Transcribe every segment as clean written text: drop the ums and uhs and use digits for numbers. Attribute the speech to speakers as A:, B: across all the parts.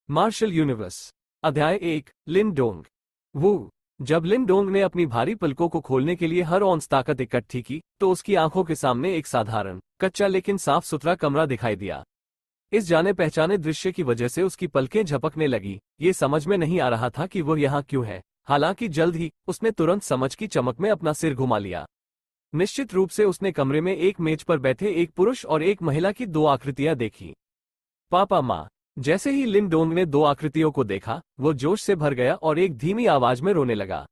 A: Martial universe. अध्याय 1। Lin Dong. वो जब लिन डोंग ने अपनी भारी पलकों को खोलने के लिए हर औंस ताकत इकट्ठी की तो उसकी आंखों के सामने एक साधारण, कच्चा लेकिन साफ सुथरा कमरा दिखाई दिया। इस जाने पहचाने दृश्य की वजह से उसकी पलकें झपकने लगी। ये समझ में नहीं आ रहा था कि वो यहाँ क्यों है। हालांकि जल्द ही उसने तुरंत समझ की चमक में अपना सिर घुमा लिया। निश्चित रूप से उसने कमरे में एक मेज पर बैठे एक पुरुष और एक महिला की दो आकृतियां देखी। पापा माँ। जैसे ही लिन डोंग ने दो आकृतियों को देखा, वो जोश से भर गया और एक धीमी आवाज में रोने लगा।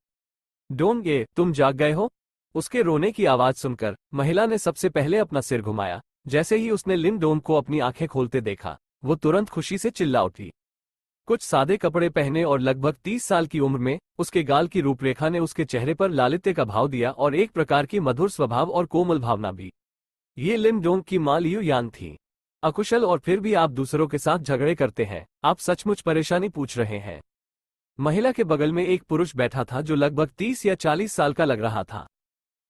A: डोंग, ये तुम जाग गए हो? उसके रोने की आवाज सुनकर महिला ने सबसे पहले अपना सिर घुमाया। जैसे ही उसने लिन डोंग को अपनी आंखें खोलते देखा, वो तुरंत खुशी से चिल्ला उठी। कुछ सादे कपड़े पहने और लगभग 30 साल की उम्र में उसके गाल की रूपरेखा ने उसके चेहरे पर लालित्य का भाव दिया और एक प्रकार की मधुर स्वभाव और कोमल भावना भी। ये लिन डोंग की माँ लियू यान थी। अकुशल और फिर भी आप दूसरों के साथ झगड़े करते हैं, आप सचमुच परेशानी पूछ रहे हैं। महिला के बगल में एक पुरुष बैठा था जो लगभग 30 या 40 साल का लग रहा था।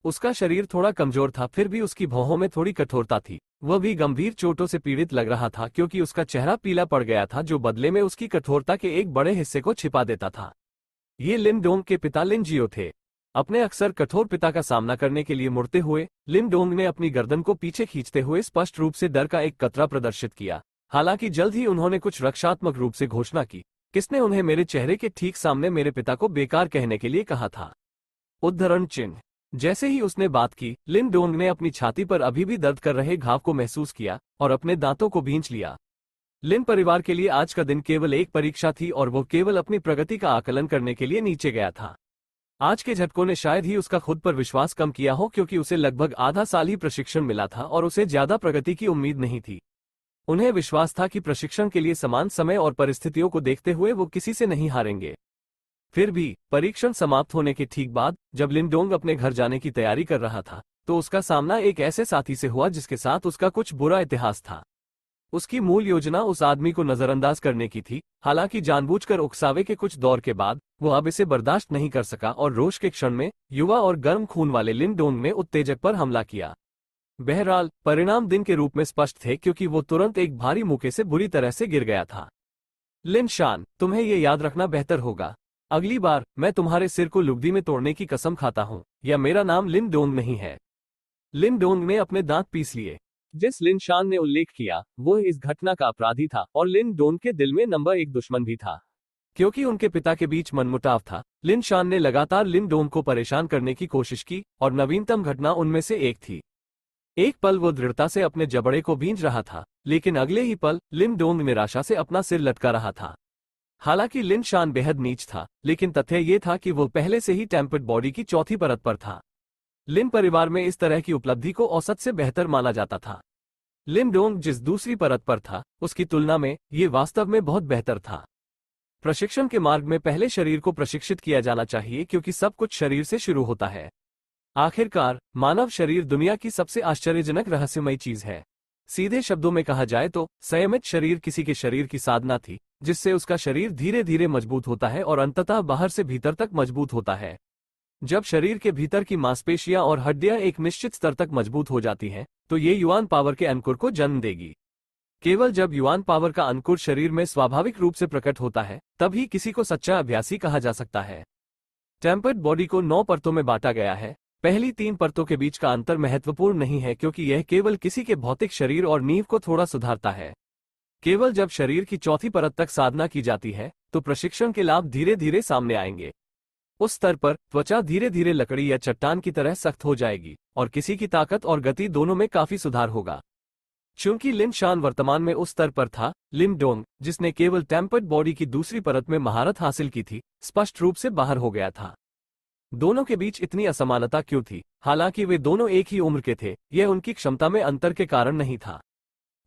A: उसका शरीर थोड़ा कमजोर था, फिर भी उसकी भौहों में थोड़ी कठोरता थी। वह भी गंभीर चोटों से पीड़ित लग रहा था क्योंकि उसका चेहरा पीला पड़ गया था, जो बदले में उसकी कठोरता के एक बड़े हिस्से को छिपा देता था। ये लिन डोंग के पिता लिन जियो थे। अपने अक्सर कठोर पिता का सामना करने के लिए मुड़ते हुए लिन डोंग ने अपनी गर्दन को पीछे खींचते हुए स्पष्ट रूप से डर का एक कतरा प्रदर्शित किया। हालांकि जल्द ही उन्होंने कुछ रक्षात्मक रूप से घोषणा की, किसने उन्हें मेरे चेहरे के ठीक सामने मेरे पिता को बेकार कहने के लिए कहा था। उद्धरण चिन्ह। जैसे ही उसने बात की, लिन डोंग ने अपनी छाती पर अभी भी दर्द कर रहे घाव को महसूस किया और अपने दांतों को भींच लिया। लिन परिवार के लिए आज का दिन केवल एक परीक्षा थी और वो केवल अपनी प्रगति का आकलन करने के लिए नीचे गया था। आज के झटकों ने शायद ही उसका खुद पर विश्वास कम किया हो, क्योंकि उसे लगभग आधा साल ही प्रशिक्षण मिला था और उसे ज्यादा प्रगति की उम्मीद नहीं थी। उन्हें विश्वास था कि प्रशिक्षण के लिए समान समय और परिस्थितियों को देखते हुए वो किसी से नहीं हारेंगे। फिर भी परीक्षण समाप्त होने के ठीक बाद जब लिन डोंग अपने घर जाने की तैयारी कर रहा था, तो उसका सामना एक ऐसे साथी से हुआ जिसके साथ उसका कुछ बुरा इतिहास था। उसकी मूल योजना उस आदमी को नजरअंदाज करने की थी। हालांकि जानबूझकर उकसावे के कुछ दौर के बाद वो अब इसे बर्दाश्त नहीं कर सका और रोष के क्षण में युवा और गर्म खून वाले लिन डोंग ने उत्तेजक पर हमला किया। बहरहाल परिणाम दिन के रूप में स्पष्ट थे, क्योंकि वो तुरंत एक भारी मुक्के से बुरी तरह से गिर गया था। लिन शान, तुम्हें ये याद रखना बेहतर होगा। अगली बार मैं तुम्हारे सिर को लुगदी में तोड़ने की कसम खाता हूँ, या मेरा नाम लिन डोंग नहीं है। लिन डोंग ने अपने दांत पीस लिए। जिस लिन शान ने उल्लेख किया वो इस घटना का अपराधी था और लिन डोंग के दिल में नंबर 1 दुश्मन भी था। क्योंकि उनके पिता के बीच मनमुटाव था, लिन शान ने लगातार लिन डोंग को परेशान करने की कोशिश की और नवीनतम घटना उनमें से एक थी। एक पल वो दृढ़ता से अपने जबड़े को भींच रहा था, लेकिन अगले ही पल लिन डोंग निराशा से अपना सिर लटका रहा था। हालांकि लिन शान बेहद नीच था, लेकिन तथ्य ये था कि वो पहले से ही टेम्पर्ड बॉडी की चौथी परत पर था। लिन परिवार में इस तरह की उपलब्धि को औसत से बेहतर माना जाता था। लिन डोंग जिस दूसरी परत पर था, उसकी तुलना में ये वास्तव में बहुत बेहतर था। प्रशिक्षण के मार्ग में पहले शरीर को प्रशिक्षित किया जाना चाहिए, क्योंकि सब कुछ शरीर से शुरू होता है। आखिरकार मानव शरीर दुनिया की सबसे आश्चर्यजनक रहस्यमयी चीज है। सीधे शब्दों में कहा जाए तो संयमित शरीर किसी के शरीर की साधना थी, जिससे उसका शरीर धीरे धीरे मजबूत होता है और अंततः बाहर से भीतर तक मजबूत होता है। जब शरीर के भीतर की मांसपेशियां और हड्डियां एक निश्चित स्तर तक मजबूत हो जाती हैं, तो ये युआन पावर के अंकुर को जन्म देगी। केवल जब युआन पावर का अंकुर शरीर में स्वाभाविक रूप से प्रकट होता है, तभी किसी को सच्चा अभ्यासी कहा जा सकता है। टेम्पर्ड बॉडी को 9 परतों में बांटा गया है। पहली 3 परतों के बीच का अंतर महत्वपूर्ण नहीं है, क्योंकि यह केवल किसी के भौतिक शरीर और नींव को थोड़ा सुधारता है। केवल जब शरीर की चौथी परत तक साधना की जाती है, तो प्रशिक्षण के लाभ धीरे धीरे सामने आएंगे। उस स्तर पर त्वचा धीरे धीरे लकड़ी या चट्टान की तरह सख्त हो जाएगी और किसी की ताकत और गति दोनों में काफी सुधार होगा। चूंकि लिन शान वर्तमान में उस स्तर पर था, लिन डोंग, जिसने केवल टेम्पर्ड बॉडी की दूसरी परत में महारत हासिल की थी, स्पष्ट रूप से बाहर हो गया था। दोनों के बीच इतनी असमानता क्यों थी? हालांकि वे दोनों एक ही उम्र के थे, यह उनकी क्षमता में अंतर के कारण नहीं था।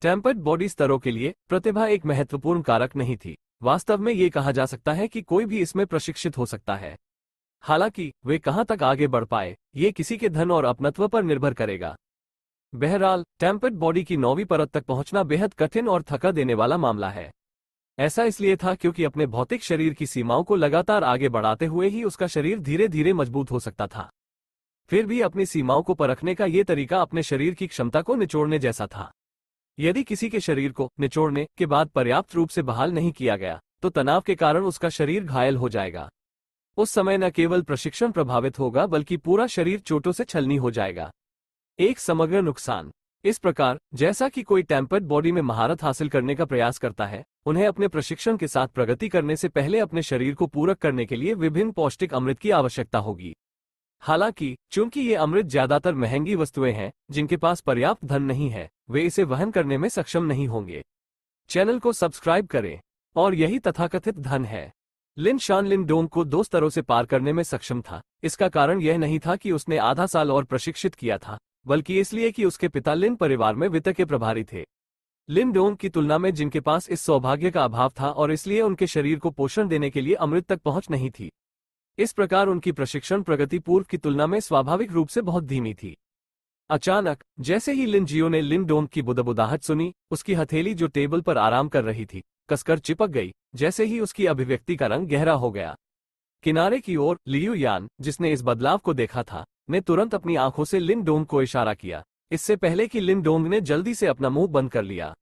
A: टेम्पर्ड बॉडी स्तरों के लिए प्रतिभा एक महत्वपूर्ण कारक नहीं थी। वास्तव में ये कहा जा सकता है कि कोई भी इसमें प्रशिक्षित हो सकता है। हालांकि वे कहां तक आगे बढ़ पाए, ये किसी के धन और अपनत्व पर निर्भर करेगा। बहरहाल टेम्पर्ड बॉडी की 9वीं परत तक पहुंचना बेहद कठिन और थका देने वाला मामला है। ऐसा इसलिए था क्योंकि अपने भौतिक शरीर की सीमाओं को लगातार आगे बढ़ाते हुए ही उसका शरीर धीरे धीरे मजबूत हो सकता था। फिर भी अपनी सीमाओं को परखने का ये तरीका अपने शरीर की क्षमता को निचोड़ने जैसा था। यदि किसी के शरीर को निचोड़ने के बाद पर्याप्त रूप से बहाल नहीं किया गया, तो तनाव के कारण उसका शरीर घायल हो जाएगा। उस समय न केवल प्रशिक्षण प्रभावित होगा बल्कि पूरा शरीर चोटों से छलनी हो जाएगा। एक समग्र नुकसान। इस प्रकार जैसा कि कोई टेम्पर्ड बॉडी में महारत हासिल करने का प्रयास करता है, उन्हें अपने प्रशिक्षण के साथ प्रगति करने से पहले अपने शरीर को पूरक करने के लिए विभिन्न पौष्टिक अमृत की आवश्यकता होगी। हालांकि चूंकि ये अमृत ज्यादातर महंगी वस्तुएं हैं जिनके पास पर्याप्त धन नहीं है, वे इसे वहन करने में सक्षम नहीं होंगे। चैनल को सब्सक्राइब करें। और यही तथाकथित धन है। लिन शान लिनडोंग को 2 स्तरों से पार करने में सक्षम था। इसका कारण यह नहीं था कि उसने आधा साल और प्रशिक्षित किया था, बल्कि इसलिए कि उसके पिता लिन परिवार में वित्त के प्रभारी थे। लिनडोंग की तुलना में जिनके पास इस सौभाग्य का अभाव था और इसलिए उनके शरीर को पोषण देने के लिए अमृत तक पहुंच नहीं थी। इस प्रकार उनकी प्रशिक्षण प्रगति पूर्व की तुलना में स्वाभाविक रूप से बहुत धीमी थी। अचानक जैसे ही लिन जियो ने लिनडोंग की बुदबुदाहट सुनी, उसकी हथेली जो टेबल पर आराम कर रही थी कसकर चिपक गई, जैसे ही उसकी अभिव्यक्ति का रंग गहरा हो गया। किनारे की ओर लियू यान, जिसने इस बदलाव को देखा था, ने तुरंत अपनी आंखों से लिनडोंग को इशारा किया, इससे पहले कि लिनडोंग ने जल्दी से अपना मुंह बंद कर लिया।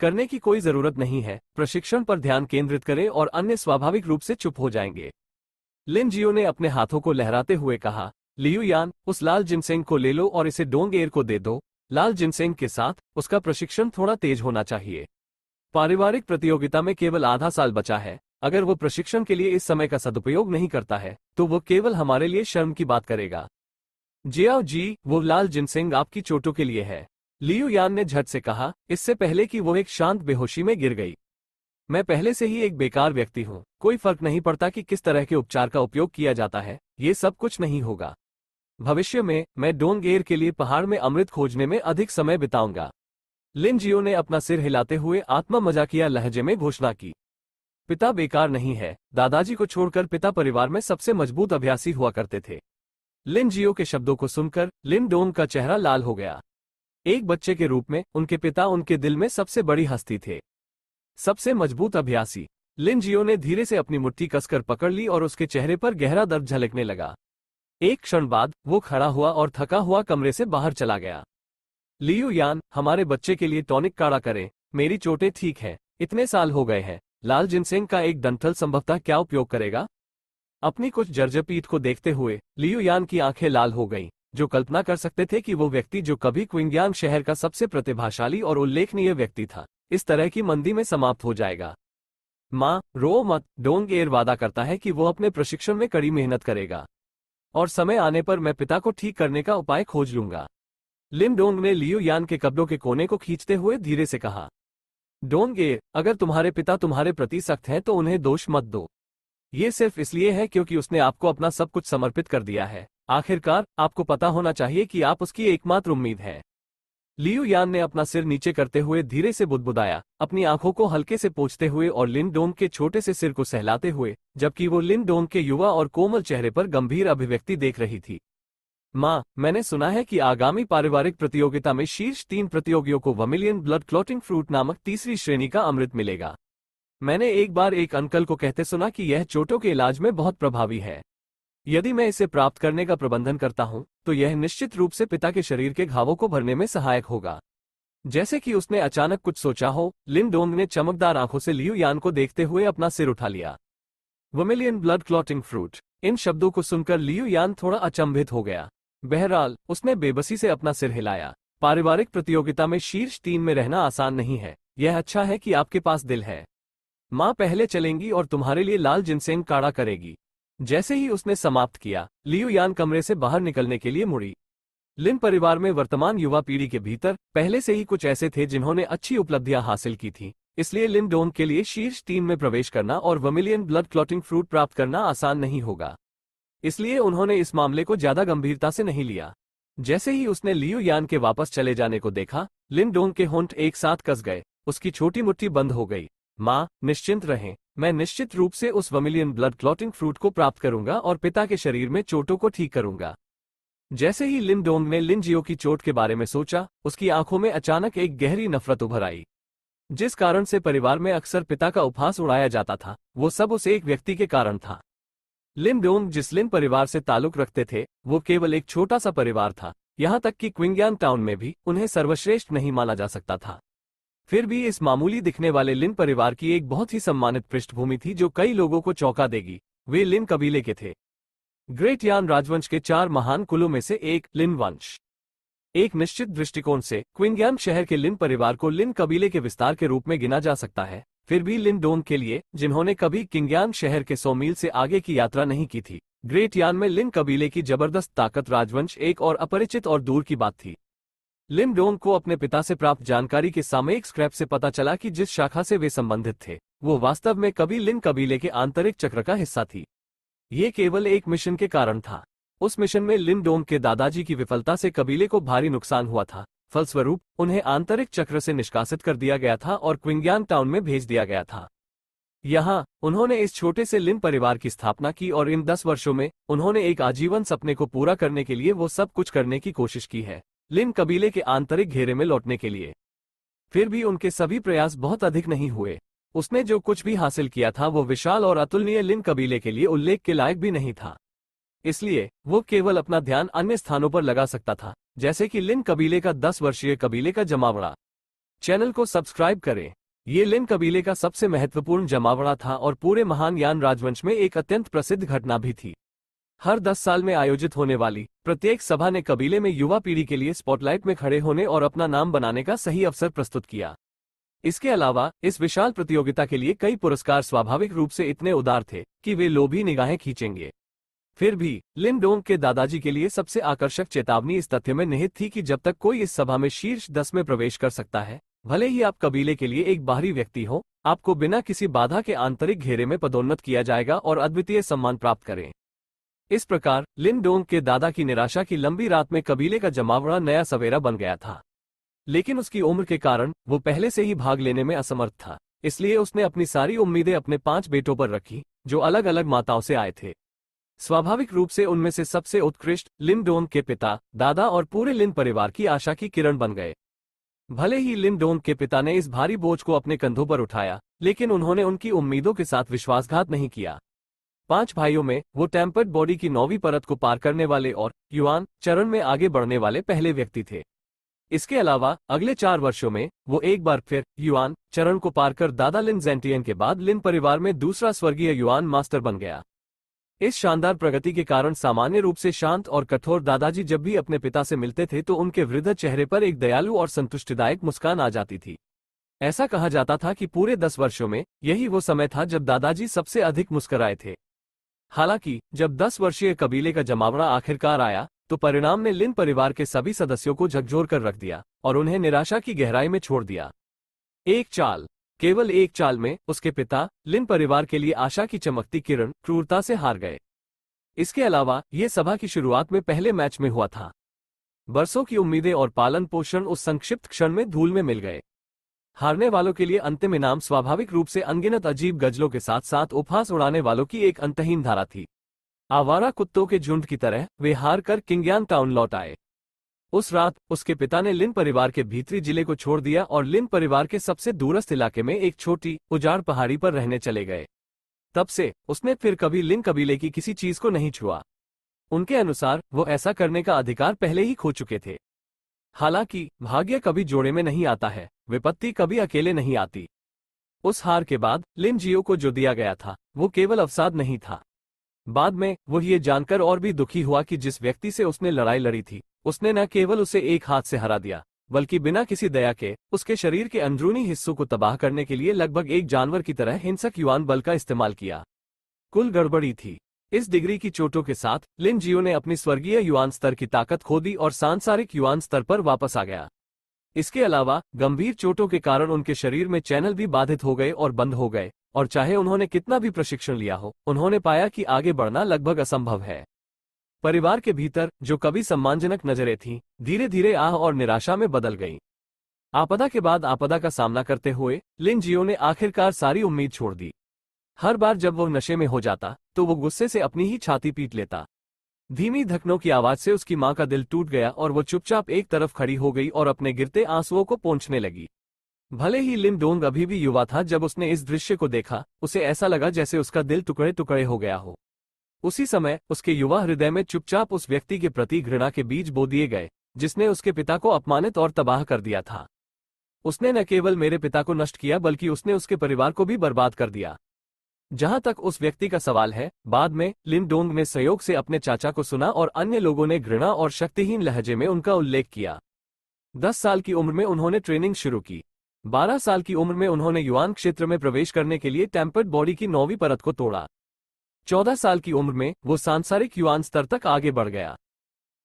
A: करने की कोई जरूरत नहीं है, प्रशिक्षण पर ध्यान केंद्रित करें और अन्य स्वाभाविक रूप से चुप हो जाएंगे। लिन जियो ने अपने हाथों को लहराते हुए कहा, लियू यान, उस लाल जिनसेंग को ले लो और इसे डोंग एयर को दे दो। लाल जिनसेंग के साथ उसका प्रशिक्षण थोड़ा तेज होना चाहिए। पारिवारिक प्रतियोगिता में केवल आधा साल बचा है। अगर वो प्रशिक्षण के लिए इस समय का सदुपयोग नहीं करता है तो वो केवल हमारे लिए शर्म की बात करेगा। जियाओ जी, वो लाल जिनसेंग आपकी चोटों के लिए है, लियू यान ने झट से कहा, इससे पहले कि वो एक शांत बेहोशी में गिर गई। मैं पहले से ही एक बेकार व्यक्ति हूँ, कोई फर्क नहीं पड़ता कि किस तरह के उपचार का उपयोग किया जाता है, ये सब कुछ नहीं होगा। भविष्य में मैं डोंग एयर के लिए पहाड़ में अमृत खोजने में अधिक समय बिताऊंगा। लिन जियो ने अपना सिर हिलाते हुए आत्मा मजाकिया लहजे में घोषणा की। पिता बेकार नहीं है। दादाजी को छोड़कर पिता परिवार में सबसे मजबूत अभ्यासी हुआ करते थे। लिन जियो के शब्दों को सुनकर लिन डोंग का चेहरा लाल हो गया। एक बच्चे के रूप में उनके पिता उनके दिल में सबसे बड़ी हस्ती थे, सबसे मजबूत अभ्यासी। लिन जियो ने धीरे से अपनी मुट्ठी कसकर पकड़ ली और उसके चेहरे पर गहरा दर्द झलकने लगा। एक क्षण बाद वो खड़ा हुआ और थका हुआ कमरे से बाहर चला गया। लियू यान, हमारे बच्चे के लिए टॉनिक काढ़ा करें, मेरी चोटें ठीक है, इतने साल हो गए हैं। लाल जिनसेंग का एक डंठल संभवतः क्या उपयोग करेगा? अपनी कुछ जर्जर पीठ को देखते हुए लियू यान की आंखें लाल हो गईं, जो कल्पना कर सकते थे कि वो व्यक्ति जो कभी क्विंगयांग शहर का सबसे प्रतिभाशाली और उल्लेखनीय व्यक्ति था, इस तरह की मंदी में समाप्त हो जाएगा। माँ, रो मत, डोंग एयर वादा करता है कि वो अपने प्रशिक्षण में कड़ी मेहनत करेगा और समय आने पर मैं पिता को ठीक करने का उपाय खोज लूंगा। लिन डोंग ने लियू यान के कपड़ों के कोने को खींचते हुए धीरे से कहा, डोंग एयर, अगर तुम्हारे पिता तुम्हारे प्रति सख्त हैं तो उन्हें दोष मत दो। ये सिर्फ इसलिए है क्योंकि उसने आपको अपना सब कुछ समर्पित कर दिया है। आखिरकार आपको पता होना चाहिए कि आप उसकी एकमात्र उम्मीद है। लियू यान ने अपना सिर नीचे करते हुए धीरे से बुदबुदाया, अपनी आंखों को हल्के से पोंछते हुए और लिन डोंग के छोटे से सिर को सहलाते हुए, जबकि वो लिन डोंग के युवा और कोमल चेहरे पर गंभीर अभिव्यक्ति देख रही थी। माँ, मैंने सुना है कि आगामी पारिवारिक प्रतियोगिता में शीर्ष 3 प्रतियोगियों को वर्मिलियन ब्लड क्लॉटिंग फ्रूट नामक तीसरी श्रेणी का अमृत मिलेगा। मैंने एक बार एक अंकल को कहते सुना कि यह चोटों के इलाज में बहुत प्रभावी है। यदि मैं इसे प्राप्त करने का प्रबंधन करता हूं, तो यह निश्चित रूप से पिता के शरीर के घावों को भरने में सहायक होगा। जैसे कि उसने अचानक कुछ सोचा हो, लिन डोंग ने चमकदार आंखों से लियू यान को देखते हुए अपना सिर उठा लिया। वर्मिलियन ब्लड क्लॉटिंग फ्रूट, इन शब्दों को सुनकर लियू यान थोड़ा अचंभित हो गया। बहरहाल उसने बेबसी से अपना सिर हिलाया। पारिवारिक प्रतियोगिता में शीर्ष 3 में रहना आसान नहीं है। यह अच्छा है कि आपके पास दिल है। माँ पहले चलेंगी और तुम्हारे लिए लाल जिनसेंग काढ़ा करेगी। जैसे ही उसने समाप्त किया, लियू यान कमरे से बाहर निकलने के लिए मुड़ी। लिन परिवार में वर्तमान युवा पीढ़ी के भीतर पहले से ही कुछ ऐसे थे जिन्होंने अच्छी उपलब्धियां हासिल की थी, इसलिए लिन डोंग के लिए शीर्ष 3 में प्रवेश करना और वर्मिलियन ब्लड क्लॉटिंग फ्रूट प्राप्त करना आसान नहीं होगा। इसलिए उन्होंने इस मामले को ज्यादा गंभीरता से नहीं लिया। जैसे ही उसने लियू यान के वापस चले जाने को देखा, लिन डोंग के होंठ एक साथ कस गए, उसकी छोटी मुट्ठी बंद हो गई। माँ, निश्चिंत रहें, मैं निश्चित रूप से उस वर्मिलियन ब्लड क्लॉटिंग फ्रूट को प्राप्त करूंगा और पिता के शरीर में चोटों को ठीक करूंगा। जैसे ही लिन डोंग ने लिन जियो की चोट के बारे में सोचा, उसकी आंखों में अचानक एक गहरी नफरत उभर आई। जिस कारण से परिवार में अक्सर पिता का उपहास उड़ाया जाता था, वो सब उस एक व्यक्ति के कारण था। लिन डोंग जिस लिन परिवार से ताल्लुक रखते थे, वो केवल एक छोटा सा परिवार था। यहाँ तक कि क्विंगयांग टाउन में भी उन्हें सर्वश्रेष्ठ नहीं माना जा सकता था। फिर भी इस मामूली दिखने वाले लिन परिवार की एक बहुत ही सम्मानित पृष्ठभूमि थी जो कई लोगों को चौंका देगी। वे लिन कबीले के थे। ग्रेट यान राजवंश के 4 महान कुलों में से एक लिन वंश। एक निश्चित दृष्टिकोण से क्विंगयान शहर के लिन परिवार को लिन कबीले के विस्तार के रूप में गिना जा सकता है। फिर भी लिन डोंग के लिए, जिन्होंने कभी किंगयान शहर के 100 मील से आगे की यात्रा नहीं की थी, ग्रेट यान में लिन कबीले की जबरदस्त ताकत राजवंश एक और अपरिचित और दूर की बात थी। लिन डोंग को अपने पिता से प्राप्त जानकारी के सामयिक स्क्रैप से पता चला कि जिस शाखा से वे संबंधित थे, वो वास्तव में कभी लिन कबीले के आंतरिक चक्र का हिस्सा थी। ये केवल एक मिशन के कारण था। उस मिशन में लिन डोंग के दादाजी की विफलता से कबीले को भारी नुकसान हुआ था। फलस्वरूप उन्हें आंतरिक चक्र से निष्कासित कर दिया गया था और क्विंगयान टाउन में भेज दिया गया था। यहाँ उन्होंने इस छोटे से लिन परिवार की स्थापना की और इन 10 वर्षों में उन्होंने एक आजीवन सपने को पूरा करने के लिए वो सब कुछ करने की कोशिश की है, लिन कबीले के आंतरिक घेरे में लौटने के लिए। फिर भी उनके सभी प्रयास बहुत अधिक नहीं हुए। उसने जो कुछ भी हासिल किया था वो विशाल और अतुलनीय लिन कबीले के लिए उल्लेख के लायक भी नहीं था। इसलिए वो केवल अपना ध्यान अन्य स्थानों पर लगा सकता था, जैसे कि लिन कबीले का 10 वर्षीय कबीले का जमावड़ा। चैनल को सब्सक्राइब करें। ये लिन कबीले का सबसे महत्वपूर्ण जमावड़ा था और पूरे महान यान राजवंश में एक अत्यंत प्रसिद्ध घटना भी थी। हर 10 साल में आयोजित होने वाली प्रत्येक सभा ने कबीले में युवा पीढ़ी के लिए स्पॉटलाइट में खड़े होने और अपना नाम बनाने का सही अवसर प्रस्तुत किया। इसके अलावा इस विशाल प्रतियोगिता के लिए कई पुरस्कार स्वाभाविक रूप से इतने उदार थे कि वे लोभी निगाहें खींचेंगे। फिर भी लिन डोंग के दादाजी के लिए सबसे आकर्षक चेतावनी इस तथ्य में निहित थी कि जब तक कोई इस सभा में शीर्ष 10 में प्रवेश कर सकता है, भले ही आप कबीले के लिए एक बाहरी व्यक्ति हो, आपको बिना किसी बाधा के आंतरिक घेरे में पदोन्नत किया जाएगा और अद्वितीय सम्मान प्राप्त करें। इस प्रकार लिन डोंग के दादा की निराशा की लंबी रात में कबीले का जमावड़ा नया सवेरा बन गया था। लेकिन उसकी उम्र के कारण वो पहले से ही भाग लेने में असमर्थ था। इसलिए उसने अपनी सारी उम्मीदें अपने 5 बेटों पर रखी, जो अलग अलग माताओं से आए थे। स्वाभाविक रूप से उनमें से सबसे उत्कृष्ट लिन डोंग के पिता, दादा और पूरे लिन परिवार की आशा की किरण बन गए। भले ही लिन डोंग के पिता ने इस भारी बोझ को अपने कंधों पर उठाया, लेकिन उन्होंने उनकी उम्मीदों के साथ विश्वासघात नहीं किया। 5 भाइयों में वो टेम्पर्ड बॉडी की 9वीं परत को पार करने वाले और युआन चरण में आगे बढ़ने वाले पहले व्यक्ति थे। इसके अलावा अगले 4 वर्षों में वो एक बार फिर युआन चरण को पार कर दादा लिन ज़ेंटियन के बाद लिन परिवार में दूसरा स्वर्गीय युआन मास्टर बन गया। इस शानदार प्रगति के कारण सामान्य रूप से शांत और कठोर दादाजी जब भी अपने पिता से मिलते थे तो उनके वृद्ध चेहरे पर एक दयालु और संतुष्टिदायक मुस्कान आ जाती थी। ऐसा कहा जाता था कि पूरे 10 वर्षों में यही वो समय था जब दादाजी सबसे अधिक मुस्कुराए थे। हालांकि जब 10 वर्षीय कबीले का जमावड़ा आखिरकार आया, तो परिणाम ने लिन परिवार के सभी सदस्यों को झकझोर कर रख दिया और उन्हें निराशा की गहराई में छोड़ दिया। केवल एक चाल में उसके पिता लिन परिवार के लिए आशा की चमकती किरण क्रूरता से हार गए। इसके अलावा ये सभा की शुरुआत में पहले मैच में हुआ था। बरसों की उम्मीदें और पालन पोषण उस संक्षिप्त क्षण में धूल में मिल गए। हारने वालों के लिए अंतिम इनाम स्वाभाविक रूप से अनगिनत अजीब गजलों के साथ साथ उपहास उड़ाने वालों की एक अंतहीन धारा थी। आवारा कुत्तों के झुंड की तरह वे हार कर किंगयान टाउन लौट आए। उस रात उसके पिता ने लिन परिवार के भीतरी जिले को छोड़ दिया और लिन परिवार के सबसे दूरस्थ इलाके में एक छोटी उजाड़ पहाड़ी पर रहने चले गए। तब से उसने फिर कभी लिन कबीले की किसी चीज को नहीं छुआ। उनके अनुसार वो ऐसा करने का अधिकार पहले ही खो चुके थे। हालांकि भाग्य कभी जोड़े में नहीं आता है, विपत्ति कभी अकेले नहीं आती। उस हार के बाद लिन जियो को जो दिया गया था वो केवल अवसाद नहीं था। बाद में वो ये जानकर और भी दुखी हुआ कि जिस व्यक्ति से उसने लड़ाई लड़ी थी, उसने न केवल उसे एक हाथ से हरा दिया, बल्कि बिना किसी दया के उसके शरीर के अंदरूनी हिस्सों को तबाह करने के लिए लगभग एक जानवर की तरह हिंसक युआन बल का इस्तेमाल किया। कुल गड़बड़ी थी। इस डिग्री की चोटों के साथ लिन जियो ने अपनी स्वर्गीय युआन स्तर की ताकत खो दी और सांसारिक युआन स्तर पर वापस आ गया। इसके अलावा गंभीर चोटों के कारण उनके शरीर में चैनल भी बाधित हो गए और बंद हो गए, और चाहे उन्होंने कितना भी प्रशिक्षण लिया हो, उन्होंने पाया कि आगे बढ़ना लगभग असंभव है। परिवार के भीतर जो कभी सम्मानजनक नजरें थीं, धीरे धीरे आह और निराशा में बदल गईं। आपदा के बाद आपदा का सामना करते हुए लिन जियो ने आखिरकार सारी उम्मीद छोड़ दी। हर बार जब वो नशे में हो जाता तो वो गुस्से से अपनी ही छाती पीट लेता। धीमी धकनों की आवाज से उसकी मां का दिल टूट गया और वो चुपचाप एक तरफ खड़ी हो गई और अपने गिरते आंसुओं को पोंछने लगी। भले ही लिन डोंग अभी भी युवा था जब उसने इस दृश्य को देखा, उसे ऐसा लगा जैसे उसका दिल टुकड़े टुकड़े हो गया हो। उसी समय उसके युवा हृदय में चुपचाप उस व्यक्ति के प्रति घृणा के बीज बो दिए गए जिसने उसके पिता को अपमानित और तबाह कर दिया था। उसने न केवल मेरे पिता को नष्ट किया बल्कि उसने उसके परिवार को भी बर्बाद कर दिया। जहां तक उस व्यक्ति का सवाल है, बाद में लिन डोंग ने सहयोग से अपने चाचा को सुना और अन्य लोगों ने घृणा और शक्तिहीन लहजे में उनका उल्लेख किया। 10 साल की उम्र में उन्होंने ट्रेनिंग शुरू की। 12 साल की उम्र में उन्होंने युआन क्षेत्र में प्रवेश करने के लिए टेम्पर्ड बॉडी की 9वीं परत को तोड़ा। 14 साल की उम्र में वो सांसारिक युआन स्तर तक आगे बढ़ गया।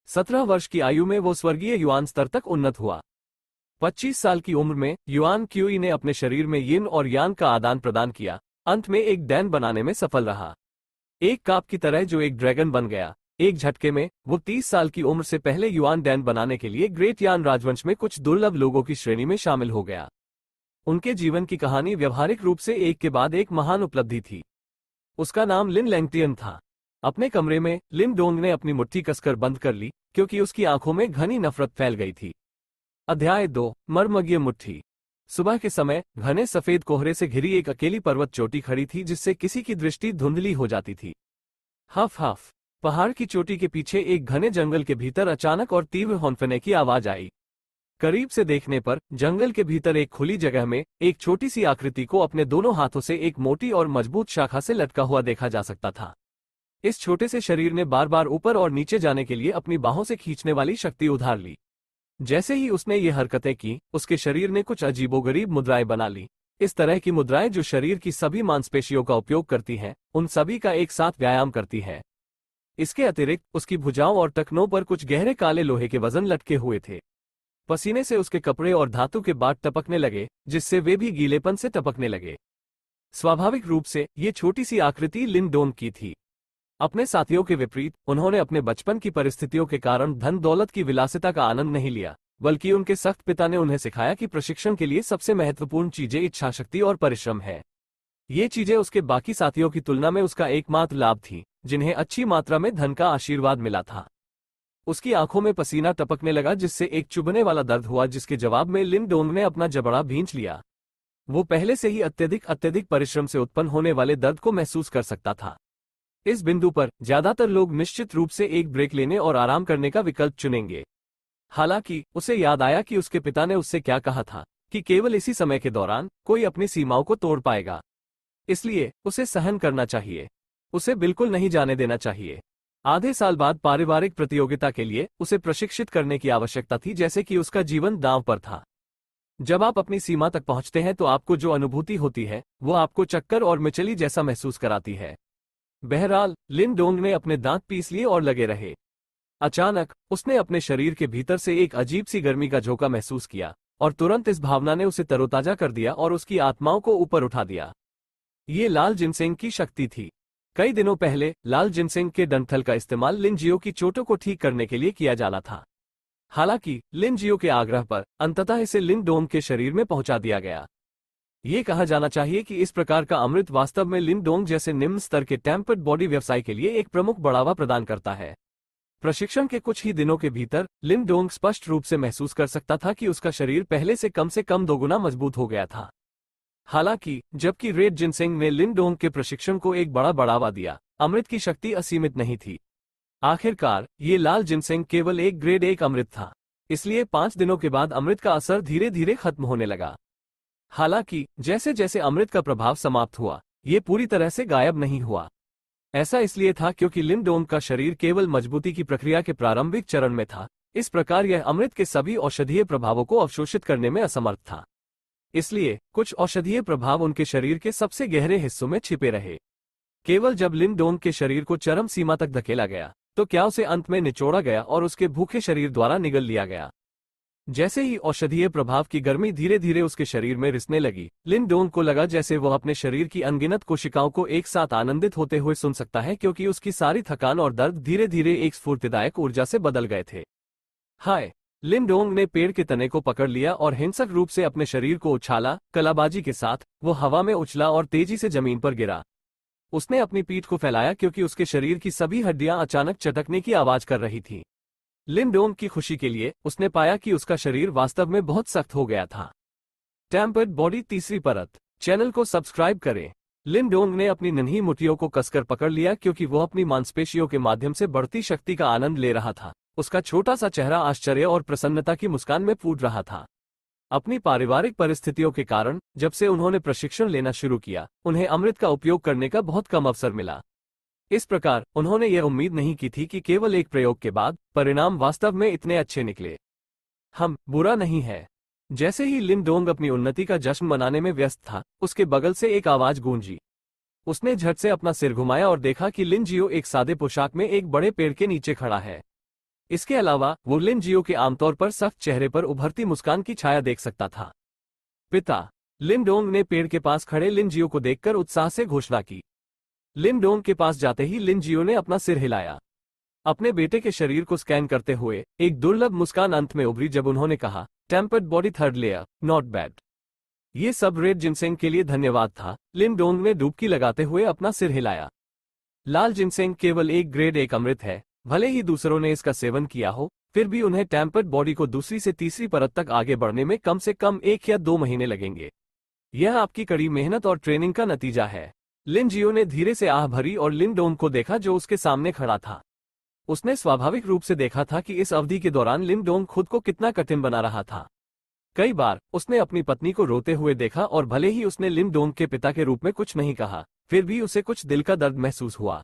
A: 17 वर्ष की आयु में वो स्वर्गीय युआन स्तर तक उन्नत हुआ। 25 साल की उम्र में युआन क्यूई ने अपने शरीर में यिन और यान का आदान प्रदान किया, अंत में एक डैन बनाने में सफल रहा, एक काप की तरह जो एक ड्रैगन बन गया। एक झटके में वो 30 साल की उम्र से पहले युआन डैन बनाने के लिए ग्रेट यान राजवंश में कुछ दुर्लभ लोगों की श्रेणी में शामिल हो गया। उनके जीवन की कहानी व्यवहारिक रूप से एक के बाद एक महान उपलब्धि थी। उसका नाम लिन लैंगटियन था। अपने कमरे में लिन डोंग ने अपनी मुट्ठी कसकर बंद कर ली क्योंकि उसकी आंखों में घनी नफरत फैल गई थी। अध्याय 2, मर्मज्ञ मुट्ठी। सुबह के समय घने सफेद कोहरे से घिरी एक अकेली पर्वत चोटी खड़ी थी जिससे किसी की दृष्टि धुंधली हो जाती थी। हफ हफ। पहाड़ की चोटी के पीछे एक घने जंगल के भीतर अचानक और तीव्र हौंफने की आवाज आई। करीब से देखने पर जंगल के भीतर एक खुली जगह में एक छोटी सी आकृति को अपने दोनों हाथों से एक मोटी और मजबूत शाखा से लटका हुआ देखा जा सकता था। इस छोटे से शरीर ने बार बार ऊपर और नीचे जाने के लिए अपनी बाहों से खींचने वाली शक्ति उधार ली। जैसे ही उसने ये हरकतें की, उसके शरीर ने कुछ अजीबोगरीब मुद्राएं बना ली। इस तरह की मुद्राएं जो शरीर की सभी मांसपेशियों का उपयोग करती हैं, उन सभी का एक साथ व्यायाम करती है। इसके अतिरिक्त उसकी भुजाओं और टखनों पर कुछ गहरे काले लोहे के वजन लटके हुए थे। पसीने से उसके कपड़े और धातु के बाट टपकने लगे, जिससे वे भी गीलेपन से टपकने लगे। स्वाभाविक रूप से ये छोटी सी आकृति लिन डोंग की थी। अपने साथियों के विपरीत उन्होंने अपने बचपन की परिस्थितियों के कारण धन दौलत की विलासिता का आनंद नहीं लिया, बल्कि उनके सख्त पिता ने उन्हें सिखाया कि प्रशिक्षण के लिए सबसे महत्वपूर्ण चीजें इच्छाशक्ति और परिश्रम है। ये चीजें उसके बाकी साथियों की तुलना में उसका एकमात्र लाभ थी, जिन्हें अच्छी मात्रा में धन का आशीर्वाद मिला था। उसकी आंखों में पसीना टपकने लगा जिससे एक चुभने वाला दर्द हुआ, जिसके जवाब में लिन डोंग ने अपना जबड़ा भींच लिया। वो पहले से ही अत्यधिक परिश्रम से उत्पन्न होने वाले दर्द को महसूस कर सकता था। इस बिंदु पर ज्यादातर लोग निश्चित रूप से एक ब्रेक लेने और आराम करने का विकल्प चुनेंगे। हालांकि उसे याद आया कि उसके पिता ने उससे क्या कहा था कि केवल इसी समय के दौरान कोई अपनी सीमाओं को तोड़ पाएगा। इसलिए उसे सहन करना चाहिए, उसे बिल्कुल नहीं जाने देना चाहिए। आधे साल बाद पारिवारिक प्रतियोगिता के लिए उसे प्रशिक्षित करने की आवश्यकता थी, जैसे कि उसका जीवन दांव पर था। जब आप अपनी सीमा तक पहुंचते हैं तो आपको जो अनुभूति होती है वो आपको चक्कर और मिचली जैसा महसूस कराती है। बहरहाल लिन डोंग ने अपने दांत पीस लिए और लगे रहे। अचानक उसने अपने शरीर के भीतर से एक अजीब सी गर्मी का झोंका महसूस किया और तुरंत इस भावना ने उसे तरोताजा कर दिया और उसकी आत्माओं को ऊपर उठा दिया। ये लाल जिनसेंग की शक्ति थी। कई दिनों पहले लाल जिनसेंग के डंठल का इस्तेमाल लिन जियो की चोटों को ठीक करने के लिए किया जाना था। हालांकि लिन जियो के आग्रह पर अंततः इसे लिन डोंग के शरीर में पहुंचा दिया गया। ये कहा जाना चाहिए कि इस प्रकार का अमृत वास्तव में लिन डोंग जैसे निम्न स्तर के टेम्पर्ड बॉडी व्यवसाय के लिए एक प्रमुख बढ़ावा प्रदान करता है। प्रशिक्षण के कुछ ही दिनों के भीतर लिन डोंग स्पष्ट रूप से महसूस कर सकता था कि उसका शरीर पहले से कम 2 गुना मजबूत हो गया था। हालांकि जबकि रेड जिनसेंग ने लिन डोंग के प्रशिक्षण को एक बड़ा बढ़ावा दिया, अमृत की शक्ति असीमित नहीं थी। आखिरकार ये लाल जिनसेंग केवल एक ग्रेड 1 अमृत था, इसलिए 5 दिनों के बाद अमृत का असर धीरे धीरे खत्म होने लगा। हालांकि जैसे जैसे अमृत का प्रभाव समाप्त हुआ, ये पूरी तरह से गायब नहीं हुआ। ऐसा इसलिए था क्योंकि लिन डोंग का शरीर केवल मजबूती की प्रक्रिया के प्रारंभिक चरण में था। इस प्रकार यह अमृत के सभी औषधीय प्रभावों को अवशोषित करने में असमर्थ था। इसलिए कुछ औषधीय प्रभाव उनके शरीर के सबसे गहरे हिस्सों में छिपे रहे। केवल जब लिन डोंग के शरीर को चरम सीमा तक धकेला गया तो क्या उसे अंत में निचोड़ा गया और उसके भूखे शरीर द्वारा निगल लिया गया। जैसे ही औषधीय प्रभाव की गर्मी धीरे धीरे उसके शरीर में रिसने लगी, लिन डोंग को लगा जैसे वह अपने शरीर की अनगिनत कोशिकाओं को एक साथ आनंदित होते हुए सुन सकता है, क्योंकि उसकी सारी थकान और दर्द धीरे धीरे एक स्फूर्तिदायक ऊर्जा से बदल गए थे। हाय! लिन डोंग ने पेड़ के तने को पकड़ लिया और हिंसक रूप से अपने शरीर को उछाला। कलाबाजी के साथ वो हवा में उछला और तेजी से जमीन पर गिरा। उसने अपनी पीठ को फैलाया क्योंकि उसके शरीर की सभी हड्डियां अचानक चटकने की आवाज कर रही थीं। लिन डोंग की खुशी के लिए उसने पाया कि उसका शरीर वास्तव में बहुत सख्त हो गया था। टेम्पर्ड बॉडी तीसरी परत। चैनल को सब्सक्राइब करें। लिन डोंग ने अपनी नन्ही मुट्ठियों को कसकर पकड़ लिया क्योंकि वो अपनी मांसपेशियों के माध्यम से बढ़ती शक्ति का आनंद ले रहा था। उसका छोटा सा चेहरा आश्चर्य और प्रसन्नता की मुस्कान में फूट रहा था। अपनी पारिवारिक परिस्थितियों के कारण जब से उन्होंने प्रशिक्षण लेना शुरू किया, उन्हें अमृत का उपयोग करने का बहुत कम अवसर मिला। इस प्रकार उन्होंने यह उम्मीद नहीं की थी कि केवल एक प्रयोग के बाद परिणाम वास्तव में इतने अच्छे निकले। हम बुरा नहीं है। जैसे ही लिन डोंग अपनी उन्नति का जश्न मनाने में व्यस्त था, उसके बगल से एक आवाज गूंजी। उसने झट से अपना सिर घुमाया और देखा कि लिन जियो एक सादे पोशाक में एक बड़े पेड़ के नीचे खड़ा है। इसके अलावा वो लिन जियो के आमतौर पर सख्त चेहरे पर उभरती मुस्कान की छाया देख सकता था। पिता। लिन डोंग ने पेड़ के पास खड़े लिन जियो को देखकर उत्साह से घोषणा की। लिन डोंग के पास जाते ही लिन जियो ने अपना सिर हिलाया, अपने बेटे के शरीर को स्कैन करते हुए। एक दुर्लभ मुस्कान अंत में उभरी जब उन्होंने कहा, tempered body third layer, not bad. ये सब रेड जिनसेंग के लिए धन्यवाद था। लिन डोंग ने डुबकी लगाते हुए अपना सिर हिलाया। लाल जिनसेंग केवल एक ग्रेड 1 अमृत है। भले ही दूसरों ने इसका सेवन किया हो, फिर भी उन्हें टेम्पर्ड बॉडी को दूसरी से तीसरी परत तक आगे बढ़ने में कम से कम 1 या 2 महीने लगेंगे। यह आपकी कड़ी मेहनत और ट्रेनिंग का नतीजा है। लिन जियो ने धीरे से आह भरी और लिन डोंग को देखा जो उसके सामने खड़ा था। उसने स्वाभाविक रूप से देखा था कि इस अवधि के दौरान लिन डोंग खुद को कितना कठिन बना रहा था। कई बार उसने अपनी पत्नी को रोते हुए देखा और भले ही उसने लिन डोंग के पिता के रूप में कुछ नहीं कहा, फिर भी उसे कुछ दिल का दर्द महसूस हुआ।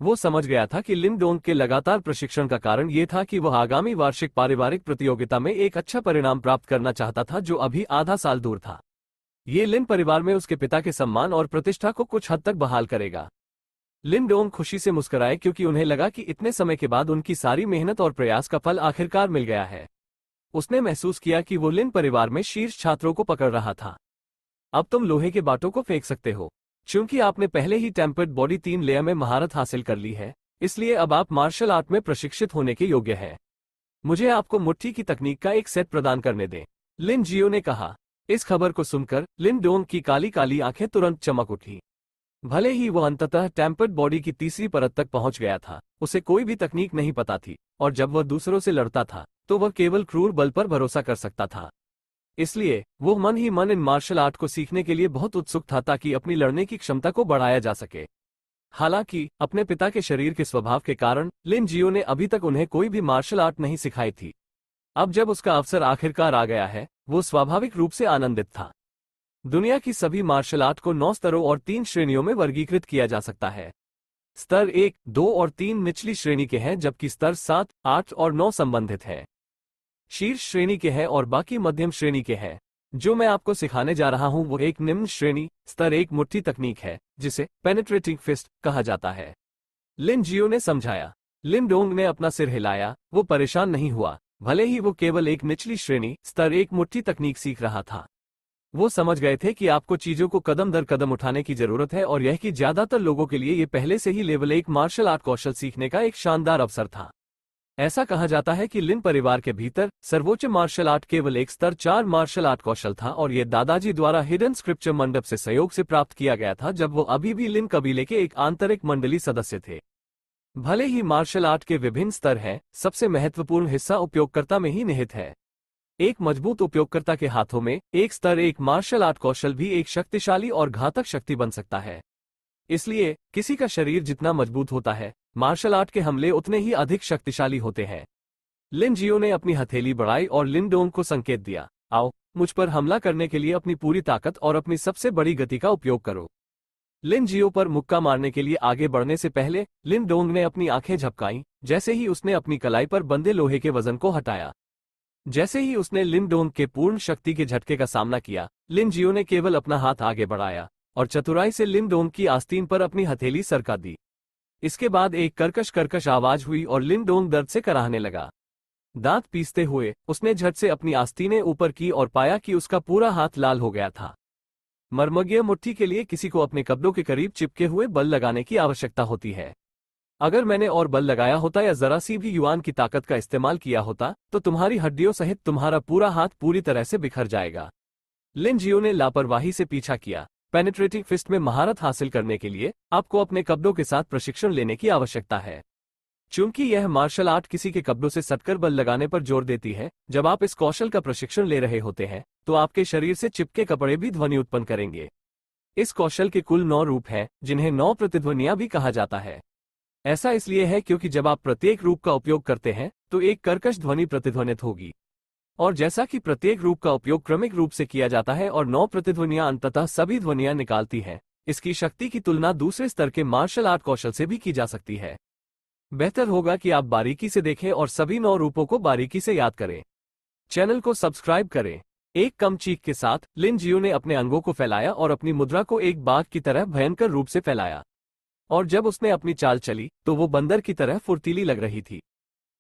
A: वो समझ गया था कि लिन डोंग के लगातार प्रशिक्षण का कारण ये था कि वह आगामी वार्षिक पारिवारिक प्रतियोगिता में एक अच्छा परिणाम प्राप्त करना चाहता था, जो अभी आधा साल दूर था। ये लिन परिवार में उसके पिता के सम्मान और प्रतिष्ठा को कुछ हद तक बहाल करेगा। लिन डोंग खुशी से मुस्कुराए क्योंकि उन्हें लगा कि इतने समय के बाद उनकी सारी मेहनत और प्रयास का फल आखिरकार मिल गया है। उसने महसूस किया कि वो लिन परिवार में शीर्ष छात्रों को पकड़ रहा था। अब तुम लोहे के बाटों को फेंक सकते हो। चूंकि आपने पहले ही टेम्पर्ड बॉडी 3 लेयर में महारत हासिल कर ली है, इसलिए अब आप मार्शल आर्ट में प्रशिक्षित होने के योग्य हैं। मुझे आपको मुट्ठी की तकनीक का एक सेट प्रदान करने दें, लिन जियो ने कहा। इस खबर को सुनकर लिन डोंग की काली काली आंखें तुरंत चमक उठी। भले ही वह अंततः टेम्पर्ड बॉडी की तीसरी परत तक पहुंच गया था, उसे कोई भी तकनीक नहीं पता थी, और जब वह दूसरों से लड़ता था तो वह केवल क्रूर बल पर भरोसा कर सकता था। इसलिए वो मन ही मन इन मार्शल आर्ट को सीखने के लिए बहुत उत्सुक था ताकि अपनी लड़ने की क्षमता को बढ़ाया जा सके। हालांकि अपने पिता के शरीर के स्वभाव के कारण लिन जियो ने अभी तक उन्हें कोई भी मार्शल आर्ट नहीं सिखाई थी। अब जब उसका अवसर आखिरकार आ गया है, वो स्वाभाविक रूप से आनंदित था। दुनिया की सभी मार्शल आर्ट को 9 स्तरों और 3 श्रेणियों में वर्गीकृत किया जा सकता है। स्तर 1, 2 और 3 निचली श्रेणी के हैं, जबकि स्तर 7, 8 और 9 संबंधित हैं। शीर्ष श्रेणी के हैं और बाकी मध्यम श्रेणी के हैं। जो मैं आपको सिखाने जा रहा हूं वो एक निम्न श्रेणी स्तर 1 मुट्ठी तकनीक है, जिसे पेनिट्रेटिंग फिस्ट कहा जाता है, लिन जियो ने समझाया। लिन डोंग ने अपना सिर हिलाया। वो परेशान नहीं हुआ, भले ही वो केवल एक निचली श्रेणी स्तर 1 मुट्ठी तकनीक सीख रहा था। वो समझ गए थे कि आपको चीजों को कदम दर कदम उठाने की जरूरत है, और यह कि ज्यादातर लोगों के लिए ये पहले से ही लेवल 1 मार्शल आर्ट कौशल सीखने का एक शानदार अवसर था। ऐसा कहा जाता है कि लिन परिवार के भीतर सर्वोच्च मार्शल आर्ट केवल एक स्तर 4 मार्शल आर्ट कौशल था, और यह दादाजी द्वारा हिडन स्क्रिप्चर मंडप से सहयोग से प्राप्त किया गया था जब वो अभी भी लिन कबीले के एक आंतरिक मंडली सदस्य थे। भले ही मार्शल आर्ट के विभिन्न स्तर हैं, सबसे महत्वपूर्ण हिस्सा उपयोगकर्ता में ही निहित है। एक मजबूत उपयोगकर्ता के हाथों में एक स्तर 1 मार्शल आर्ट कौशल भी एक शक्तिशाली और घातक शक्ति बन सकता है। इसलिए किसी का शरीर जितना मजबूत होता है, मार्शल आर्ट के हमले उतने ही अधिक शक्तिशाली होते हैं। लिन जियो ने अपनी हथेली बढ़ाई और लिन डोंग को संकेत दिया, आओ, मुझ पर हमला करने के लिए अपनी पूरी ताकत और अपनी सबसे बड़ी गति का उपयोग करो। लिन जियो पर मुक्का मारने के लिए आगे बढ़ने से पहले लिन डोंग ने अपनी आंखें झपकाईं, जैसे ही उसने अपनी कलाई पर बंधे लोहे के वजन को हटाया। जैसे ही उसने लिन डोंग के पूर्ण शक्ति के झटके का सामना किया, लिन जियो ने केवल अपना हाथ आगे बढ़ाया और चतुराई से लिन डोंग की आस्तीन पर अपनी हथेली सरका दी। इसके बाद एक कर्कश आवाज हुई और लिन डोंग दर्द से कराहने लगा। दांत पीसते हुए उसने झट से अपनी आस्तीनें ऊपर की और पाया कि उसका पूरा हाथ लाल हो गया था। मर्मज्ञ मुट्ठी के लिए किसी को अपने कब्जों के करीब चिपके हुए बल लगाने की आवश्यकता होती है। अगर मैंने और बल लगाया होता या जरा सी भी युआन की ताकत का इस्तेमाल किया होता तो तुम्हारी हड्डियों सहित तुम्हारा पूरा हाथ पूरी तरह से बिखर जाएगा। लिन जियो ने लापरवाही से पीछा किया। पेनिट्रेटिंग फिस्ट में महारत हासिल करने के लिए आपको अपने कब्जों के साथ प्रशिक्षण लेने की आवश्यकता है। चूंकि यह मार्शल आर्ट किसी के कब्जों से सटकर बल लगाने पर जोर देती है, जब आप इस कौशल का प्रशिक्षण ले रहे होते हैं तो आपके शरीर से चिपके कपड़े भी ध्वनि उत्पन्न करेंगे। इस कौशल के कुल 9 रूप हैं, जिन्हें 9 प्रतिध्वनियां भी कहा जाता है। ऐसा इसलिए है क्योंकि जब आप प्रत्येक रूप का उपयोग करते हैं तो एक कर्कश ध्वनि प्रतिध्वनित होगी। और जैसा कि प्रत्येक रूप का उपयोग क्रमिक रूप से किया जाता है और 9 प्रतिध्वनियां अंततः सभी ध्वनियां निकालती हैं, इसकी शक्ति की तुलना दूसरे स्तर के मार्शल आर्ट कौशल से भी की जा सकती है। बेहतर होगा कि आप बारीकी से देखें और सभी 9 रूपों को बारीकी से याद करें। चैनल को सब्सक्राइब करें। एक कम चीख के साथ लिन जियो ने अपने अंगों को फैलाया और अपनी मुद्रा को एक बाघ की तरह भयंकर रूप से फैलाया। और जब उसने अपनी चाल चली तो वो बंदर की तरह फुर्तीली लग रही थी।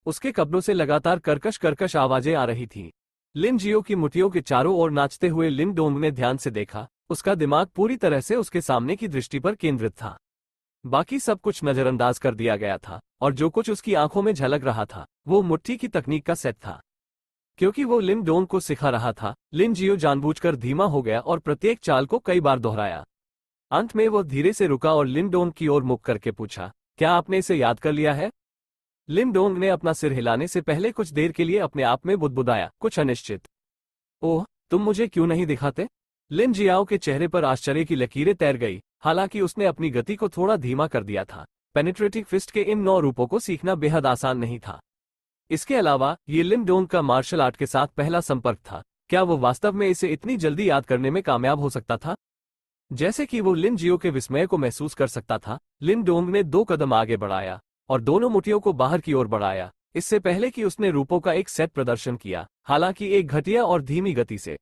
A: उसके कपड़ों से लगातार कर्कश कर्कश आवाजें आ रही थीं। लिन जियो की मुट्ठियों के चारों ओर नाचते हुए लिन डोंग ने ध्यान से देखा। उसका दिमाग पूरी तरह से उसके सामने की दृष्टि पर केंद्रित था। बाकी सब कुछ नजरअंदाज कर दिया गया था और जो कुछ उसकी आंखों में झलक रहा था वो मुट्ठी की तकनीक का सेट था। क्योंकि वो लिन डोंग को सिखा रहा था, लिन जियो जानबूझकर धीमा हो गया और प्रत्येक चाल को कई बार दोहराया। अंत में वो धीरे से रुका और लिन डोंग की ओर मुख करके पूछा, क्या आपने इसे याद कर लिया है? लिन डोंग ने अपना सिर हिलाने से पहले कुछ देर के लिए अपने आप में बुदबुदाया, कुछ अनिश्चित। ओह, तुम मुझे क्यों नहीं दिखाते? लिन जियाओ के चेहरे पर आश्चर्य की लकीरें तैर गई, हालांकि उसने अपनी गति को थोड़ा धीमा कर दिया था। पेनिट्रेटिंग फिस्ट के इन 9 रूपों को सीखना बेहद आसान नहीं था। इसके अलावा ये लिन डोंग का मार्शल आर्ट के साथ पहला संपर्क था। क्या वो वास्तव में इसे इतनी जल्दी याद करने में कामयाब हो सकता था? जैसे कि वो लिन जियो के विस्मय को महसूस कर सकता था, लिन डोंग ने 2 कदम आगे बढ़ाया और दोनों मुट्ठियों को बाहर की ओर बढ़ाया, इससे पहले कि उसने रूपों का एक सेट प्रदर्शन किया, हालांकि एक घटिया और धीमी गति से।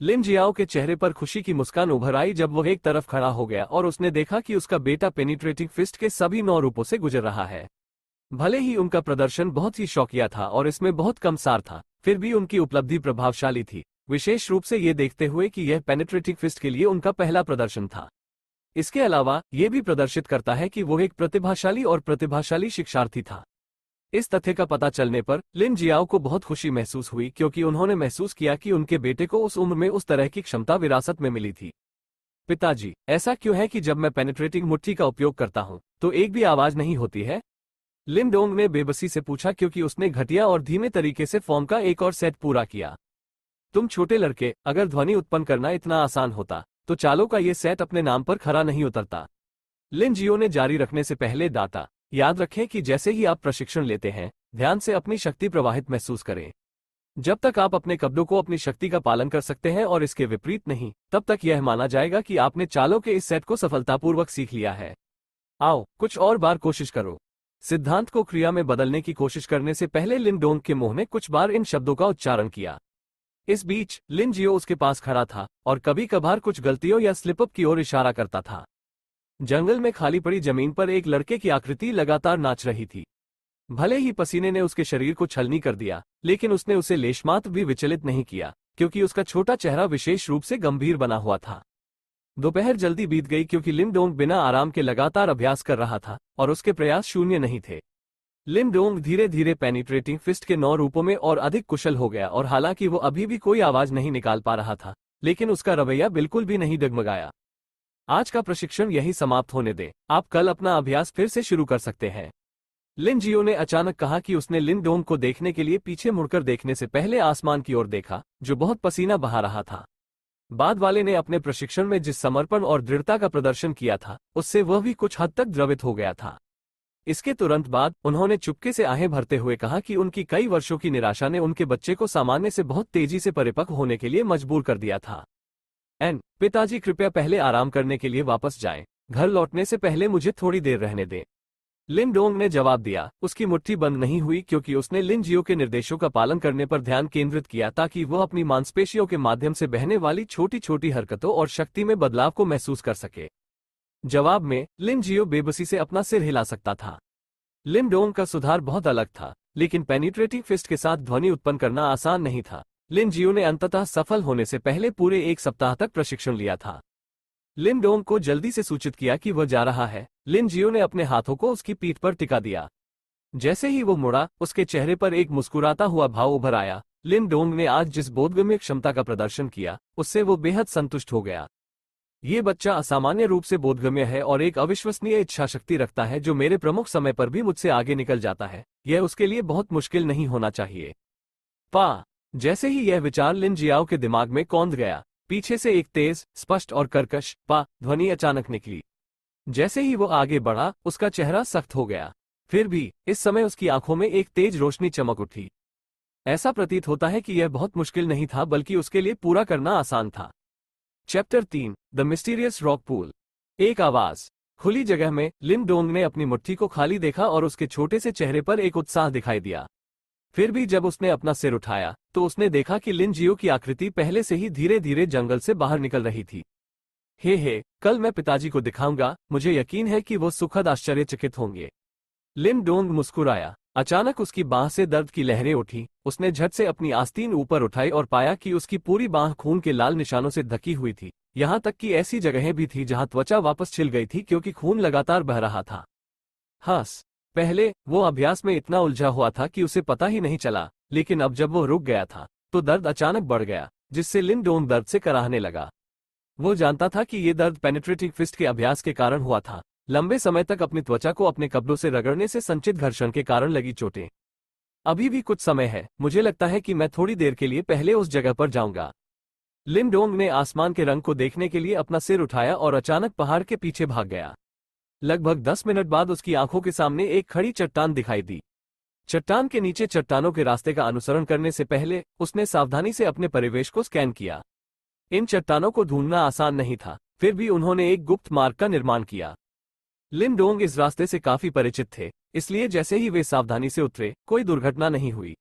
A: लिन जियाओ के चेहरे पर खुशी की मुस्कान उभर आई जब वह एक तरफ खड़ा हो गया और उसने देखा कि उसका बेटा पेनिट्रेटिंग फिस्ट के सभी 9 रूपों से गुजर रहा है। भले ही उनका प्रदर्शन बहुत ही शौकिया था और इसमें बहुत कम सार था, फिर भी उनकी उपलब्धि प्रभावशाली थी, विशेष रूप से ये देखते हुए कि यह पेनिट्रेटिंग फिस्ट के लिए उनका पहला प्रदर्शन था। इसके अलावा ये भी प्रदर्शित करता है कि वो एक प्रतिभाशाली शिक्षार्थी था। इस तथ्य का पता चलने पर लिन जियाओ को बहुत खुशी महसूस हुई, क्योंकि उन्होंने महसूस किया कि उनके बेटे को उस उम्र में उस तरह की क्षमता विरासत में मिली थी। पिताजी, ऐसा क्यों है कि जब मैं पेनिट्रेटिंग मुट्ठी का उपयोग करता हूं तो एक भी आवाज नहीं होती है? लिन डोंग ने बेबसी से पूछा, क्योंकि उसने घटिया और धीमे तरीके से फॉर्म का एक और सेट पूरा किया। तुम छोटे लड़के, अगर ध्वनि उत्पन्न करना इतना आसान होता तो चालों का ये सेट अपने नाम पर खरा नहीं उतरता। लिन जियो ने जारी रखने से पहले डांटा, याद रखें कि जैसे ही आप प्रशिक्षण लेते हैं, ध्यान से अपनी शक्ति प्रवाहित महसूस करें। जब तक आप अपने कब्जों को अपनी शक्ति का पालन कर सकते हैं और इसके विपरीत नहीं, तब तक यह माना जाएगा कि आपने चालों के इस सेट को सफलतापूर्वक सीख लिया है। आओ, कुछ और बार कोशिश करो। सिद्धांत को क्रिया में बदलने की कोशिश करने से पहले लिन डोंग के मुंह ने कुछ बार इन शब्दों का उच्चारण किया। इस बीच लिन जियो उसके पास खड़ा था और कभी कभार कुछ गलतियों या स्लिपअप की ओर इशारा करता था। जंगल में खाली पड़ी जमीन पर एक लड़के की आकृति लगातार नाच रही थी। भले ही पसीने ने उसके शरीर को छलनी कर दिया, लेकिन उसने उसे लेशमात्र भी विचलित नहीं किया, क्योंकि उसका छोटा चेहरा विशेष रूप से गंभीर बना हुआ था। दोपहर जल्दी बीत गई, क्योंकि लिन डोंग बिना आराम के लगातार अभ्यास कर रहा था और उसके प्रयास शून्य नहीं थे। लिन डोंग धीरे धीरे पेनिट्रेटिंग फिस्ट के 9 रूपों में और अधिक कुशल हो गया, और हालांकि वो अभी भी कोई आवाज नहीं निकाल पा रहा था, लेकिन उसका रवैया बिल्कुल भी नहीं डगमगाया। आज का प्रशिक्षण यही समाप्त होने दें, आप कल अपना अभ्यास फिर से शुरू कर सकते हैं। लिन जियो ने अचानक कहा कि उसने लिन डोंग को देखने के लिए पीछे मुड़कर देखने से पहले आसमान की ओर देखा, जो बहुत पसीना बहा रहा था। बाद वाले ने अपने प्रशिक्षण में जिस समर्पण और दृढ़ता का प्रदर्शन किया था, उससे वह भी कुछ हद तक द्रवित हो गया था। इसके तुरंत बाद उन्होंने चुपके से आहें भरते हुए कहा कि उनकी कई वर्षों की निराशा ने उनके बच्चे को सामान्य से बहुत तेजी से परिपक्व होने के लिए मजबूर कर दिया था। पिताजी, कृपया पहले आराम करने के लिए वापस जाएं। घर लौटने से पहले मुझे थोड़ी देर रहने दें। लिन डोंग ने जवाब दिया। उसकी मुट्ठी बंद नहीं हुई, क्योंकि उसने लिन जियो के निर्देशों का पालन करने पर ध्यान केंद्रित किया, ताकि वह अपनी मांसपेशियों के माध्यम से बहने वाली छोटी छोटी हरकतों और शक्ति में बदलाव को महसूस कर सके। जवाब में लिन जियो बेबसी से अपना सिर हिला सकता था। लिन डोंग का सुधार बहुत अलग था, लेकिन पेनिट्रेटिंग फिस्ट के साथ ध्वनि उत्पन्न करना आसान नहीं था। लिन जियो ने अंततः सफल होने से पहले पूरे 1 सप्ताह तक प्रशिक्षण लिया था। लिन डोंग को जल्दी से सूचित किया कि वह जा रहा है। लिन जियो ने अपने हाथों को उसकी पीठ पर टिका दिया। जैसे ही वो मुड़ा, उसके चेहरे पर एक मुस्कुराता हुआ भाव उभर आया। लिन डोंग ने आज जिस बोधगम्य क्षमता का प्रदर्शन किया, उससे वो बेहद संतुष्ट हो गया। ये बच्चा असामान्य रूप से बोधगम्य है और एक अविश्वसनीय इच्छाशक्ति रखता है, जो मेरे प्रमुख समय पर भी मुझसे आगे निकल जाता है। यह उसके लिए बहुत मुश्किल नहीं होना चाहिए। जैसे ही यह विचार लिन जियाओ के दिमाग में कौंध गया, पीछे से एक तेज, स्पष्ट और कर्कश ध्वनि अचानक निकली। जैसे ही वो आगे बढ़ा, उसका चेहरा सख्त हो गया। फिर भी इस समय उसकी आंखों में एक तेज रोशनी चमक उठी। ऐसा प्रतीत होता है कि यह बहुत मुश्किल नहीं था बल्कि उसके लिए पूरा करना आसान था। Chapter 3 the mysterious rock pool. एक आवाज। खुली जगह में लिन डोंग ने अपनी मुट्ठी को खाली देखा और उसके छोटे से चेहरे पर एक उत्साह दिखाई दिया। फिर भी जब उसने अपना सिर उठाया तो उसने देखा कि लिन जियो की आकृति पहले से ही धीरे धीरे जंगल से बाहर निकल रही थी। हे, कल मैं पिताजी को दिखाऊंगा, मुझे यकीन है कि वो सुखद आश्चर्यचकित होंगे। लिन डोंग मुस्कुराया। अचानक उसकी बांह से दर्द की लहरें उठी। उसने झट से अपनी आस्तीन ऊपर उठाई और पाया कि उसकी पूरी बांह खून के लाल निशानों से ढकी हुई थी। यहां तक कि ऐसी जगहें भी थी जहां त्वचा वापस छिल गई थी क्योंकि खून लगातार बह रहा था। पहले वो अभ्यास में इतना उलझा हुआ था कि उसे पता ही नहीं चला, लेकिन अब जब वो रुक गया था तो दर्द अचानक बढ़ गया, जिससे लिन डोंग दर्द से कराहने लगा। वो जानता था कि ये दर्द पेनिट्रेटिंग फिस्ट के अभ्यास के कारण हुआ था, लंबे समय तक अपनी त्वचा को अपने कपड़ों से रगड़ने से संचित घर्षण के कारण लगी चोटें। अभी भी कुछ समय है, मुझे लगता है कि मैं थोड़ी देर के लिए पहले उस जगह पर जाऊंगा। लिन डोंग ने आसमान के रंग को देखने के लिए अपना सिर उठाया और अचानक पहाड़ के पीछे भाग गया। लगभग 10 मिनट बाद उसकी आंखों के सामने एक खड़ी चट्टान दिखाई दी। चट्टान के नीचे चट्टानों के रास्ते का अनुसरण करने से पहले उसने सावधानी से अपने परिवेश को स्कैन किया। इन चट्टानों को ढूंढना आसान नहीं था, फिर भी उन्होंने एक गुप्त मार्ग का निर्माण किया। लिन डोंग इस रास्ते से काफी परिचित थे, इसलिए जैसे ही वे सावधानी से उतरे कोई दुर्घटना नहीं हुई।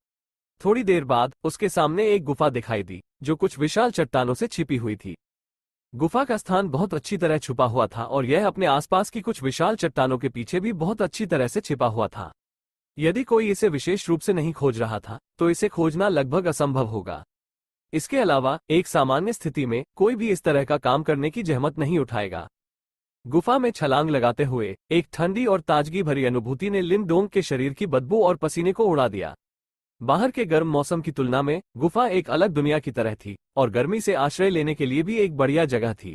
A: थोड़ी देर बाद उसके सामने एक गुफा दिखाई दी जो कुछ विशाल चट्टानों से छिपी हुई थी। गुफा का स्थान बहुत अच्छी तरह छुपा हुआ था और यह अपने आसपास की कुछ विशाल चट्टानों के पीछे भी बहुत अच्छी तरह से छिपा हुआ था। यदि कोई इसे विशेष रूप से नहीं खोज रहा था तो इसे खोजना लगभग असंभव होगा। इसके अलावा एक सामान्य स्थिति में कोई भी इस तरह का काम करने की जहमत नहीं उठाएगा। गुफा में छलांग लगाते हुए एक ठंडी और ताजगी भरी अनुभूति ने लिन डोंग के शरीर की बदबू और पसीने को उड़ा दिया। बाहर के गर्म मौसम की तुलना में गुफा एक अलग दुनिया की तरह थी और गर्मी से आश्रय लेने के लिए भी एक बढ़िया जगह थी।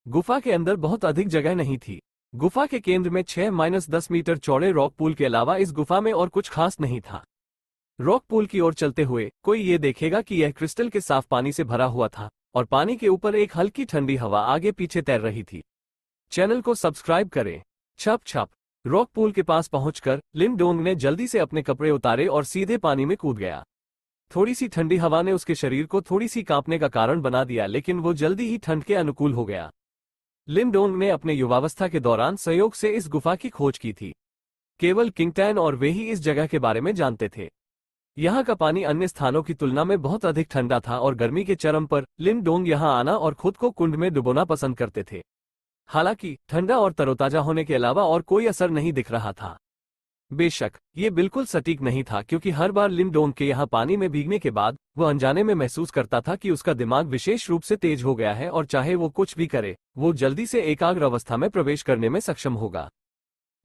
A: गुफा के अंदर बहुत अधिक जगह नहीं थी। गुफा के केंद्र में 6-10 मीटर चौड़े रॉक पूल के अलावा इस गुफा में और कुछ खास नहीं था। रॉक पूल की ओर चलते हुए कोई ये देखेगा कि यह क्रिस्टल के साफ पानी से भरा हुआ था और पानी के ऊपर एक हल्की ठंडी हवा आगे पीछे तैर रही थी। चैनल को सब्सक्राइब करें। छप। रॉक पूल के पास पहुंचकर लिन डोंग ने जल्दी से अपने कपड़े उतारे और सीधे पानी में कूद गया। थोड़ी सी ठंडी हवा ने उसके शरीर को थोड़ी सी कांपने का कारण बना दिया, लेकिन वो जल्दी ही ठंड के अनुकूल हो गया। लिन डोंग ने अपने युवावस्था के दौरान संयोग से इस गुफा की खोज की थी। केवल किंगटैन और वे ही इस जगह के बारे में जानते थे। यहाँ का पानी अन्य स्थानों की तुलना में बहुत अधिक ठंडा था और गर्मी के चरम पर लिन डोंग यहाँ आना और खुद को कुंड में डुबोना पसंद करते थे। हालांकि ठंडा और तरोताजा होने के अलावा और कोई असर नहीं दिख रहा था। बेशक ये बिल्कुल सटीक नहीं था, क्योंकि हर बार लिन डोंग के यहाँ पानी में भीगने के बाद वह अनजाने में महसूस करता था कि उसका दिमाग विशेष रूप से तेज हो गया है और चाहे वो कुछ भी करे वो जल्दी से एकाग्र अवस्था में प्रवेश करने में सक्षम होगा।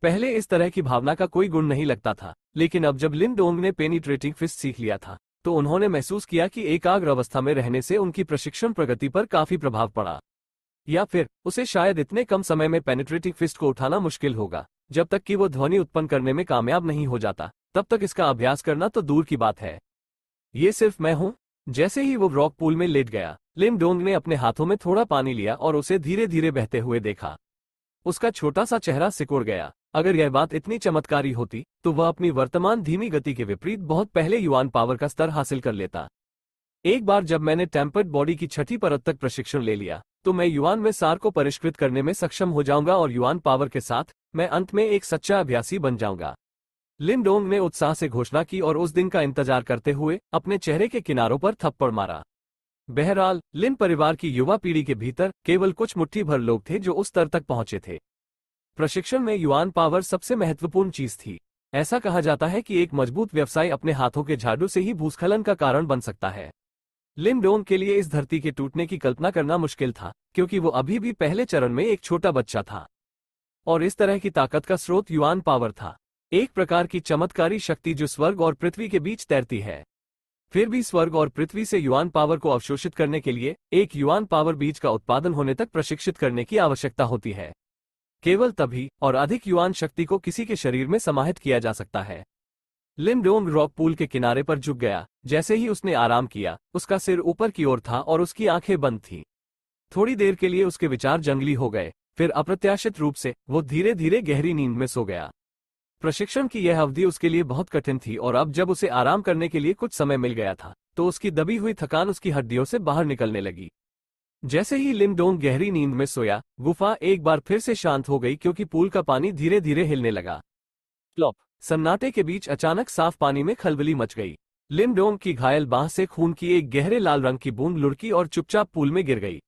A: पहले इस तरह की भावना का कोई गुण नहीं लगता था, लेकिन अब जब लिन डोंग ने पेनिट्रेटिंग फिस्ट सीख लिया था तो उन्होंने महसूस किया कि एकाग्र अवस्था में रहने से उनकी प्रशिक्षण प्रगति पर काफी प्रभाव पड़ा। या फिर उसे शायद इतने कम समय में पेनिट्रेटिंग फिस्ट को उठाना मुश्किल होगा। जब तक कि वो ध्वनि उत्पन्न करने में कामयाब नहीं हो जाता तब तक इसका अभ्यास करना तो दूर की बात है। ये सिर्फ मैं हूं। जैसे ही वो रॉक पूल में लेट गया, लिन डोंग ने अपने हाथों में थोड़ा पानी लिया और उसे धीरे धीरे बहते हुए देखा। उसका छोटा सा चेहरा सिकुड़ गया। अगर यह बात इतनी चमत्कारी होती तो वह अपनी वर्तमान धीमी गति के विपरीत बहुत पहले युआन पावर का स्तर हासिल कर लेता। एक बार जब मैंने टेम्पर्ड बॉडी की छठी परत तक प्रशिक्षण ले लिया तो मैं युआन में सार को परिष्कृत करने में सक्षम हो जाऊंगा और युआन पावर के साथ मैं अंत में एक सच्चा अभ्यासी बन जाऊंगा। लिन डोंग ने उत्साह से घोषणा की और उस दिन का इंतजार करते हुए अपने चेहरे के किनारों पर थप्पड़ मारा। बहरहाल लिन परिवार की युवा पीढ़ी के भीतर केवल कुछ मुट्ठी भर लोग थे जो उस स्तर तक पहुंचे थे। प्रशिक्षण में युआन पावर सबसे महत्वपूर्ण चीज थी। ऐसा कहा जाता है कि एक मजबूत व्यवसाय अपने हाथों के झाड़ू से ही भूस्खलन का कारण बन सकता है। लिन डोंग के लिए इस धरती के टूटने की कल्पना करना मुश्किल था, क्योंकि वो अभी भी पहले चरण में एक छोटा बच्चा था और इस तरह की ताकत का स्रोत युआन पावर था, एक प्रकार की चमत्कारी शक्ति जो स्वर्ग और पृथ्वी के बीच तैरती है। फिर भी स्वर्ग और पृथ्वी से युआन पावर को अवशोषित करने के लिए एक युआन पावर बीज का उत्पादन होने तक प्रशिक्षित करने की आवश्यकता होती है। केवल तभी और अधिक युआन शक्ति को किसी के शरीर में समाहित किया जा सकता है। लिन डोंग रॉक पूल के किनारे पर झुक गया। जैसे ही उसने आराम किया, उसका सिर ऊपर की ओर था और उसकी आंखें बंद थीं। थोड़ी देर के लिए उसके विचार जंगली हो गए, फिर अप्रत्याशित रूप से वो धीरे धीरे गहरी नींद में सो गया। प्रशिक्षण की यह अवधि उसके लिए बहुत कठिन थी और अब जब उसे आराम करने के लिए कुछ समय मिल गया था तो उसकी दबी हुई थकान उसकी हड्डियों से बाहर निकलने लगी। जैसे ही लिन डोंग गहरी नींद में सोया, गुफा एक बार फिर से शांत हो गई क्योंकि पूल का पानी धीरे धीरे हिलने लगा। प्लॉप! सन्नाटे के बीच अचानक साफ पानी में खलबली मच गई। लिन डोंग की घायल बांह से खून की एक गहरे लाल रंग की बूंद लुढ़की और चुपचाप पूल में गिर गई।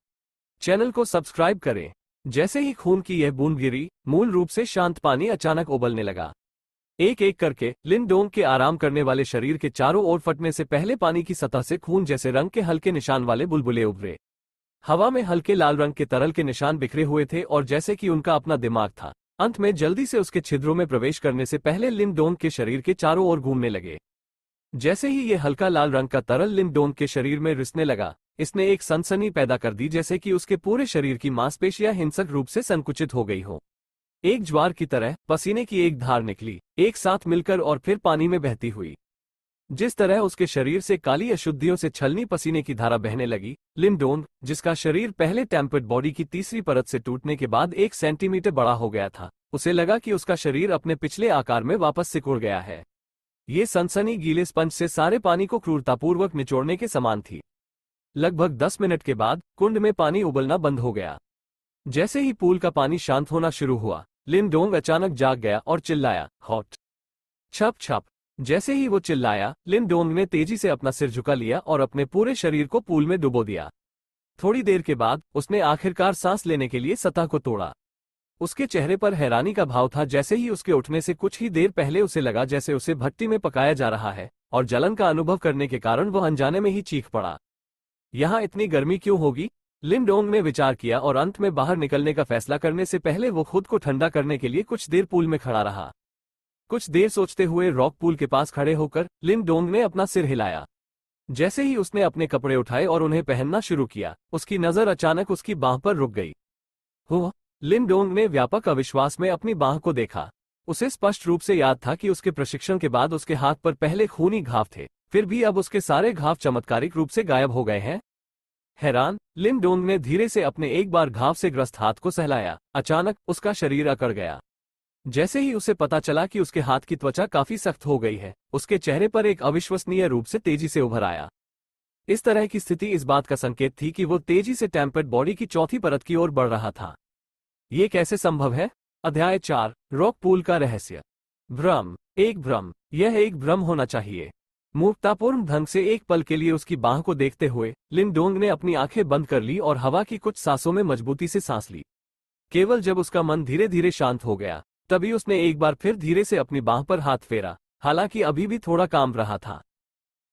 A: चैनल को सब्सक्राइब करें। जैसे ही खून की यह बूंद गिरी, मूल रूप से शांत पानी अचानक उबलने लगा। एक एक करके लिन डोंग के आराम करने वाले शरीर के चारों ओर फटने से पहले पानी की सतह से खून जैसे रंग के हल्के निशान वाले बुलबुले उभरे। हवा में हल्के लाल रंग के तरल के निशान बिखरे हुए थे और जैसे कि उनका अपना दिमाग था, अंत में जल्दी से उसके छिद्रों में प्रवेश करने से पहले लिन डोंग के शरीर के चारों ओर घूमने लगे। जैसे ही ये हल्का लाल रंग का तरल लिन डोंग के शरीर में रिसने लगा, इसने एक सनसनी पैदा कर दी जैसे कि उसके पूरे शरीर की मांसपेशियां हिंसक रूप से संकुचित हो गई हो। एक ज्वार की तरह पसीने की एक धार निकली, एक साथ मिलकर और फिर पानी में बहती हुई। जिस तरह उसके शरीर से काली अशुद्धियों से छलनी पसीने की धारा बहने लगी, लिन डोंग, जिसका शरीर पहले टेम्पर्ड बॉडी की तीसरी परत से टूटने के बाद 1 सेंटीमीटर बड़ा हो गया था, उसे लगा कि उसका शरीर अपने पिछले आकार में वापस सिकुड़ गया है। ये सनसनी गीले स्पंज से सारे पानी को क्रूरतापूर्वक निचोड़ने के समान थी। लगभग 10 मिनट के बाद कुंड में पानी उबलना बंद हो गया। जैसे ही पूल का पानी शांत होना शुरू हुआ, लिन डोंग अचानक जाग गया और चिल्लाया, हॉट! छप छप! जैसे ही वो चिल्लाया, लिन डोंग ने तेजी से अपना सिर झुका लिया और अपने पूरे शरीर को पूल में डुबो दिया। थोड़ी देर के बाद उसने आखिरकार सांस लेने के लिए सतह को तोड़ा। उसके चेहरे पर हैरानी का भाव था। जैसे ही उसके उठने से कुछ ही देर पहले उसे लगा जैसे उसे भट्टी में पकाया जा रहा है और जलन का अनुभव करने के कारण वह अनजाने में ही चीख पड़ा। यहाँ इतनी गर्मी क्यों होगी? लिन डोंग ने विचार किया और अंत में बाहर निकलने का फैसला करने से पहले वो खुद को ठंडा करने के लिए कुछ देर पूल में खड़ा रहा। कुछ देर सोचते हुए रॉक पूल के पास खड़े होकर लिन डोंग ने अपना सिर हिलाया। जैसे ही उसने अपने कपड़े उठाए और उन्हें पहनना शुरू किया, उसकी नजर अचानक उसकी बांह पर रुक गई। हो! लिन डोंग ने व्यापक अविश्वास में अपनी बांह को देखा। उसे स्पष्ट रूप से याद था कि उसके प्रशिक्षण के बाद उसके हाथ पर पहले खूनी घाव थे, फिर भी अब उसके सारे घाव चमत्कारिक रूप से गायब हो गए हैं। हैरान, लिन डोंग ने धीरे से अपने एक बार घाव से ग्रस्त हाथ को सहलाया। अचानक उसका शरीर अकड़ गया। जैसे ही उसे पता चला कि उसके हाथ की त्वचा काफी सख्त हो गई है, उसके चेहरे पर एक अविश्वसनीय रूप से तेजी से उभर आया। इस तरह की स्थिति इस बात का संकेत थी कि वो तेजी से टेम्पर्ड बॉडी की चौथी परत की ओर बढ़ रहा था। ये कैसे संभव है? अध्याय 4, रॉक पूल का रहस्य। भ्रम, एक भ्रम। यह एक भ्रम होना चाहिए। मूर्खतापूर्ण ढंग से एक पल के लिए उसकी बांह को देखते हुए लिन डोंग ने अपनी आंखें बंद कर ली और हवा की कुछ सांसों में मजबूती से सांस ली। केवल जब उसका मन धीरे धीरे शांत हो गया, तभी उसने एक बार फिर धीरे से अपनी बांह पर हाथ फेरा, हालांकि अभी भी थोड़ा कांप रहा था।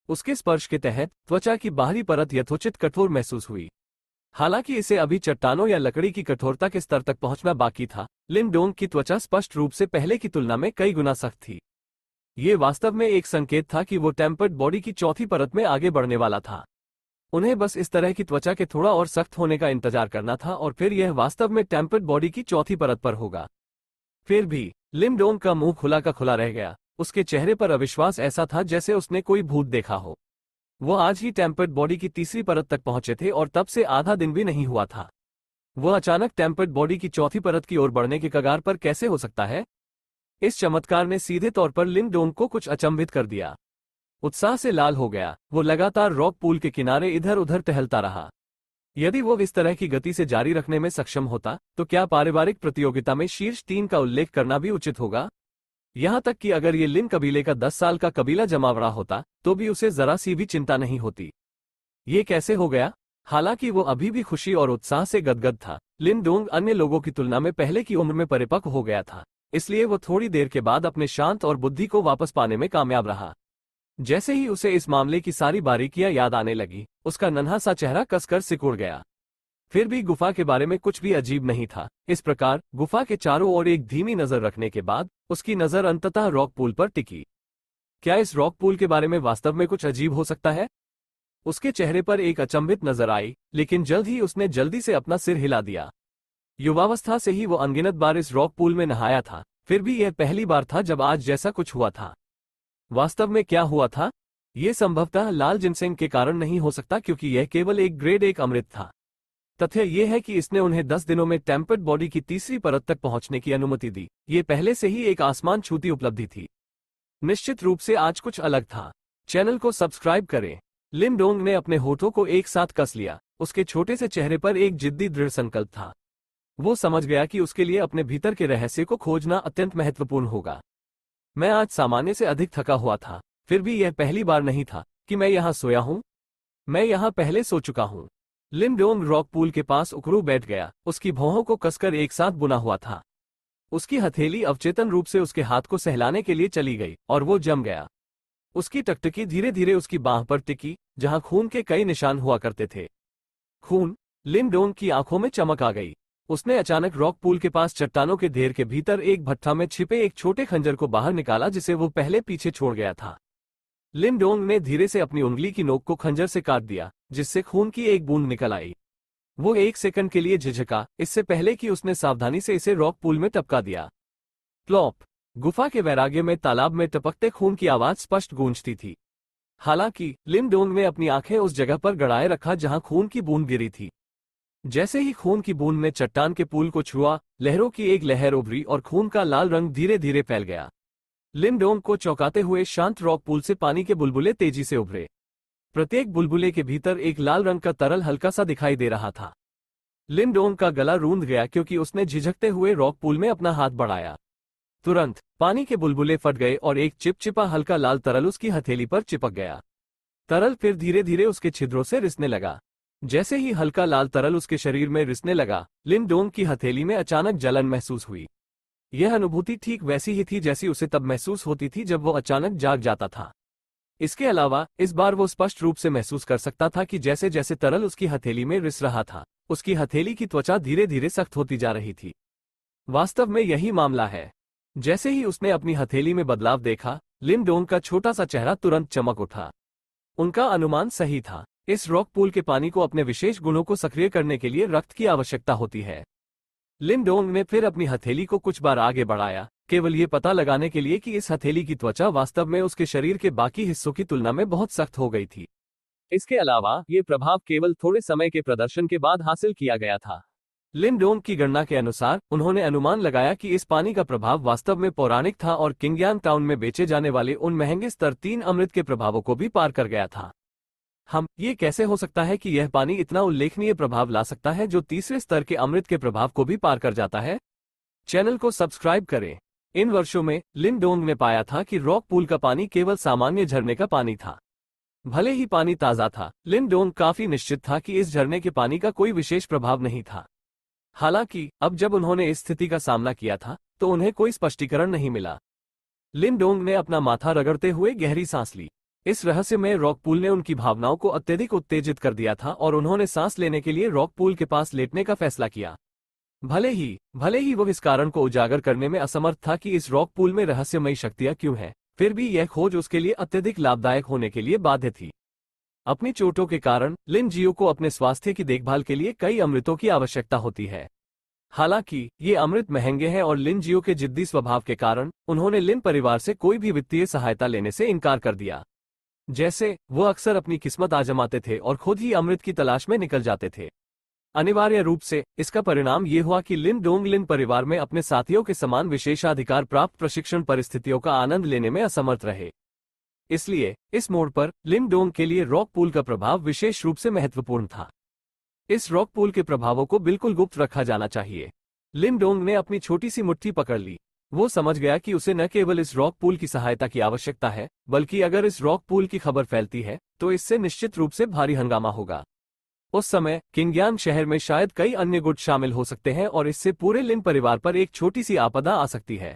A: उसके स्पर्श के तहत त्वचा की बाहरी परत यथोचित कठोर महसूस हुई। हालांकि इसे अभी चट्टानों या लकड़ी की कठोरता के स्तर तक पहुंचना बाकी था, लिन डोंग की त्वचा स्पष्ट रूप से पहले की तुलना में कई गुना सख्त थी। ये वास्तव में एक संकेत था कि वो टेम्पर्ड बॉडी की चौथी परत में आगे बढ़ने वाला था। उन्हें बस इस तरह की त्वचा के थोड़ा और सख्त होने का इंतजार करना था और फिर यह वास्तव में टेम्पर्ड बॉडी की चौथी परत पर होगा। फिर भी लिन डोंग का मुंह खुला का खुला रह गया। उसके चेहरे पर अविश्वास ऐसा था जैसे उसने कोई भूत देखा हो। वो आज ही टेम्पर्ड बॉडी की तीसरी परत तक पहुंचे थे और तब से आधा दिन भी नहीं हुआ था। वो अचानक टेम्पर्ड बॉडी की चौथी परत की ओर बढ़ने के कगार पर कैसे हो सकता है? इस चमत्कार ने सीधे तौर पर लिन डोंग को कुछ अचंभित कर दिया। उत्साह से लाल हो गया। वो लगातार रॉक पूल के किनारे इधर उधर टहलता रहा। यदि वो इस तरह की गति से जारी रखने में सक्षम होता, तो क्या पारिवारिक प्रतियोगिता में शीर्ष 3 का उल्लेख करना भी उचित होगा? यहां तक कि अगर ये लिन कबीले का 10 साल का कबीला जमावड़ा होता, तो भी उसे जरा सी भी चिंता नहीं होती। ये कैसे हो गया? हालांकि वो अभी भी खुशी और उत्साह से गदगद था, लिन डोंग अन्य लोगों की तुलना में पहले की उम्र में परिपक्व हो गया था, इसलिए वो थोड़ी देर के बाद अपने शांत और बुद्धि को वापस पाने में कामयाब रहा। जैसे ही उसे इस मामले की सारी बारीकियां याद आने लगी, उसका नन्हा सा चेहरा कसकर सिकुड़ गया। फिर भी गुफा के बारे में कुछ भी अजीब नहीं था। इस प्रकार गुफा के चारों ओर एक धीमी नजर रखने के बाद उसकी नजर अंततः रॉक पूल पर टिकी। क्या इस रॉक पूल के बारे में वास्तव में कुछ अजीब हो सकता है? उसके चेहरे पर एक अचंभित नजर आई, लेकिन जल्द ही उसने जल्दी से अपना सिर हिला दिया। युवावस्था से ही वो अनगिनत बार इस रॉक पूल में नहाया था, फिर भी यह पहली बार था जब आज जैसा कुछ हुआ था। वास्तव में क्या हुआ था? ये संभवतः लाल जिनसेंग के कारण नहीं हो सकता, क्योंकि यह केवल एक ग्रेड 1 अमृत था। तथ्य ये है कि इसने उन्हें 10 दिनों में टेम्पर्ड बॉडी की तीसरी परत तक पहुंचने की अनुमति दी। ये पहले से ही एक आसमान छूती उपलब्धि थी। निश्चित रूप से आज कुछ अलग था। चैनल को सब्सक्राइब करें। लिन डोंग ने अपने होठों को एक साथ कस लिया। उसके छोटे से चेहरे पर एक जिद्दी दृढ़ संकल्प था। वो समझ गया कि उसके लिए अपने भीतर के रहस्य को खोजना अत्यंत महत्वपूर्ण होगा। मैं आज सामान्य से अधिक थका हुआ था, फिर भी यह पहली बार नहीं था कि मैं यहाँ सोया हूँ। मैं यहाँ पहले सो चुका हूँ। लिन डोंग रॉक पूल के पास उकड़ू बैठ गया। उसकी भौहों को कसकर एक साथ बुना हुआ था। उसकी हथेली अवचेतन रूप से उसके हाथ को सहलाने के लिए चली गई और वो जम गया। उसकी टकटकी धीरे धीरे उसकी बांह पर टिकी, जहां खून के कई निशान हुआ करते थे। खून। लिन डोंग की आंखों में चमक आ गई। उसने अचानक रॉक पूल के पास चट्टानों के ढेर के भीतर एक भट्ठा में छिपे एक छोटे खंजर को बाहर निकाला, जिसे वो पहले पीछे छोड़ गया था। लिन डोंग ने धीरे से अपनी उंगली की नोक को खंजर से काट दिया, जिससे खून की एक बूंद निकल आई। वो एक सेकंड के लिए झिझका, इससे पहले कि उसने सावधानी से इसे रॉक पूल में टपका दिया। प्लॉप। गुफा के वैराग्य में तालाब में टपकते खून की आवाज स्पष्ट गूंजती थी। हालांकि लिन डोंग ने अपनी आंखें उस जगह पर गड़ाए रखा जहां खून की बूंद गिरी थी। जैसे ही खून की बूंद ने चट्टान के पुल को छुआ, लहरों की एक लहर उभरी और खून का लाल रंग धीरे धीरे फैल गया। लिन डोंग को चौंकाते हुए शांत रॉक पूल से पानी के बुलबुले तेजी से उभरे। प्रत्येक बुलबुले के भीतर एक लाल रंग का तरल हल्का सा दिखाई दे रहा था। लिन डोंग का गला रूंध गया क्योंकि उसने झिझकते हुए रॉक पूल में अपना हाथ बढ़ाया। तुरंत पानी के बुलबुले फट गए और एक चिपचिपा हल्का लाल तरल उसकी हथेली पर चिपक गया। तरल फिर धीरे धीरे उसके छिद्रों से रिसने लगा। जैसे ही हल्का लाल तरल उसके शरीर में रिसने लगा, लिन डोंग की हथेली में अचानक जलन महसूस हुई। यह अनुभूति ठीक वैसी ही थी जैसी उसे तब महसूस होती थी जब वो अचानक जाग जाता था। इसके अलावा इस बार वो स्पष्ट रूप से महसूस कर सकता था कि जैसे जैसे तरल उसकी हथेली में रिस रहा था, उसकी हथेली की त्वचा धीरे धीरे सख्त होती जा रही थी। वास्तव में यही मामला है। जैसे ही उसने अपनी हथेली में बदलाव देखा, लिन डोंग का छोटा सा चेहरा तुरंत चमक उठा। उनका अनुमान सही था। इस रॉक पूल के पानी को अपने विशेष गुणों को सक्रिय करने के लिए रक्त की आवश्यकता होती है। लिन डोंग ने फिर अपनी हथेली को कुछ बार आगे बढ़ाया, केवल ये पता लगाने के लिए कि इस हथेली की त्वचा वास्तव में उसके शरीर के बाकी हिस्सों की तुलना में बहुत सख्त हो गई थी। इसके अलावा ये प्रभाव केवल थोड़े समय के प्रदर्शन के बाद हासिल किया गया था। लिन डोंग की गणना के अनुसार उन्होंने अनुमान लगाया कि इस पानी का प्रभाव वास्तव में पौराणिक था और किंगयांग टाउन में बेचे जाने वाले उन महंगे स्तर 3 अमृत के प्रभावों को भी पार कर गया था। ये कैसे हो सकता है कि यह पानी इतना उल्लेखनीय प्रभाव ला सकता है जो तीसरे स्तर के अमृत के प्रभाव को भी पार कर जाता है? चैनल को सब्सक्राइब करें। इन वर्षों में लिन डोंग ने पाया था कि रॉक पूल का पानी केवल सामान्य झरने का पानी था। भले ही पानी ताजा था, लिन डोंग काफी निश्चित था कि इस झरने के पानी का कोई विशेष प्रभाव नहीं था। हालांकि अब जब उन्होंने इस स्थिति का सामना किया था, तो उन्हें कोई स्पष्टीकरण नहीं मिला। लिन डोंग ने अपना माथा रगड़ते हुए गहरी सांस ली। इस रहस्यमय रॉक पूल ने उनकी भावनाओं को अत्यधिक उत्तेजित कर दिया था और उन्होंने सांस लेने के लिए रॉक पूल के पास लेटने का फैसला किया। भले ही वो इस कारण को उजागर करने में असमर्थ था कि इस रॉक पूल में रहस्यमयी शक्तियां क्यों हैं, फिर भी यह खोज उसके लिए अत्यधिक लाभदायक होने के लिए बाध्य थी। अपनी चोटों के कारण लिन जियो को अपने स्वास्थ्य की देखभाल के लिए कई अमृतों की आवश्यकता होती है। हालांकि ये अमृत महंगे हैं और लिन जियो के जिद्दी स्वभाव के कारण उन्होंने लिन परिवार से कोई भी वित्तीय सहायता लेने से इनकार कर दिया। जैसे वो अक्सर अपनी किस्मत आजमाते थे और खुद ही अमृत की तलाश में निकल जाते थे। अनिवार्य रूप से इसका परिणाम ये हुआ कि लिन डोंग लिन परिवार में अपने साथियों के समान विशेषाधिकार प्राप्त प्रशिक्षण परिस्थितियों का आनंद लेने में असमर्थ रहे। इसलिए इस मोड़ पर लिन डोंग के लिए रॉक पूल का प्रभाव विशेष रूप से महत्वपूर्ण था। इस रॉक पूल के प्रभावों को बिल्कुल गुप्त रखा जाना चाहिए। लिन डोंग ने अपनी छोटी सी मुट्ठी पकड़ ली। वो समझ गया कि उसे न केवल इस रॉक पूल की सहायता की आवश्यकता है, बल्कि अगर इस रॉक पूल की खबर फैलती है तो इससे निश्चित रूप से भारी हंगामा होगा। उस समय किंगयांग शहर में शायद कई अन्य गुट शामिल हो सकते हैं और इससे पूरे लिन परिवार पर एक छोटी सी आपदा आ सकती है।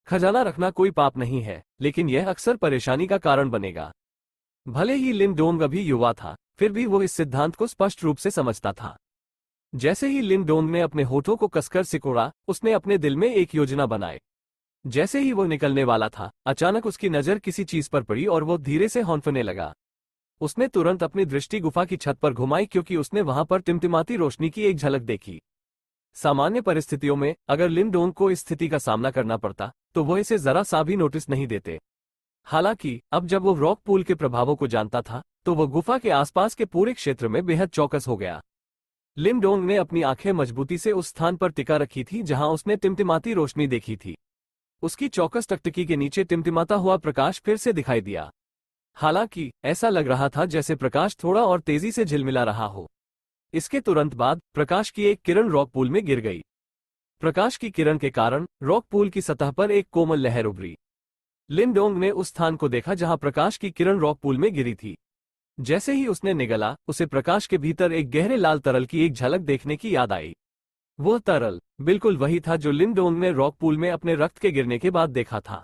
A: खजाना रखना कोई पाप नहीं है, लेकिन यह अक्सर परेशानी का कारण बनेगा। भले ही लिन डोंग अभी युवा था, फिर भी वो इस सिद्धांत को स्पष्ट रूप से समझता था। जैसे ही लिन डोंग ने अपने होठों को कसकर सिकोड़ा, उसने अपने दिल में एक योजना बनाई। जैसे ही वो निकलने वाला था, अचानक उसकी नजर किसी चीज पर पड़ी और वो धीरे से हौंफने लगा। उसने तुरंत अपनी दृष्टि गुफा की छत पर घुमाई क्योंकि उसने वहां पर टिमटिमाती रोशनी की एक झलक देखी। सामान्य परिस्थितियों में अगर लिन डोंग को इस स्थिति का सामना करना पड़ता, तो वो इसे जरा सा भी नोटिस नहीं देते। हालांकि अब जब वो रॉक पूल के प्रभावों को जानता था, तो वो गुफा के आसपास के पूरे क्षेत्र में बेहद चौकस हो गया। लिम डोंग ने अपनी आंखें मजबूती से उस स्थान पर टिका रखी थी जहां उसने टिमटिमाती रोशनी देखी थी। उसकी चौकस टकटकी के नीचे टिमटिमाता हुआ प्रकाश फिर से दिखाई दिया। हालांकि ऐसा लग रहा था जैसे प्रकाश थोड़ा और तेजी से झिलमिला रहा हो। इसके तुरंत बाद प्रकाश की एक किरण रॉक पूल में गिर गई। प्रकाश की किरण के कारण रॉक पूल की सतह पर एक कोमल लहर उभरी। लिन डोंग ने उस स्थान को देखा जहां प्रकाश की किरण रॉक पूल में गिरी थी। जैसे ही उसने निगला, उसे प्रकाश के भीतर एक गहरे लाल तरल की एक झलक देखने की याद आई। वह तरल बिल्कुल वही था जो लिन डोंग ने रॉक पूल में अपने रक्त के गिरने के बाद देखा था।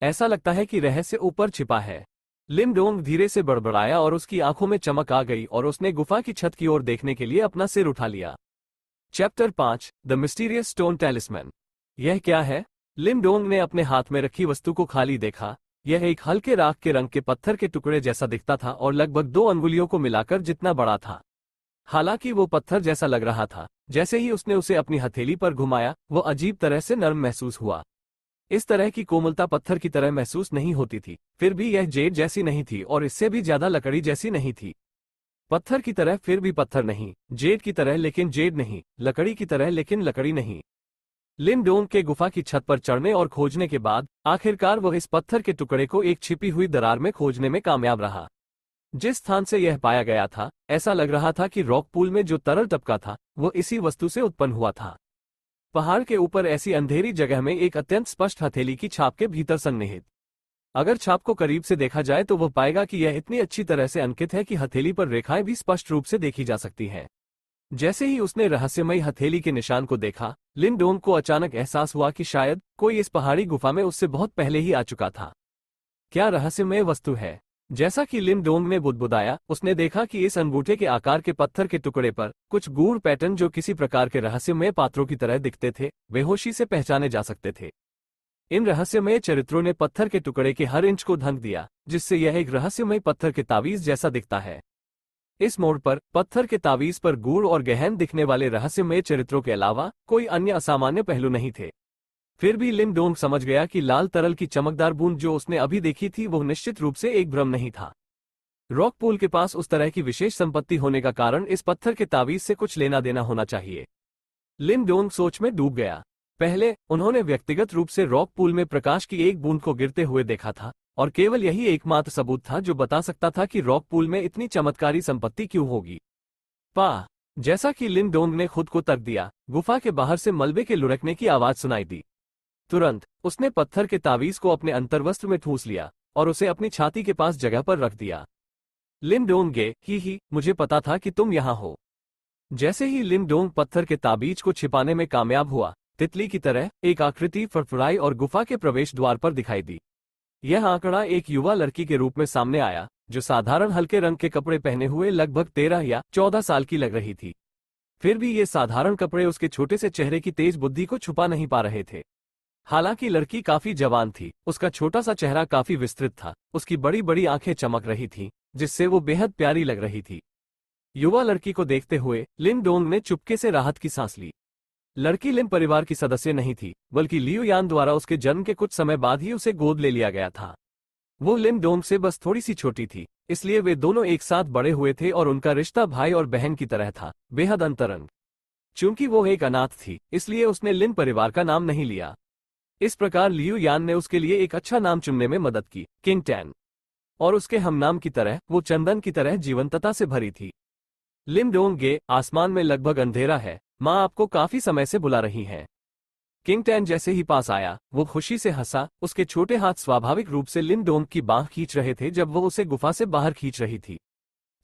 A: ऐसा लगता है कि रहस्य ऊपर छिपा है। लिन डोंग धीरे से बड़बड़ाया और उसकी आंखों में चमक आ गई और उसने गुफा की छत की ओर देखने के लिए अपना सिर उठा लिया। Chapter 5 the mysterious stone टैलिस्मैन। यह क्या है? लिन डोंग ने अपने हाथ में रखी वस्तु को खाली देखा। यह एक हल्के राख के रंग के पत्थर के टुकड़े जैसा दिखता था और लगभग 2 अंगुलियों को मिलाकर जितना बड़ा था। हालांकि वो पत्थर जैसा लग रहा था, जैसे ही उसने उसे अपनी हथेली पर घुमाया, वो अजीब तरह से नरम महसूस हुआ। इस तरह की कोमलता पत्थर की तरह महसूस नहीं होती थी, फिर भी यह जेड जैसी नहीं थी और इससे भी ज्यादा लकड़ी जैसी नहीं थी। पत्थर की तरह फिर भी पत्थर नहीं, जेड की तरह लेकिन जेड नहीं, लकड़ी की तरह लेकिन लकड़ी नहीं। लिन डोंग के गुफा की छत पर चढ़ने और खोजने के बाद आखिरकार वह इस पत्थर के टुकड़े को एक छिपी हुई दरार में खोजने में कामयाब रहा। जिस स्थान से यह पाया गया था, ऐसा लग रहा था कि रॉक पूल में जो तरल टपका था, वो इसी वस्तु से उत्पन्न हुआ था। पहाड़ के ऊपर ऐसी अंधेरी जगह में एक अत्यंत स्पष्ट हथेली की छाप के भीतर सन्निहित। अगर छाप को करीब से देखा जाए तो वह पाएगा कि यह इतनी अच्छी तरह से अंकित है कि हथेली पर रेखाएं भी स्पष्ट रूप से देखी जा सकती हैं। जैसे ही उसने रहस्यमयी हथेली के निशान को देखा, लिन डोंग को अचानक एहसास हुआ कि शायद कोई इस पहाड़ी गुफा में उससे बहुत पहले ही आ चुका था। क्या रहस्यमय वस्तु है? जैसा कि लिन डोंग ने बुदबुदाया, उसने देखा कि इस अंगूठे के आकार के पत्थर के टुकड़े पर कुछ गूढ़ पैटर्न जो किसी प्रकार के रहस्यमय पात्रों की तरह दिखते थे, बेहोशी से पहचाने जा सकते थे। इन रहस्यमय चरित्रों ने पत्थर के टुकड़े के हर इंच को ढंक दिया, जिससे यह एक रहस्यमय पत्थर के तावीज जैसा दिखता है। इस मोड़ पर पत्थर के तावीज पर गूढ़ और गहन दिखने वाले रहस्यमय चरित्रों के अलावा कोई अन्य असामान्य पहलू नहीं थे। फिर भी लिन डोंग समझ गया कि लाल तरल की चमकदार बूंद जो उसने अभी देखी थी वो निश्चित रूप से एक भ्रम नहीं था। रॉक पूल के पास उस तरह की विशेष संपत्ति होने का कारण इस पत्थर के तावीज से कुछ लेना देना होना चाहिए। लिन डोंग सोच में डूब गया। पहले उन्होंने व्यक्तिगत रूप से रॉक पूल में प्रकाश की एक बूंद को गिरते हुए देखा था, और केवल यही एकमात्र सबूत था जो बता सकता था कि रॉक पूल में इतनी चमत्कारी संपत्ति क्यों होगी। जैसा कि लिन डोंग ने खुद को तर्क दिया, गुफा के बाहर से मलबे के लुढ़कने की आवाज सुनाई दी। तुरंत उसने पत्थर के तावीज को अपने अंतर्वस्त्र में ठूंस लिया और उसे अपनी छाती के पास जगह पर रख दिया। लिन डोंग गे ही मुझे पता था कि तुम यहाँ हो। जैसे ही लिन डोंग पत्थर के ताबीज को छिपाने में कामयाब हुआ, तितली की तरह एक आकृति फड़फड़ाई और गुफा के प्रवेश द्वार पर दिखाई दी। यह आंकड़ा एक युवा लड़की के रूप में सामने आया, जो साधारण हल्के रंग के कपड़े पहने हुए लगभग 13 या 14 साल की लग रही थी। फिर भी ये साधारण कपड़े उसके छोटे से चेहरे की तेज बुद्धि को छुपा नहीं पा रहे थे। हालांकि लड़की काफी जवान थी, उसका छोटा सा चेहरा काफी विस्तृत था, उसकी बड़ी बड़ी आंखें चमक रही थीं, जिससे वो बेहद प्यारी लग रही थी। युवा लड़की को देखते हुए लिन डोंग ने चुपके से राहत की सांस ली। लड़की लिन परिवार की सदस्य नहीं थी, बल्कि लियू यान द्वारा उसके जन्म के कुछ समय बाद ही उसे गोद ले लिया गया था। वो लिन डोंग से बस थोड़ी सी छोटी थी, इसलिए वे दोनों एक साथ बड़े हुए थे और उनका रिश्ता भाई और बहन की तरह था, बेहद अंतरंग। चूंकि वो एक अनाथ थी, इसलिए उसने लिन परिवार का नाम नहीं लिया। इस प्रकार लियू यान ने उसके लिए एक अच्छा नाम चुनने में मदद की, किंग टैन। और उसके हमनाम की तरह वो चंदन की तरह जीवंतता से भरी थी। लिन डोंग गे, आसमान में लगभग अंधेरा है, माँ आपको काफी समय से बुला रही हैं। किंग टैन जैसे ही पास आया, वो खुशी से हंसा। उसके छोटे हाथ स्वाभाविक रूप से लिन डोंग की बांह खींच रहे थे जब वो उसे गुफा से बाहर खींच रही थी।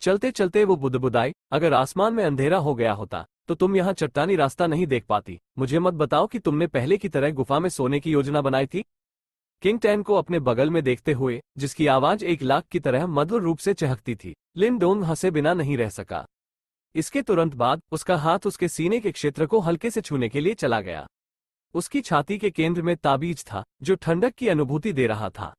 A: चलते चलते वो बुदबुदाई, अगर आसमान में अंधेरा हो गया होता तो तुम यहाँ चट्टानी रास्ता नहीं देख पाती। मुझे मत बताओ कि तुमने पहले की तरह गुफा में सोने की योजना बनाई थी। किंग टैन को अपने बगल में देखते हुए, जिसकी आवाज एक लाख की तरह मधुर रूप से चहकती थी, लिन डोंग हंसे बिना नहीं रह सका। इसके तुरंत बाद उसका हाथ उसके सीने के क्षेत्र को हल्के से छूने के लिए चला गया। उसकी छाती के केंद्र में ताबीज था, जो ठंडक की अनुभूति दे रहा था।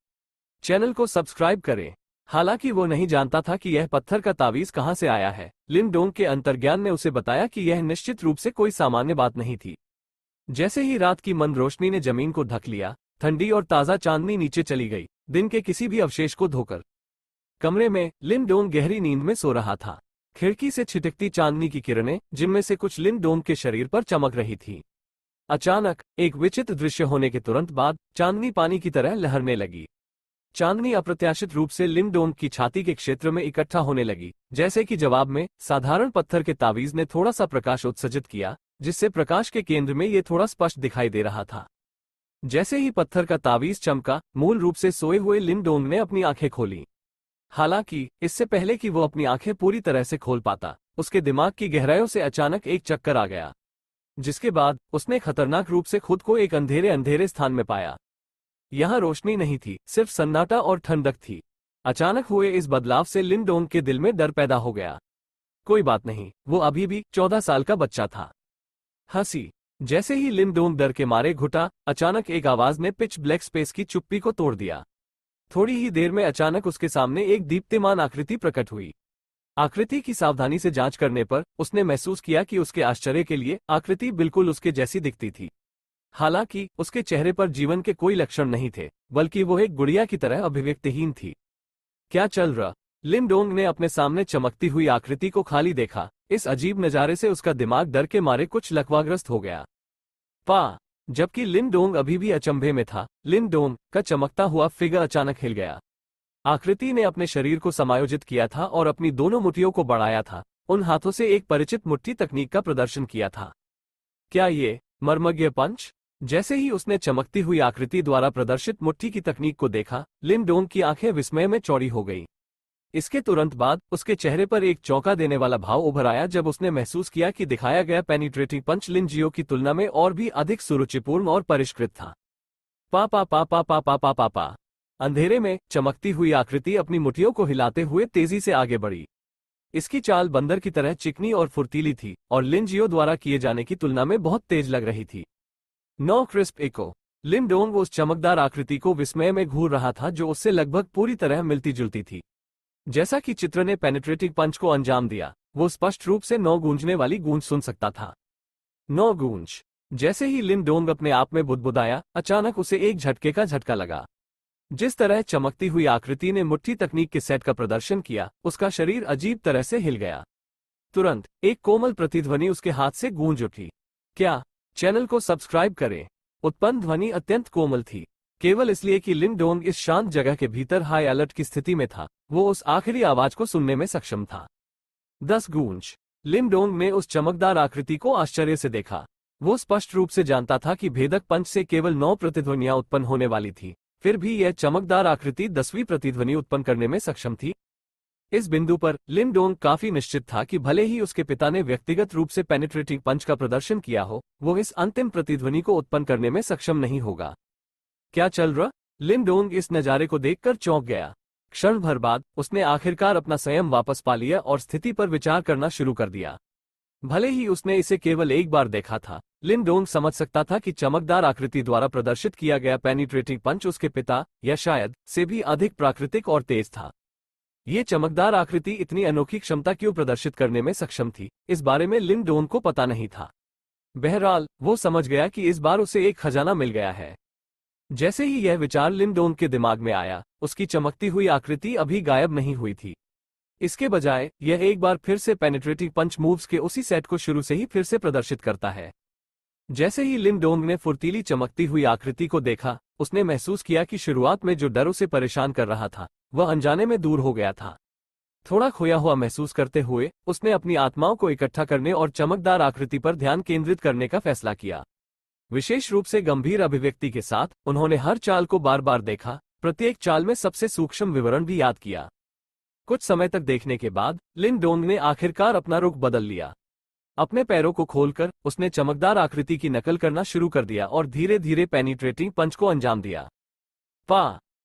A: चैनल को सब्सक्राइब करें। हालांकि वो नहीं जानता था कि यह पत्थर का तावीज कहां से आया है, लिन डोंग के अंतर्ज्ञान ने उसे बताया कि यह निश्चित रूप से कोई सामान्य बात नहीं थी। जैसे ही रात की मंद रोशनी ने जमीन को ढक लिया, ठंडी और ताजा चांदनी नीचे चली गई, दिन के किसी भी अवशेष को धोकर। कमरे में लिन डोंग गहरी नींद में सो रहा था। खिड़की से छिटकती चांदनी की किरणें, जिनमें से कुछ लिन डोंग के शरीर पर चमक रही थी। अचानक एक विचित्र दृश्य होने के तुरंत बाद चांदनी पानी की तरह लहरने लगी। चांदनी अप्रत्याशित रूप से लिन डोंग की छाती के क्षेत्र में इकट्ठा होने लगी, जैसे कि जवाब में साधारण पत्थर के तावीज ने थोड़ा सा प्रकाश उत्सर्जित किया, जिससे प्रकाश के केंद्र में ये थोड़ा स्पष्ट दिखाई दे रहा था। जैसे ही पत्थर का तावीज चमका, मूल रूप से सोए हुए लिन डोंग ने अपनी आंखें खोली। हालांकि इससे पहले कि वो अपनी आंखें पूरी तरह से खोल पाता, उसके दिमाग की गहराइयों से अचानक एक चक्कर आ गया, जिसके बाद उसने खतरनाक रूप से खुद को एक अंधेरे अंधेरे स्थान में पाया। यहां रोशनी नहीं थी, सिर्फ सन्नाटा और ठंडक थी। अचानक हुए इस बदलाव से लिन डोंग के दिल में डर पैदा हो गया। कोई बात नहीं, वो अभी भी 14 साल का बच्चा था। हंसी। जैसे ही लिन डोंग डर के मारे घुटा, अचानक एक आवाज ने पिच ब्लैक स्पेस की चुप्पी को तोड़ दिया। थोड़ी ही देर में अचानक उसके सामने एक दीप्तिमान आकृति प्रकट हुई। आकृति की सावधानी से जांच करने पर उसने महसूस किया कि उसके आश्चर्य के लिए आकृति बिल्कुल उसके जैसी दिखती थी। हालांकि उसके चेहरे पर जीवन के कोई लक्षण नहीं थे, बल्कि वो एक गुड़िया की तरह अभिव्यक्तिहीन थी। क्या चल रहा? लिन डोंग ने अपने सामने चमकती हुई आकृति को खाली देखा। इस अजीब नजारे से उसका दिमाग डर के मारे कुछ लकवाग्रस्त हो गया। जबकि लिन डोंग अभी भी अचंभे में था, लिन डोंग का चमकता हुआ फिगर अचानक हिल गया। आकृति ने अपने शरीर को समायोजित किया था और अपनी दोनों मुट्ठियों को बढ़ाया था, उन हाथों से एक परिचित मुट्ठी तकनीक का प्रदर्शन किया था। क्या ये मर्मज्ञ पंच? जैसे ही उसने चमकती हुई आकृति द्वारा प्रदर्शित मुट्ठी की तकनीक को देखा, लिन डोंग की आंखें विस्मय में चौड़ी हो गईं। इसके तुरंत बाद उसके चेहरे पर एक चौंका देने वाला भाव उभर आया जब उसने महसूस किया कि दिखाया गया पेनिट्रेटिंग पंच लिन जियो की तुलना में और भी अधिक सुरुचिपूर्ण और परिष्कृत था। पा पा पा पा पा पा पा पा पा। अंधेरे में चमकती हुई आकृति अपनी मुट्ठियों को हिलाते हुए तेजी से आगे बढ़ी। इसकी चाल बंदर की तरह चिकनी और फुर्तीली थी और लिन जियो द्वारा किए जाने की तुलना में बहुत तेज लग रही थी। No crisp echo. Lin Dong उस चमकदार आकृति को विस्मय में घूर रहा था जो उससे लगभग पूरी तरह मिलती जुलती थी। जैसा कि चित्र ने पेनिट्रेटिंग पंच को अंजाम दिया, वो स्पष्ट रूप से नौ गूंजने वाली गूंज सुन सकता था। नौ गूंज। जैसे ही लिन डोंग अपने आप में बुदबुदाया, अचानक उसे एक झटके का झटका लगा। जिस तरह चमकती हुई आकृति ने मुट्ठी तकनीक के सेट का प्रदर्शन किया, उसका शरीर अजीब तरह से हिल गया। तुरंत एक कोमल प्रतिध्वनि उसके हाथ से गूंज उठी। क्या? चैनल को सब्सक्राइब करें। उत्पन्न ध्वनि अत्यंत कोमल थी, केवल इसलिए कि लिन डोंग इस शांत जगह के भीतर हाई अलर्ट की स्थिति में था। वो उस आखिरी आवाज को सुनने में सक्षम था। 10 गूंज। लिन डोंग ने उस चमकदार आकृति को आश्चर्य से देखा। वो स्पष्ट रूप से जानता था कि भेदक पंच से केवल 9 प्रतिध्वनियां उत्पन्न होने वाली थी, फिर भी यह चमकदार आकृति 10वीं प्रतिध्वनि उत्पन्न करने में सक्षम थी। इस बिंदु पर लिन डोंग काफी निश्चित था कि भले ही उसके पिता ने व्यक्तिगत रूप से पेनिट्रेटिंग पंच का प्रदर्शन किया हो, वो इस अंतिम प्रतिध्वनि को उत्पन्न करने में सक्षम नहीं होगा। क्या चल रहा? लिन डोंग इस नजारे को देखकर चौंक गया। क्षण भर बाद उसने आखिरकार अपना संयम वापस पा लिया और स्थिति पर विचार करना शुरू कर दिया। भले ही उसने इसे केवल एक बार देखा था, लिन डोंग समझ सकता था कि चमकदार आकृति द्वारा प्रदर्शित किया गया पेनिट्रेटिंग पंच उसके पिता, या शायद से भी अधिक प्राकृतिक और तेज था। ये चमकदार आकृति इतनी अनोखी क्षमता क्यों प्रदर्शित करने में सक्षम थी, इस बारे में लिन डोंग को पता नहीं था। बहरहाल वो समझ गया कि इस बार उसे एक खजाना मिल गया है। जैसे ही यह विचार लिन डोंग के दिमाग में आया, उसकी चमकती हुई आकृति अभी गायब नहीं हुई थी। इसके बजाय यह एक बार फिर से पेनिट्रेटिंग पंच मूव्स के उसी सेट को शुरू से ही फिर से प्रदर्शित करता है। जैसे ही लिन डोंग ने फुर्तीली चमकती हुई आकृति को देखा, उसने महसूस किया कि शुरुआत में जो डर उसे परेशान कर रहा था, वह अनजाने में दूर हो गया था। थोड़ा खोया हुआ महसूस करते हुए उसने अपनी आत्माओं को इकट्ठा करने और चमकदार आकृति पर ध्यान केंद्रित करने का फैसला किया। विशेष रूप से गंभीर अभिव्यक्ति के साथ उन्होंने हर चाल को बार बार देखा, प्रत्येक चाल में सबसे सूक्ष्म विवरण भी याद किया। कुछ समय तक देखने के बाद लिन डोंग ने आखिरकार अपना रुख बदल लिया। अपने पैरों को खोलकर उसने चमकदार आकृति की नकल करना शुरू कर दिया और धीरे धीरे पेनिट्रेटिंग पंच को अंजाम दिया।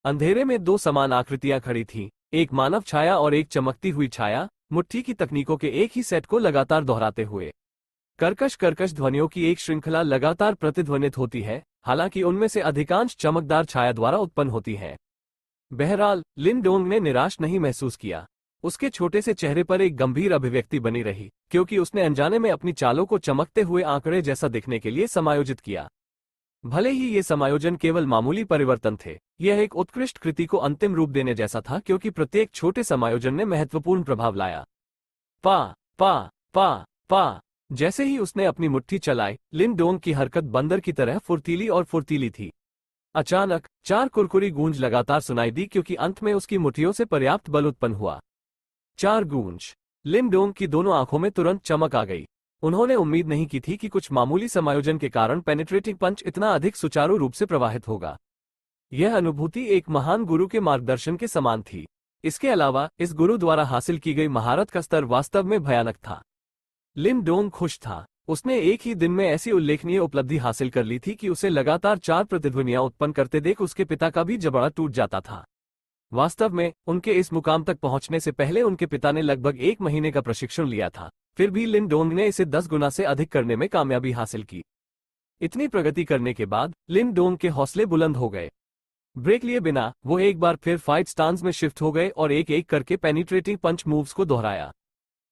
A: अंधेरे में 2 समान आकृतियां खड़ी थीं, एक मानव छाया और एक चमकती हुई छाया, मुट्ठी की तकनीकों के एक ही सेट को लगातार दोहराते हुए। कर्कश कर्कश ध्वनियों की एक श्रृंखला लगातार प्रतिध्वनित होती है, हालांकि उनमें से अधिकांश चमकदार छाया द्वारा उत्पन्न होती है। बहरहाल लिन डोंग ने निराश नहीं महसूस किया। उसके छोटे से चेहरे पर एक गंभीर अभिव्यक्ति बनी रही, क्योंकि उसने अनजाने में अपनी चालों को चमकते हुए आंकड़े जैसा दिखने के लिए समायोजित किया। भले ही ये समायोजन केवल मामूली परिवर्तन थे, यह एक उत्कृष्ट कृति को अंतिम रूप देने जैसा था, क्योंकि प्रत्येक छोटे समायोजन ने महत्वपूर्ण प्रभाव लाया। पा पा पा पा। जैसे ही उसने अपनी मुट्ठी चलाई, लिन डोंग की हरकत बंदर की तरह फुर्तीली और फुर्तीली थी। अचानक 4 कुरकुरी गूंज लगातार सुनाई दी क्योंकि अंत में उसकी मुट्ठियों से पर्याप्त बल उत्पन्न हुआ। 4 गूंज। लिन डोंग की दोनों आंखों में तुरंत चमक आ गई। उन्होंने उम्मीद नहीं की थी कि कुछ मामूली समायोजन के कारण पेनिट्रेटिंग पंच इतना अधिक सुचारू रूप से प्रवाहित होगा। यह अनुभूति एक महान गुरु के मार्गदर्शन के समान थी। इसके अलावा इस गुरु द्वारा हासिल की गई महारत का स्तर वास्तव में भयानक था। लिन डोंग खुश था। उसने एक ही दिन में ऐसी उल्लेखनीय उपलब्धि हासिल कर ली थी कि उसे लगातार 4 प्रतिध्वनियां उत्पन्न करते देख उसके पिता का भी जबड़ा टूट जाता था। वास्तव में उनके इस मुकाम तक पहुंचने से पहले उनके पिता ने लगभग 1 महीने का प्रशिक्षण लिया था, फिर भी लिन डोंग ने इसे 10 गुना से अधिक करने में कामयाबी हासिल की। इतनी प्रगति करने के बाद लिन डोंग के हौसले बुलंद हो गए। ब्रेक लिए बिना वो एक बार फिर फाइट स्टांस में शिफ्ट हो गए और एक एक करके पेनिट्रेटिंग पंच मूव्स को दोहराया।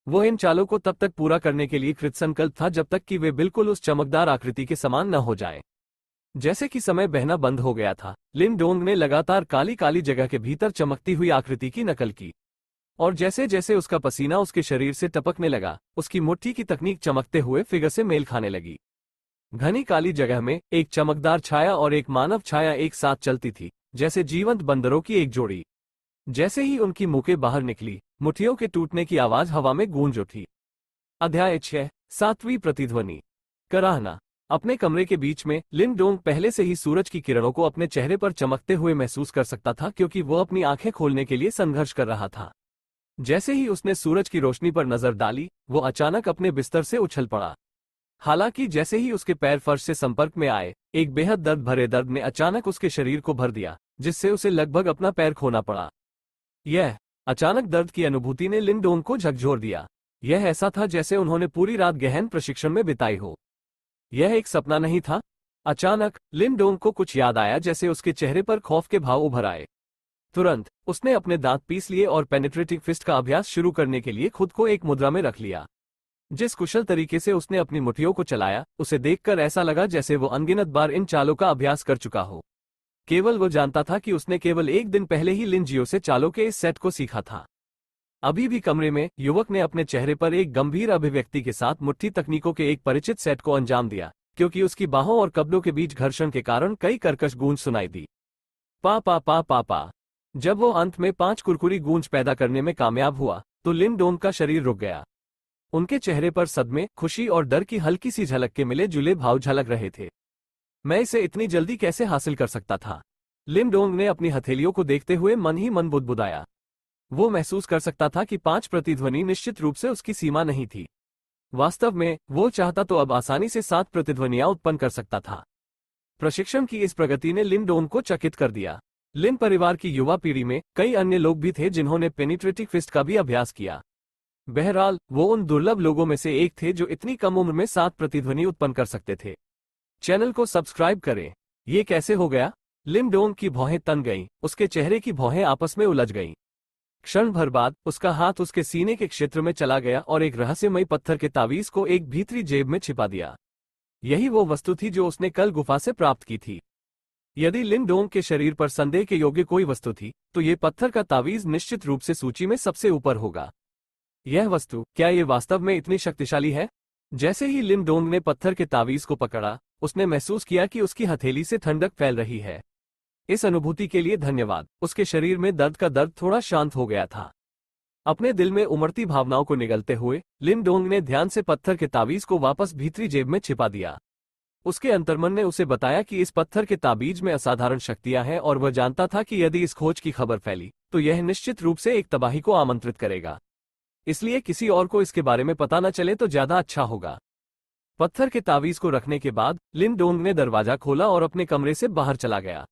A: वो इन चालों को तब तक पूरा करने के लिए कृतसंकल्प था जब तक कि वे बिल्कुल उस चमकदार आकृति के समान न हो जाएं। जैसे कि समय बहना बंद हो गया था, लिन डोंग ने लगातार काली काली जगह के भीतर चमकती हुई आकृति की नकल की, और जैसे जैसे उसका पसीना उसके शरीर से टपकने लगा, उसकी मुट्ठी की तकनीक चमकते हुए फिगर से मेल खाने लगी। घनी काली जगह में एक चमकदार छाया और एक मानव छाया एक साथ चलती थी, जैसे जीवंत बंदरों की एक जोड़ी। जैसे ही उनकी मुखें बाहर निकली, मुट्ठियों के टूटने की आवाज हवा में गूंज उठी। अध्याय 6, 7वीं प्रतिध्वनि। कराहना। अपने कमरे के बीच में लिन डोंग पहले से ही सूरज की किरणों को अपने चेहरे पर चमकते हुए महसूस कर सकता था क्योंकि वो अपनी आंखें खोलने के लिए संघर्ष कर रहा था। जैसे ही उसने सूरज की रोशनी पर नजर डाली, वो अचानक अपने बिस्तर से उछल पड़ा। हालांकि जैसे ही उसके पैर फर्श से संपर्क में आए, एक बेहद दर्द भरे दर्द ने अचानक उसके शरीर को भर दिया, जिससे उसे लगभग अपना पैर खोना पड़ा। यह अचानक दर्द की अनुभूति ने लिन डोंग को झकझोर दिया। यह ऐसा था जैसे उन्होंने पूरी रात गहन प्रशिक्षण में बिताई हो। यह एक सपना नहीं था। अचानक लिन डोंग को कुछ याद आया, जैसे उसके चेहरे पर खौफ के भाव उभर आए। तुरंत उसने अपने दांत पीस लिए और पेनिट्रेटिंग फिस्ट का अभ्यास शुरू करने के लिए खुद को एक मुद्रा में रख लिया। जिस कुशल तरीके से उसने अपनी मुट्ठियों को चलाया, उसे देखकर ऐसा लगा जैसे वो अनगिनत बार इन चालों का अभ्यास कर चुका हो। केवल वो जानता था कि उसने केवल एक दिन पहले ही लिन जियो से चालों के इस सेट को सीखा था। अभी भी कमरे में युवक ने अपने चेहरे पर एक गंभीर अभिव्यक्ति के साथ मुट्ठी तकनीकों के एक परिचित सेट को अंजाम दिया, क्योंकि उसकी बाहों और कब्डों के बीच घर्षण के कारण कई कर्कश गूंज सुनाई दी। पा पा पा पा पा। जब वो अंत में 5 कुरकुरी गूंज पैदा करने में कामयाब हुआ, तो लिन डोंग का शरीर रुक गया। उनके चेहरे पर सदमे, खुशी और डर की हल्की सी झलक के मिले जुले भाव झलक रहे थे। मैं इसे इतनी जल्दी कैसे हासिल कर सकता था? लिन डोंग ने अपनी हथेलियों को देखते हुए मन ही मन बुदबुदाया। वो महसूस कर सकता था कि 5 प्रतिध्वनि निश्चित रूप से उसकी सीमा नहीं थी। वास्तव में वो चाहता तो अब आसानी से 7 प्रतिध्वनियां उत्पन्न कर सकता था। प्रशिक्षण की इस प्रगति ने लिन डोंग को चकित कर दिया। लिन परिवार की युवा पीढ़ी में कई अन्य लोग भी थे जिन्होंने पेनिट्रेटिंग फिस्ट का भी अभ्यास किया। बहरहाल वो उन दुर्लभ लोगों में से एक थे जो इतनी कम उम्र में 7 प्रतिध्वनि उत्पन्न कर सकते थे। चैनल को सब्सक्राइब करें। ये कैसे हो गया? लिन डोंग की भौहें तन गईं, उसके चेहरे की भौहें आपस में उलझ गईं। क्षण भर बाद उसका हाथ उसके सीने के क्षेत्र में चला गया और एक रहस्यमयी पत्थर के तावीज को एक भीतरी जेब में छिपा दिया। यही वो वस्तु थी जो उसने कल गुफा से प्राप्त की थी। यदि लिन डोंग के शरीर पर संदेह के योग्य कोई वस्तु थी, तो ये पत्थर का तावीज निश्चित रूप से सूची में सबसे ऊपर होगा। यह वस्तु, क्या ये वास्तव में इतनी शक्तिशाली है? जैसे ही लिन डोंग ने पत्थर के तावीज को पकड़ा, उसने महसूस किया कि उसकी हथेली से ठंडक फैल रही है। इस अनुभूति के लिए धन्यवाद। उसके शरीर में दर्द का दर्द थोड़ा शांत हो गया था। अपने दिल में उमड़ती भावनाओं को निगलते हुए लिन डोंग ने ध्यान से पत्थर के तावीज को वापस भीतरी जेब में छिपा दिया। उसके अंतर्मन ने उसे बताया कि इस पत्थर के ताबीज में असाधारण शक्तियां हैं और वह जानता था कि यदि इस खोज की खबर फैली, तो यह निश्चित रूप से एक तबाही को आमंत्रित करेगा। इसलिए किसी और को इसके बारे में पता न चले तो ज्यादा अच्छा होगा। पत्थर के तावीज को रखने के बाद लिन डोंग ने दरवाजा खोला और अपने कमरे से बाहर चला गया।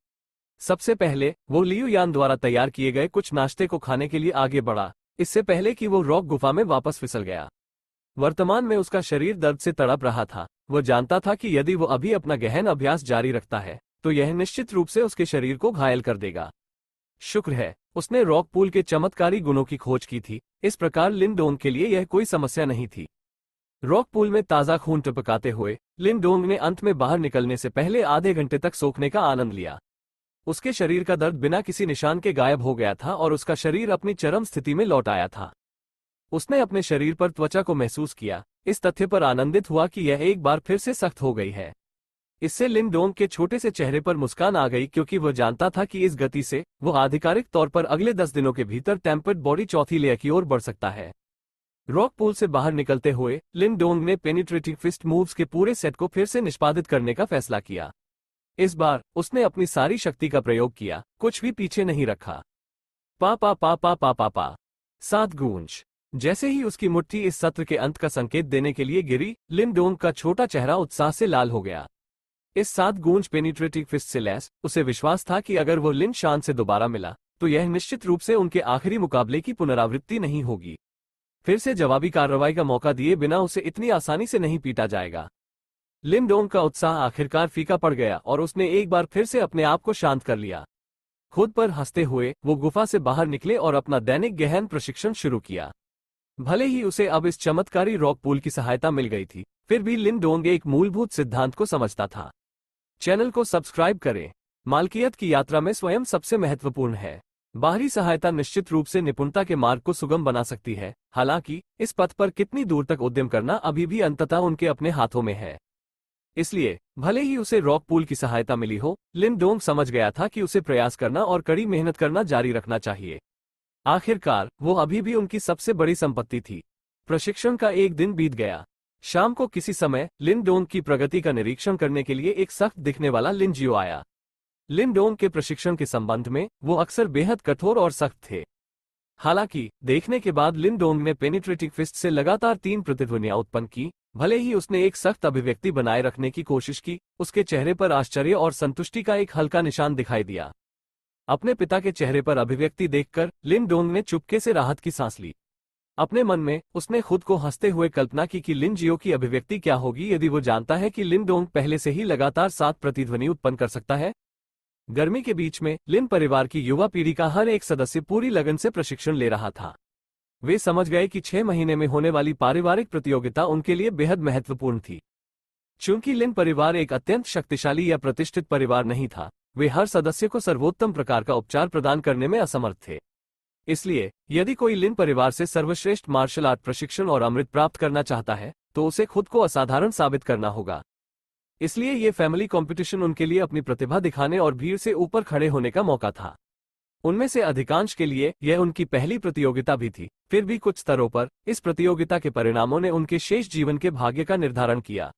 A: सबसे पहले वो लियू यान द्वारा तैयार किए गए कुछ नाश्ते को खाने के लिए आगे बढ़ा, इससे पहले कि वो रॉक गुफा में वापस फिसल गया। वर्तमान में उसका शरीर दर्द से तड़प रहा था। वह जानता था कि यदि वो अभी अपना गहन अभ्यास जारी रखता है, तो यह निश्चित रूप से उसके शरीर को घायल कर देगा। शुक्र है उसने रॉक पूल के चमत्कारी गुणों की खोज की थी। इस प्रकार लिन डोंग के लिए यह कोई समस्या नहीं थी। रॉक पूल में ताज़ा खून टपकाते हुए लिन डोंग ने अंत में बाहर निकलने से पहले आधे घंटे तक सोखने का आनंद लिया। उसके शरीर का दर्द बिना किसी निशान के गायब हो गया था और उसका शरीर अपनी चरम स्थिति में लौट आया था। उसने अपने शरीर पर त्वचा को महसूस किया, इस तथ्य पर आनंदित हुआ कि यह एक बार फिर से सख्त हो गई है। इससे लिन डोंग के छोटे से चेहरे पर मुस्कान आ गई, क्योंकि वह जानता था कि इस गति से वो आधिकारिक तौर पर अगले 10 दिनों के भीतर टेम्पर्ड बॉडी चौथी लेयर की ओर बढ़ सकता है। रॉक पूल से बाहर निकलते हुए लिन डोंग ने पेनिट्रेटिंग फिस्ट मूव्स के पूरे सेट को फिर से निष्पादित करने का फैसला किया। इस बार उसने अपनी सारी शक्ति का प्रयोग किया, कुछ भी पीछे नहीं रखा। पा पा पा पा पा पा पा 7 गूंज। जैसे ही उसकी मुट्ठी इस सत्र के अंत का संकेत देने के लिए गिरी, लिन डोंग का छोटा चेहरा उत्साह से लाल हो गया। इस 7 गूंज पेनिट्रेटिंग फिस्ट से लैस उसे विश्वास था कि अगर वो लिन शान से दोबारा मिला तो यह निश्चित रूप से उनके आखिरी मुकाबले की पुनरावृत्ति नहीं होगी। फिर से जवाबी कार्रवाई का मौका दिए बिना उसे इतनी आसानी से नहीं पीटा जाएगा। लिन डोंग का उत्साह आखिरकार फीका पड़ गया और उसने एक बार फिर से अपने आप को शांत कर लिया। खुद पर हंसते हुए वो गुफा से बाहर निकले और अपना दैनिक गहन प्रशिक्षण शुरू किया। भले ही उसे अब इस चमत्कारी रॉक पूल की सहायता मिल गई थी, फिर भी लिन डोंग एक मूलभूत सिद्धांत को समझता था। चैनल को सब्सक्राइब करें। मालकियत की यात्रा में स्वयं सबसे महत्वपूर्ण है। बाहरी सहायता निश्चित रूप से निपुणता के मार्ग को सुगम बना सकती है, हालांकि इस पथ पर कितनी दूर तक उद्यम करना अभी भी अंततः उनके अपने हाथों में है। इसलिए भले ही उसे रॉक पूल की सहायता मिली हो, लिन डोंग समझ गया था कि उसे प्रयास करना और कड़ी मेहनत करना जारी रखना चाहिए। आखिरकार वो अभी भी उनकी सबसे बड़ी संपत्ति थी। प्रशिक्षण का एक दिन बीत गया। शाम को किसी समय लिन डोंग की प्रगति का निरीक्षण करने के लिए एक सख्त दिखने वाला लिन जियो आया। लिन डोंग के प्रशिक्षण के संबंध में वो अक्सर बेहद कठोर और सख्त थे। हालांकि देखने के बाद लिन डोंग ने पेनिट्रेटिंग फिस्ट से लगातार 3 प्रतिध्वनियां उत्पन्न की। भले ही उसने एक सख्त अभिव्यक्ति बनाए रखने की कोशिश की, उसके चेहरे पर आश्चर्य और संतुष्टि का एक हल्का निशान दिखाई दिया। अपने पिता के चेहरे पर अभिव्यक्ति देखकर लिन डोंग ने चुपके से राहत की सांस ली। अपने मन में उसने खुद को हंसते हुए कल्पना की कि लिन जियो की अभिव्यक्ति क्या होगी यदि वो जानता है कि लिन डोंग पहले से ही लगातार 7 प्रतिध्वनि उत्पन्न कर सकता है। गर्मी के बीच में लिन परिवार की युवा पीढ़ी का हर एक सदस्य पूरी लगन से प्रशिक्षण ले रहा था। वे समझ गए कि 6 महीने में होने वाली पारिवारिक प्रतियोगिता उनके लिए बेहद महत्वपूर्ण थी। चूंकि लिन परिवार एक अत्यंत शक्तिशाली या प्रतिष्ठित परिवार नहीं था, वे हर सदस्य को सर्वोत्तम प्रकार का उपचार प्रदान करने में असमर्थ थे। इसलिए यदि कोई लिन परिवार से सर्वश्रेष्ठ मार्शल आर्ट प्रशिक्षण और अमृत प्राप्त करना चाहता है तो उसे खुद को असाधारण साबित करना होगा। इसलिए ये फैमिली कंपटीशन उनके लिए अपनी प्रतिभा दिखाने और भीड़ से ऊपर खड़े होने का मौका था। उनमें से अधिकांश के लिए यह उनकी पहली प्रतियोगिता भी थी। फिर भी कुछ स्तरों पर इस प्रतियोगिता के परिणामों ने उनके शेष जीवन के भाग्य का निर्धारण किया।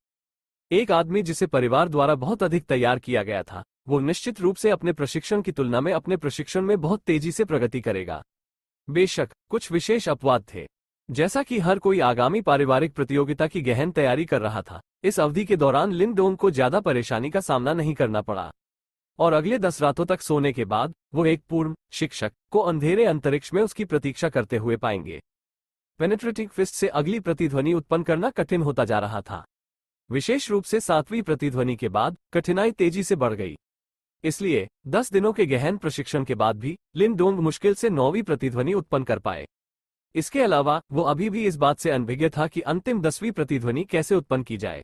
A: एक आदमी जिसे परिवार द्वारा बहुत अधिक तैयार किया गया था, वो निश्चित रूप से अपने प्रशिक्षण की तुलना में अपने प्रशिक्षण में बहुत तेजी से प्रगति करेगा। बेशक कुछ विशेष अपवाद थे। जैसा कि हर कोई आगामी पारिवारिक प्रतियोगिता की गहन तैयारी कर रहा था, इस अवधि के दौरान लिन डोंग को ज्यादा परेशानी का सामना नहीं करना पड़ा और अगले 10 रातों तक सोने के बाद वो एक पूर्ण शिक्षक को अंधेरे अंतरिक्ष में उसकी प्रतीक्षा करते हुए पाएंगे। पेनिट्रेटिंग फिस्ट से अगली प्रतिध्वनि उत्पन्न करना कठिन होता जा रहा था। विशेष रूप से 7वीं प्रतिध्वनि के बाद कठिनाई तेजी से बढ़ गई। इसलिए 10 दिनों के गहन प्रशिक्षण के बाद भी लिन डोंग मुश्किल से 9वीं प्रतिध्वनि उत्पन्न कर पाए। इसके अलावा वो अभी भी इस बात से अनभिज्ञ था कि अंतिम 10वीं प्रतिध्वनि कैसे उत्पन्न की जाए।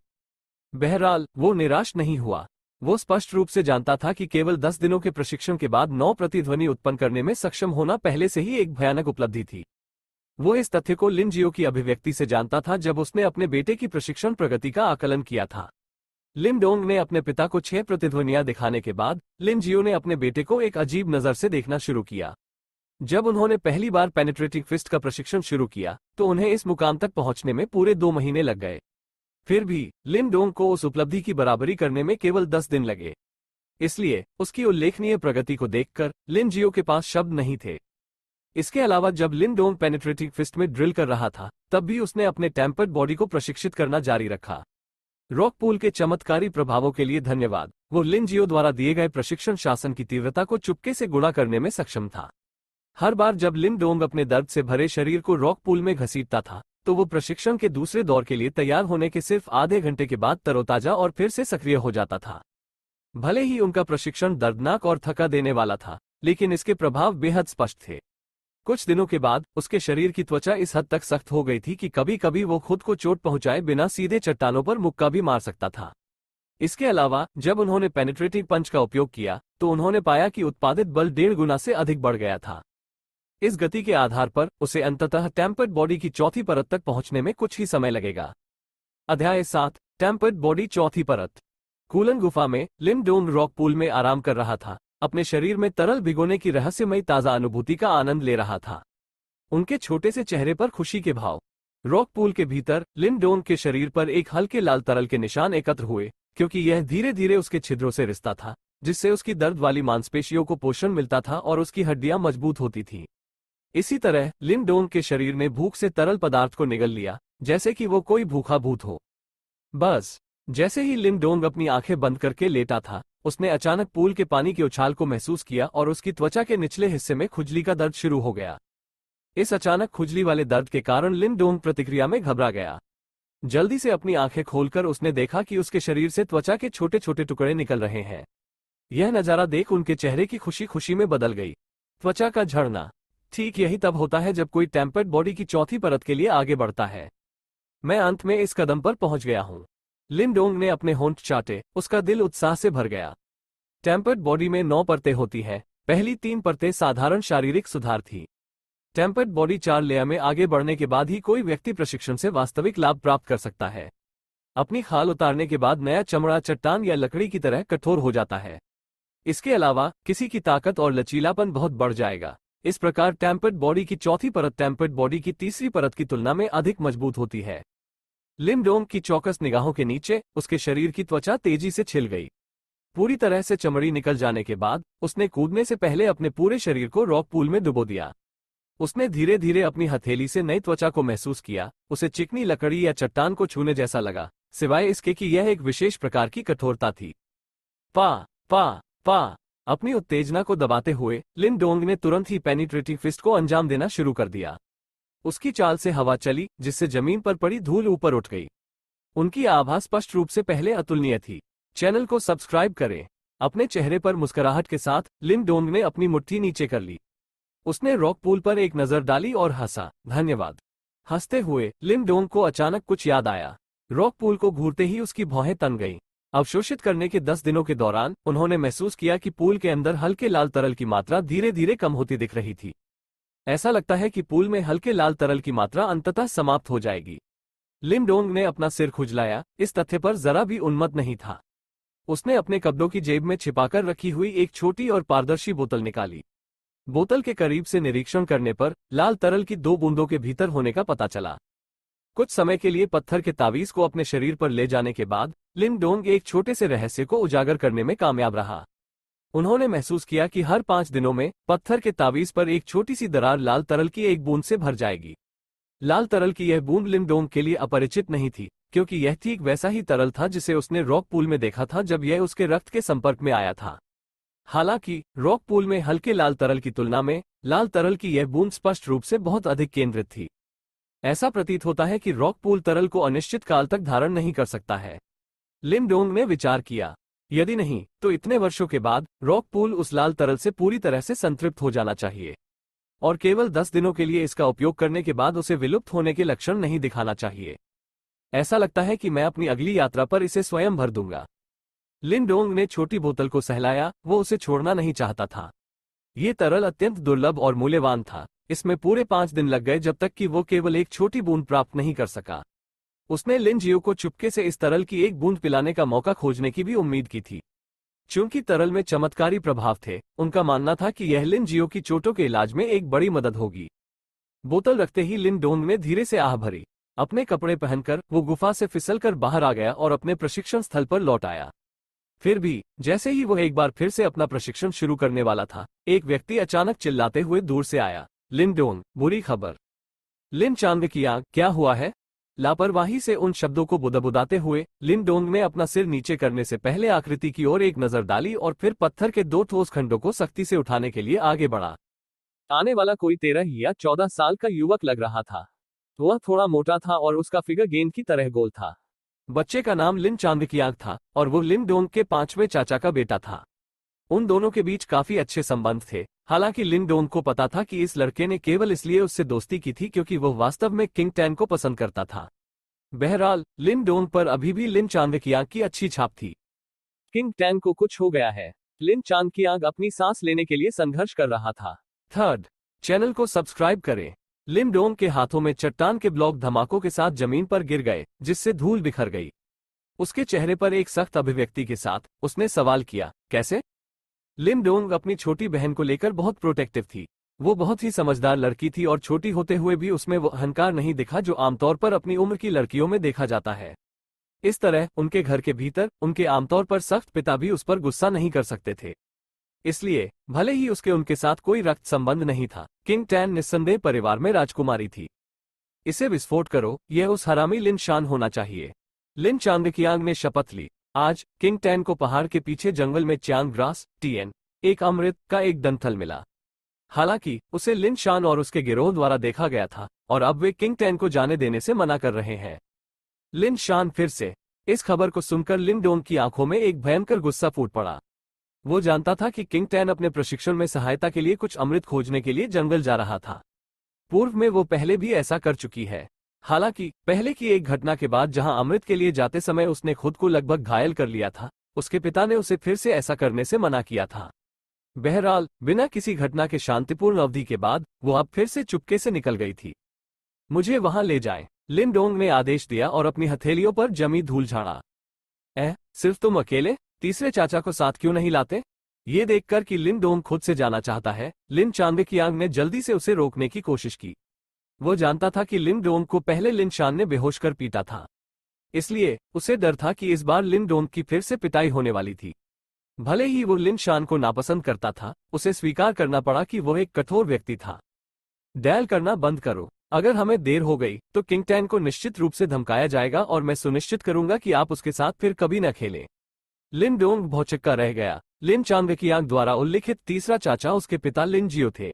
A: बहरहाल वो निराश नहीं हुआ। वो स्पष्ट रूप से जानता था कि केवल 10 दिनों के प्रशिक्षण के बाद 9 प्रतिध्वनि उत्पन्न करने में सक्षम होना पहले से ही एक भयानक उपलब्धि थी। वो इस तथ्य को लिन जियो की अभिव्यक्ति से जानता था जब उसने अपने बेटे की प्रशिक्षण प्रगति का आकलन किया था। लिन डोंग ने अपने पिता को 6 प्रतिध्वनियां दिखाने के बाद लिन जियो ने अपने बेटे को एक अजीब नजर से देखना शुरू किया। जब उन्होंने पहली बार पेनिट्रेटिंग फिस्ट का प्रशिक्षण शुरू किया तो उन्हें इस मुकाम तक पहुंचने में पूरे 2 महीने लग गए। फिर भी लिन डोंग को उस उपलब्धि की बराबरी करने में केवल 10 दिन लगे। इसलिए उसकी उल्लेखनीय प्रगति को देखकर लिन जियो के पास शब्द नहीं थे। इसके अलावा जब लिन डोंग पेनिट्रेटिंग फिस्ट में ड्रिल कर रहा था तब भी उसने अपने टेम्पर्ड बॉडी को प्रशिक्षित करना जारी रखा। रॉक पूल के चमत्कारी प्रभावों के लिए धन्यवाद। वो लिन जियो द्वारा दिए गए प्रशिक्षण शासन की तीव्रता को चुपके से गुणा करने में सक्षम था। हर बार जब लिन डोंग अपने दर्द से भरे शरीर को रॉक पूल में घसीटता था तो वो प्रशिक्षण के दूसरे दौर के लिए तैयार होने के सिर्फ आधे घंटे के बाद तरोताजा और फिर से सक्रिय हो जाता था। भले ही उनका प्रशिक्षण दर्दनाक और थका देने वाला था, लेकिन इसके प्रभाव बेहद स्पष्ट थे। कुछ दिनों के बाद उसके शरीर की त्वचा इस हद तक सख्त हो गई थी कि कभी कभी वो खुद को चोट पहुंचाए बिना सीधे चट्टानों पर मुक्का भी मार सकता था। इसके अलावा जब उन्होंने पेनिट्रेटिंग पंच का उपयोग किया तो उन्होंने पाया कि उत्पादित बल 1.5 गुना से अधिक बढ़ गया था। इस गति के आधार पर उसे अंततः टेम्पर्ड बॉडी की चौथी परत तक पहुंचने में कुछ ही समय लगेगा। अध्याय 7, टेम्पर्ड बॉडी चौथी परत। कूलन गुफा में लिन डोंग रॉक पूल में आराम कर रहा था, अपने शरीर में तरल भिगोने की रहस्यमयी ताजा अनुभूति का आनंद ले रहा था। उनके छोटे से चेहरे पर खुशी के भाव। रॉक पूल के भीतर लिन डोंग के शरीर पर एक हल्के लाल तरल के निशान एकत्र हुए, क्योंकि यह धीरे धीरे उसके छिद्रों से रिश्ता था, जिससे उसकी दर्द वाली मांसपेशियों को पोषण मिलता था और उसकी हड्डियां मजबूत होती थीं। इसी तरह लिन डोंग के शरीर ने भूख से तरल पदार्थ को निगल लिया, जैसे कि वो कोई भूखा भूत हो। बस जैसे ही लिन डोंग अपनी आंखें बंद करके लेटा था, उसने अचानक पूल के पानी के उछाल को महसूस किया और उसकी त्वचा के निचले हिस्से में खुजली का दर्द शुरू हो गया। इस अचानक खुजली वाले दर्द के कारण लिन डोंग प्रतिक्रिया में घबरा गया। जल्दी से अपनी आंखें खोलकर उसने देखा कि उसके शरीर से त्वचा के छोटे छोटे टुकड़े निकल रहे हैं। यह नजारा देख उनके चेहरे की खुशी खुशी में बदल गई। त्वचा का झड़ना ठीक यही तब होता है जब कोई टेम्पर्ड बॉडी की चौथी परत के लिए आगे बढ़ता है। मैं अंत में इस कदम पर पहुंच गया हूं। लिन डोंग ने अपने होंठ चाटे, उसका दिल उत्साह से भर गया। टेम्पर्ड बॉडी में 9 परतें होती हैं। पहली 3 परतें साधारण शारीरिक सुधार थी। टेम्पर्ड बॉडी 4 लेयर में आगे बढ़ने के बाद ही कोई व्यक्ति प्रशिक्षण से वास्तविक लाभ प्राप्त कर सकता है। अपनी खाल उतारने के बाद नया चमड़ा चट्टान या लकड़ी की तरह कठोर हो जाता है। इसके अलावा किसी की ताकत और लचीलापन बहुत बढ़ जाएगा। इस प्रकार टेम्पर्ड बॉडी की चौथी परत टेम्पर्ड बॉडी की तीसरी परत की तुलना में अधिक मजबूत होती है। लिन डोंग की चौकस निगाहों के नीचे उसके शरीर की त्वचा तेजी से छिल गई। पूरी तरह से चमड़ी निकल जाने के बाद उसने कूदने से पहले अपने पूरे शरीर को रॉक पूल में डुबो दिया। उसने धीरे धीरे अपनी हथेली से नई त्वचा को महसूस किया। उसे चिकनी लकड़ी या चट्टान को छूने जैसा लगा, सिवाय इसके कि यह एक विशेष प्रकार की कठोरता थी। पा पा पा अपनी उत्तेजना को दबाते हुए लिन डोंग ने तुरंत ही पेनिट्रेटिंग फिस्ट को अंजाम देना शुरू कर दिया। उसकी चाल से हवा चली, जिससे जमीन पर पड़ी धूल ऊपर उठ गई। उनकी आभा स्पष्ट रूप से पहले अतुलनीय थी। चैनल को सब्सक्राइब करें। अपने चेहरे पर मुस्कुराहट के साथ लिन डोंग ने अपनी मुट्ठी नीचे कर ली। उसने रॉक पूल पर एक नजर डाली और हंसा, धन्यवाद। हंसते हुए लिन डोंग को अचानक कुछ याद आया। रॉक पूल को घूरते ही उसकी भौहें तन गईं। अवशोषित करने के 10 दिनों के दौरान उन्होंने महसूस किया कि पूल के अंदर हल्के लाल तरल की मात्रा धीरे धीरे कम होती दिख रही थी। ऐसा लगता है कि पूल में हल्के लाल तरल की मात्रा अंततः समाप्त हो जाएगी। लिन डोंग ने अपना सिर खुजलाया, इस तथ्य पर जरा भी उन्मत्त नहीं था। उसने अपने कपड़ों की जेब में छिपाकर रखी हुई एक छोटी और पारदर्शी बोतल निकाली। बोतल के करीब से निरीक्षण करने पर लाल तरल की 2 बूंदों के भीतर होने का पता चला। कुछ समय के लिए पत्थर के तावीज को अपने शरीर पर ले जाने के बाद लिन डोंग एक छोटे से रहस्य को उजागर करने में कामयाब रहा। उन्होंने महसूस किया कि हर 5 दिनों में पत्थर के तावीज पर एक छोटी सी दरार लाल तरल की एक बूंद से भर जाएगी। लाल तरल की यह बूंद लिन डोंग के लिए अपरिचित नहीं थी, क्योंकि यह ठीक वैसा ही तरल था जिसे उसने रॉक पूल में देखा था जब यह उसके रक्त के संपर्क में आया था। हालांकि रॉक पूल में हल्के लाल तरल की तुलना में लाल तरल की यह बूंद स्पष्ट रूप से बहुत अधिक केंद्रित थी। ऐसा प्रतीत होता है कि रॉक पूल तरल को अनिश्चित काल तक धारण नहीं कर सकता है। लिन डोंग ने विचार किया, यदि नहीं तो इतने वर्षों के बाद रॉक पूल उस लाल तरल से पूरी तरह से संतृप्त हो जाना चाहिए, और केवल 10 दिनों के लिए इसका उपयोग करने के बाद उसे विलुप्त होने के लक्षण नहीं दिखाना चाहिए। ऐसा लगता है कि मैं अपनी अगली यात्रा पर इसे स्वयं भर दूंगा। लिन डोंग ने छोटी बोतल को सहलाया, वो उसे छोड़ना नहीं चाहता था। ये तरल अत्यंत दुर्लभ और मूल्यवान था। इसमें पूरे 5 दिन लग गए जब तक कि वो केवल एक छोटी बूंद प्राप्त नहीं कर सका। उसने लिन जियो को चुपके से इस तरल की एक बूंद पिलाने का मौका खोजने की भी उम्मीद की थी। चूंकि तरल में चमत्कारी प्रभाव थे, उनका मानना था कि यह लिन जियो की चोटों के इलाज में एक बड़ी मदद होगी। बोतल रखते ही लिन डोंग ने धीरे से आह भरी। अपने कपड़े पहनकर वो गुफा से फिसलकर बाहर आ गया और अपने प्रशिक्षण स्थल पर लौट आया। फिर भी जैसे ही वो एक बार फिर से अपना प्रशिक्षण शुरू करने वाला था, एक व्यक्ति अचानक चिल्लाते हुए दूर से आया, लिन डोंग, बुरी खबर। लिन चांग किया, क्या हुआ है? लापरवाही से उन शब्दों को बुदबुदाते हुए लिन डोंग ने अपना सिर नीचे करने से पहले आकृति की ओर एक नजर डाली और फिर पत्थर के 2 ठोस खंडों को सख्ती से उठाने के लिए आगे बढ़ा। आने वाला कोई 13 या 14 साल का युवक लग रहा था। वह थोड़ा मोटा था और उसका फिगर गेंद की तरह गोल था। बच्चे का नाम लिन चांगकियांग था और वो लिन डोंग के 5वें चाचा का बेटा था। उन दोनों के बीच काफी अच्छे संबंध थे। हालांकि लिन डोंग को पता था कि इस लड़के ने केवल इसलिए उससे दोस्ती की थी क्योंकि वो वास्तव में किंग टैन को पसंद करता था। बहरहाल लिन डोंग पर अभी भी लिन चांगकियांग की अच्छी छाप थी। किंग टैन को कुछ हो गया है। लिन चांगकियांग अपनी सांस लेने के लिए संघर्ष कर रहा था। थर्ड चैनल को सब्सक्राइब करें। लिन डोंग के हाथों में चट्टान के ब्लॉक धमाकों के साथ जमीन पर गिर गए, जिससे धूल बिखर गई। उसके चेहरे पर एक सख्त अभिव्यक्ति के साथ उसने सवाल किया, कैसे? लिन डोंग अपनी छोटी बहन को लेकर बहुत प्रोटेक्टिव थी। वो बहुत ही समझदार लड़की थी और छोटी होते हुए भी उसमें वो अहंकार नहीं दिखा जो आमतौर पर अपनी उम्र की लड़कियों में देखा जाता है। इस तरह उनके घर के भीतर उनके आमतौर पर सख्त पिता भी उस पर गुस्सा नहीं कर सकते थे। इसलिए भले ही उसके उनके साथ कोई रक्त संबंध नहीं था, किंग टैन निस्संदेह परिवार में राजकुमारी थी। इसे विस्फोट करो, यह उस हरामी लिन शान होना चाहिए। लिन चांगकियांग ने शपथ ली। आज किंग टैन को पहाड़ के पीछे जंगल में च्यांग ग्रास टीएन एक अमृत का एक डंठल मिला। हालांकि उसे लिन शान और उसके गिरोह द्वारा देखा गया था और अब वे किंग टैन को जाने देने से मना कर रहे हैं। लिन शान फिर से। इस खबर को सुनकर लिन डोंग की आंखों में एक भयंकर गुस्सा फूट पड़ा। वो जानता था कि किंग टैन अपने प्रशिक्षण में सहायता के लिए कुछ अमृत खोजने के लिए जंगल जा रहा था। पूर्व में वो पहले भी ऐसा कर चुकी है। हालांकि पहले की एक घटना के बाद जहां अमृत के लिए जाते समय उसने खुद को लगभग घायल कर लिया था, उसके पिता ने उसे फिर से ऐसा करने से मना किया था। बहरहाल बिना किसी घटना के शांतिपूर्ण अवधि के बाद वो अब फिर से चुपके से निकल गई थी। मुझे वहां ले जाएं, लिन डोंग ने आदेश दिया और अपनी हथेलियों पर जमी धूल झाड़ा। सिर्फ तुम अकेले? तीसरे चाचा को साथ क्यों नहीं लाते? ये देखकर कि लिन डोंग खुद से जाना चाहता है, लिन चांगकियांग ने जल्दी से उसे रोकने की कोशिश की। वो जानता था कि लिन डोंग को पहले लिन शान ने बेहोश कर पीटा था, इसलिए उसे डर था कि इस बार लिन डोंग की फिर से पिटाई होने वाली थी। भले ही वो लिन शान को नापसंद करता था, उसे स्वीकार करना पड़ा कि वो एक कठोर व्यक्ति था। डैल करना बंद करो। अगर हमें देर हो गई तो किंग टैन को निश्चित रूप से धमकाया जाएगा और मैं सुनिश्चित करूंगा कि आप उसके साथ फिर कभी न खेलें। लिन डोंग भौचक्का रह गया। लिन चांगकियांग द्वारा उल्लिखित तीसरा चाचा उसके पिता लिन जियो थे।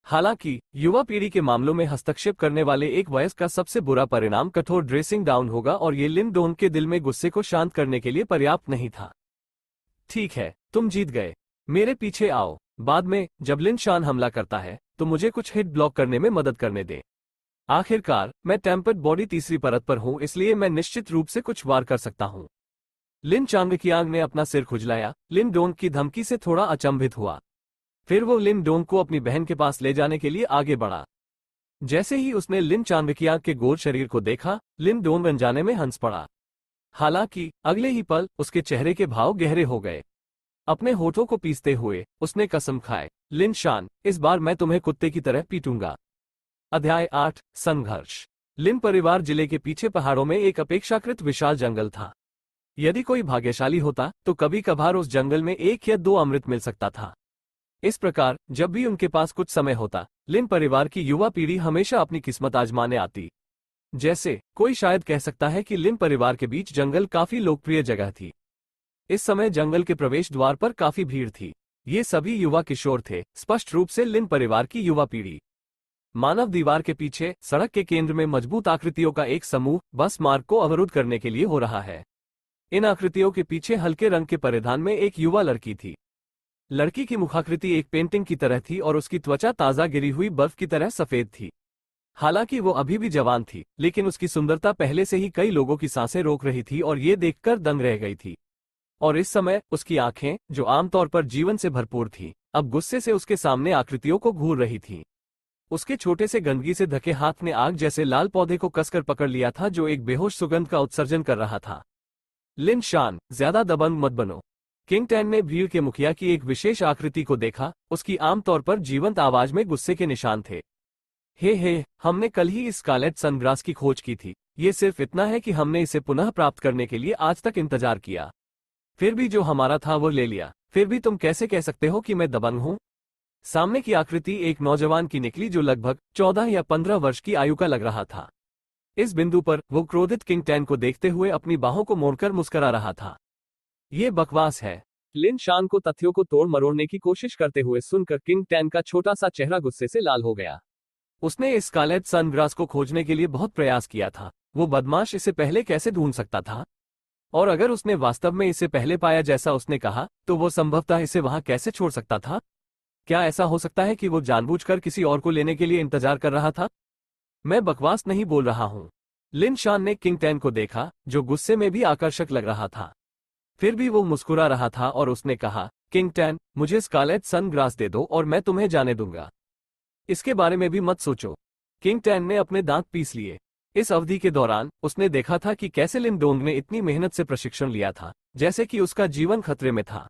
A: हालांकि युवा पीढ़ी के मामलों में हस्तक्षेप करने वाले एक वयस्क का सबसे बुरा परिणाम कठोर ड्रेसिंग डाउन होगा और ये लिन डोंग के दिल में गुस्से को शांत करने के लिए पर्याप्त नहीं था। ठीक है, तुम जीत गए। मेरे पीछे आओ। बाद में जब लिन शान हमला करता है तो मुझे कुछ हिट ब्लॉक करने में मदद करने दे। आखिरकार मैं टेम्पर्ड बॉडी तीसरी परत पर हूं, इसलिए मैं निश्चित रूप से कुछ वार कर सकता हूं। लिन चांगकियांग ने अपना सिर खुजलाया। लिन डोंग की धमकी से थोड़ा अचंभित हुआ। फिर वो लिन डोंग को अपनी बहन के पास ले जाने के लिए आगे बढ़ा। जैसे ही उसने लिन चांगकियांग के गोल शरीर को देखा, लिन डोंग अनजाने में हंस पड़ा। हालांकि अगले ही पल उसके चेहरे के भाव गहरे हो गए। अपने होठों को पीसते हुए उसने कसम खाए, लिन शान, इस बार मैं तुम्हें कुत्ते की तरह पीटूंगा। अध्याय 8 संघर्ष। लिन परिवार जिले के पीछे पहाड़ों में एक अपेक्षाकृत विशाल जंगल था। यदि कोई भाग्यशाली होता तो कभी कभार उस जंगल में 1 या 2 अमृत मिल सकता था। इस प्रकार जब भी उनके पास कुछ समय होता, लिन परिवार की युवा पीढ़ी हमेशा अपनी किस्मत आजमाने आती। जैसे कोई शायद कह सकता है कि लिन परिवार के बीच जंगल काफी लोकप्रिय जगह थी। इस समय जंगल के प्रवेश द्वार पर काफी भीड़ थी। ये सभी युवा किशोर थे, स्पष्ट रूप से लिन परिवार की युवा पीढ़ी। मानव दीवार के पीछे सड़क के केंद्र में मजबूत आकृतियों का एक समूह बस मार्ग को अवरुद्ध करने के लिए हो रहा है। इन आकृतियों के पीछे हल्के रंग के परिधान में एक युवा लड़की थी। लड़की की मुखाकृति एक पेंटिंग की तरह थी और उसकी त्वचा ताजा गिरी हुई बर्फ की तरह सफेद थी। हालांकि वो अभी भी जवान थी, लेकिन उसकी सुंदरता पहले से ही कई लोगों की सांसें रोक रही थी और ये देखकर दंग रह गई थी। और इस समय उसकी आंखें, जो आमतौर पर जीवन से भरपूर थीं, अब गुस्से से उसके सामने आकृतियों को घूर रही थीं। उसके छोटे से गंदगी से ढके हाथ ने आग जैसे लाल पौधे को कसकर पकड़ लिया था जो एक बेहोश सुगंध का उत्सर्जन कर रहा था। लिन शान, ज्यादा दबंग मत बनो। किंग टैन ने भीड़ के मुखिया की एक विशेष आकृति को देखा। उसकी आमतौर पर जीवंत आवाज में गुस्से के निशान थे। हे, हमने कल ही इस स्कारलेट सनग्रास की खोज की थी। ये सिर्फ इतना है कि हमने इसे पुनः प्राप्त करने के लिए आज तक इंतजार किया। फिर भी जो हमारा था वो ले लिया। फिर भी तुम कैसे कह सकते हो कि मैं दबंग हूं? सामने की आकृति एक नौजवान की निकली जो लगभग 14 या 15 वर्ष की आयु का लग रहा था। इस बिंदु पर वो क्रोधित किंग टैन को देखते हुए अपनी बाहों को मोड़कर मुस्कुरा रहा था। ये बकवास है। लिन शान को तथ्यों को तोड़ मरोड़ने की कोशिश करते हुए सुनकर किंग टैन का छोटा सा चेहरा गुस्से से लाल हो गया। उसने इस स्कारलेट सनग्रास को खोजने के लिए बहुत प्रयास किया था। वो बदमाश इसे पहले कैसे ढूंढ सकता था? और अगर उसने वास्तव में इसे पहले पाया जैसा उसने कहा, तो वो संभवतः इसे वहां कैसे छोड़ सकता था? क्या ऐसा हो सकता है कि वो जानबूझकर किसी और को लेने के लिए इंतजार कर रहा था? मैं बकवास नहीं बोल रहा हूं। लिन शान ने किंग टैन को देखा, जो गुस्से में भी आकर्षक लग रहा था। फिर भी वो मुस्कुरा रहा था और उसने कहा, किंग टैन, मुझे स्कारलेट सनग्रास दे दो और मैं तुम्हें जाने दूंगा। इसके बारे में भी मत सोचो। किंग टैन ने अपने दांत पीस लिए। इस अवधि के दौरान उसने देखा था कि कैसे लिन डोंग ने इतनी मेहनत से प्रशिक्षण लिया था, जैसे कि उसका जीवन खतरे में था।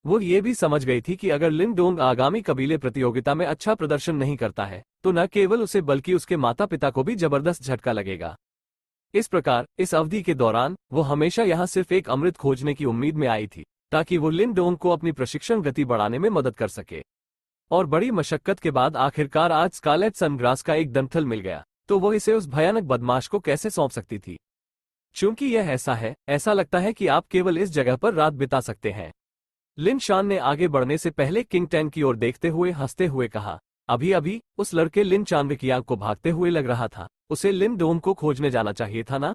A: वो ये भी समझ गई थी कि अगर लिन डोंग आगामी कबीले प्रतियोगिता में अच्छा प्रदर्शन नहीं करता है तो न केवल उसे बल्कि उसके माता पिता को भी जबरदस्त झटका लगेगा। इस प्रकार इस अवधि के दौरान वो हमेशा यहाँ सिर्फ एक अमृत खोजने की उम्मीद में आई थी, ताकि वो लिन डोंग को अपनी प्रशिक्षण गति बढ़ाने में मदद कर सके। और बड़ी मशक्कत के बाद आखिरकार आज स्कारलेट सनग्रास का एक दंथल मिल गया, तो वो इसे उस भयानक बदमाश को कैसे सौंप सकती थी। चूंकि यह ऐसा है, ऐसा लगता है कि आप केवल इस जगह पर रात बिता सकते हैं। लिन शान ने आगे बढ़ने से पहले किंग टैन की ओर देखते हुए हंसते हुए कहा। अभी अभी उस लड़के लिन चानविकियांग को भागते हुए लग रहा था, उसे लिन डोंग को खोजने जाना चाहिए था ना।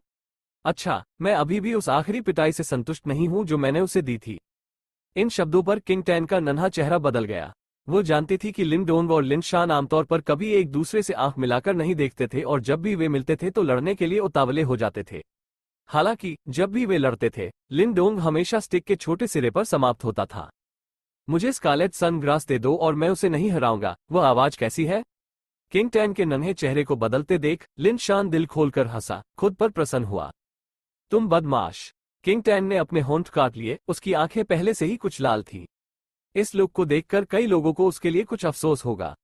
A: अच्छा, मैं अभी भी उस आखिरी पिटाई से संतुष्ट नहीं हूं जो मैंने उसे दी थी। इन शब्दों पर किंग टैन का नन्हा चेहरा बदल गया। वो जानती थी कि लिन डोंग और लिन शान आमतौर पर कभी एक दूसरे से आंख मिलाकर नहीं देखते थे और जब भी वे मिलते थे तो लड़ने के लिए उतावले हो जाते थे। हालांकि जब भी वे लड़ते थे लिन डोंग हमेशा स्टिक के छोटे सिरे पर समाप्त होता था। मुझे स्कारलेट सनग्रास दे दो और मैं उसे नहीं हराऊंगा। वह आवाज कैसी है? किंग टैन के नन्हे चेहरे को बदलते देख लिन शान दिल खोलकर हंसा, खुद पर प्रसन्न हुआ। तुम बदमाश। किंग टैन ने अपने होंठ काट लिए, उसकी आंखें पहले से ही कुछ लाल थी। इस लुक को देखकर कई लोगों को उसके लिए कुछ अफसोस होगा।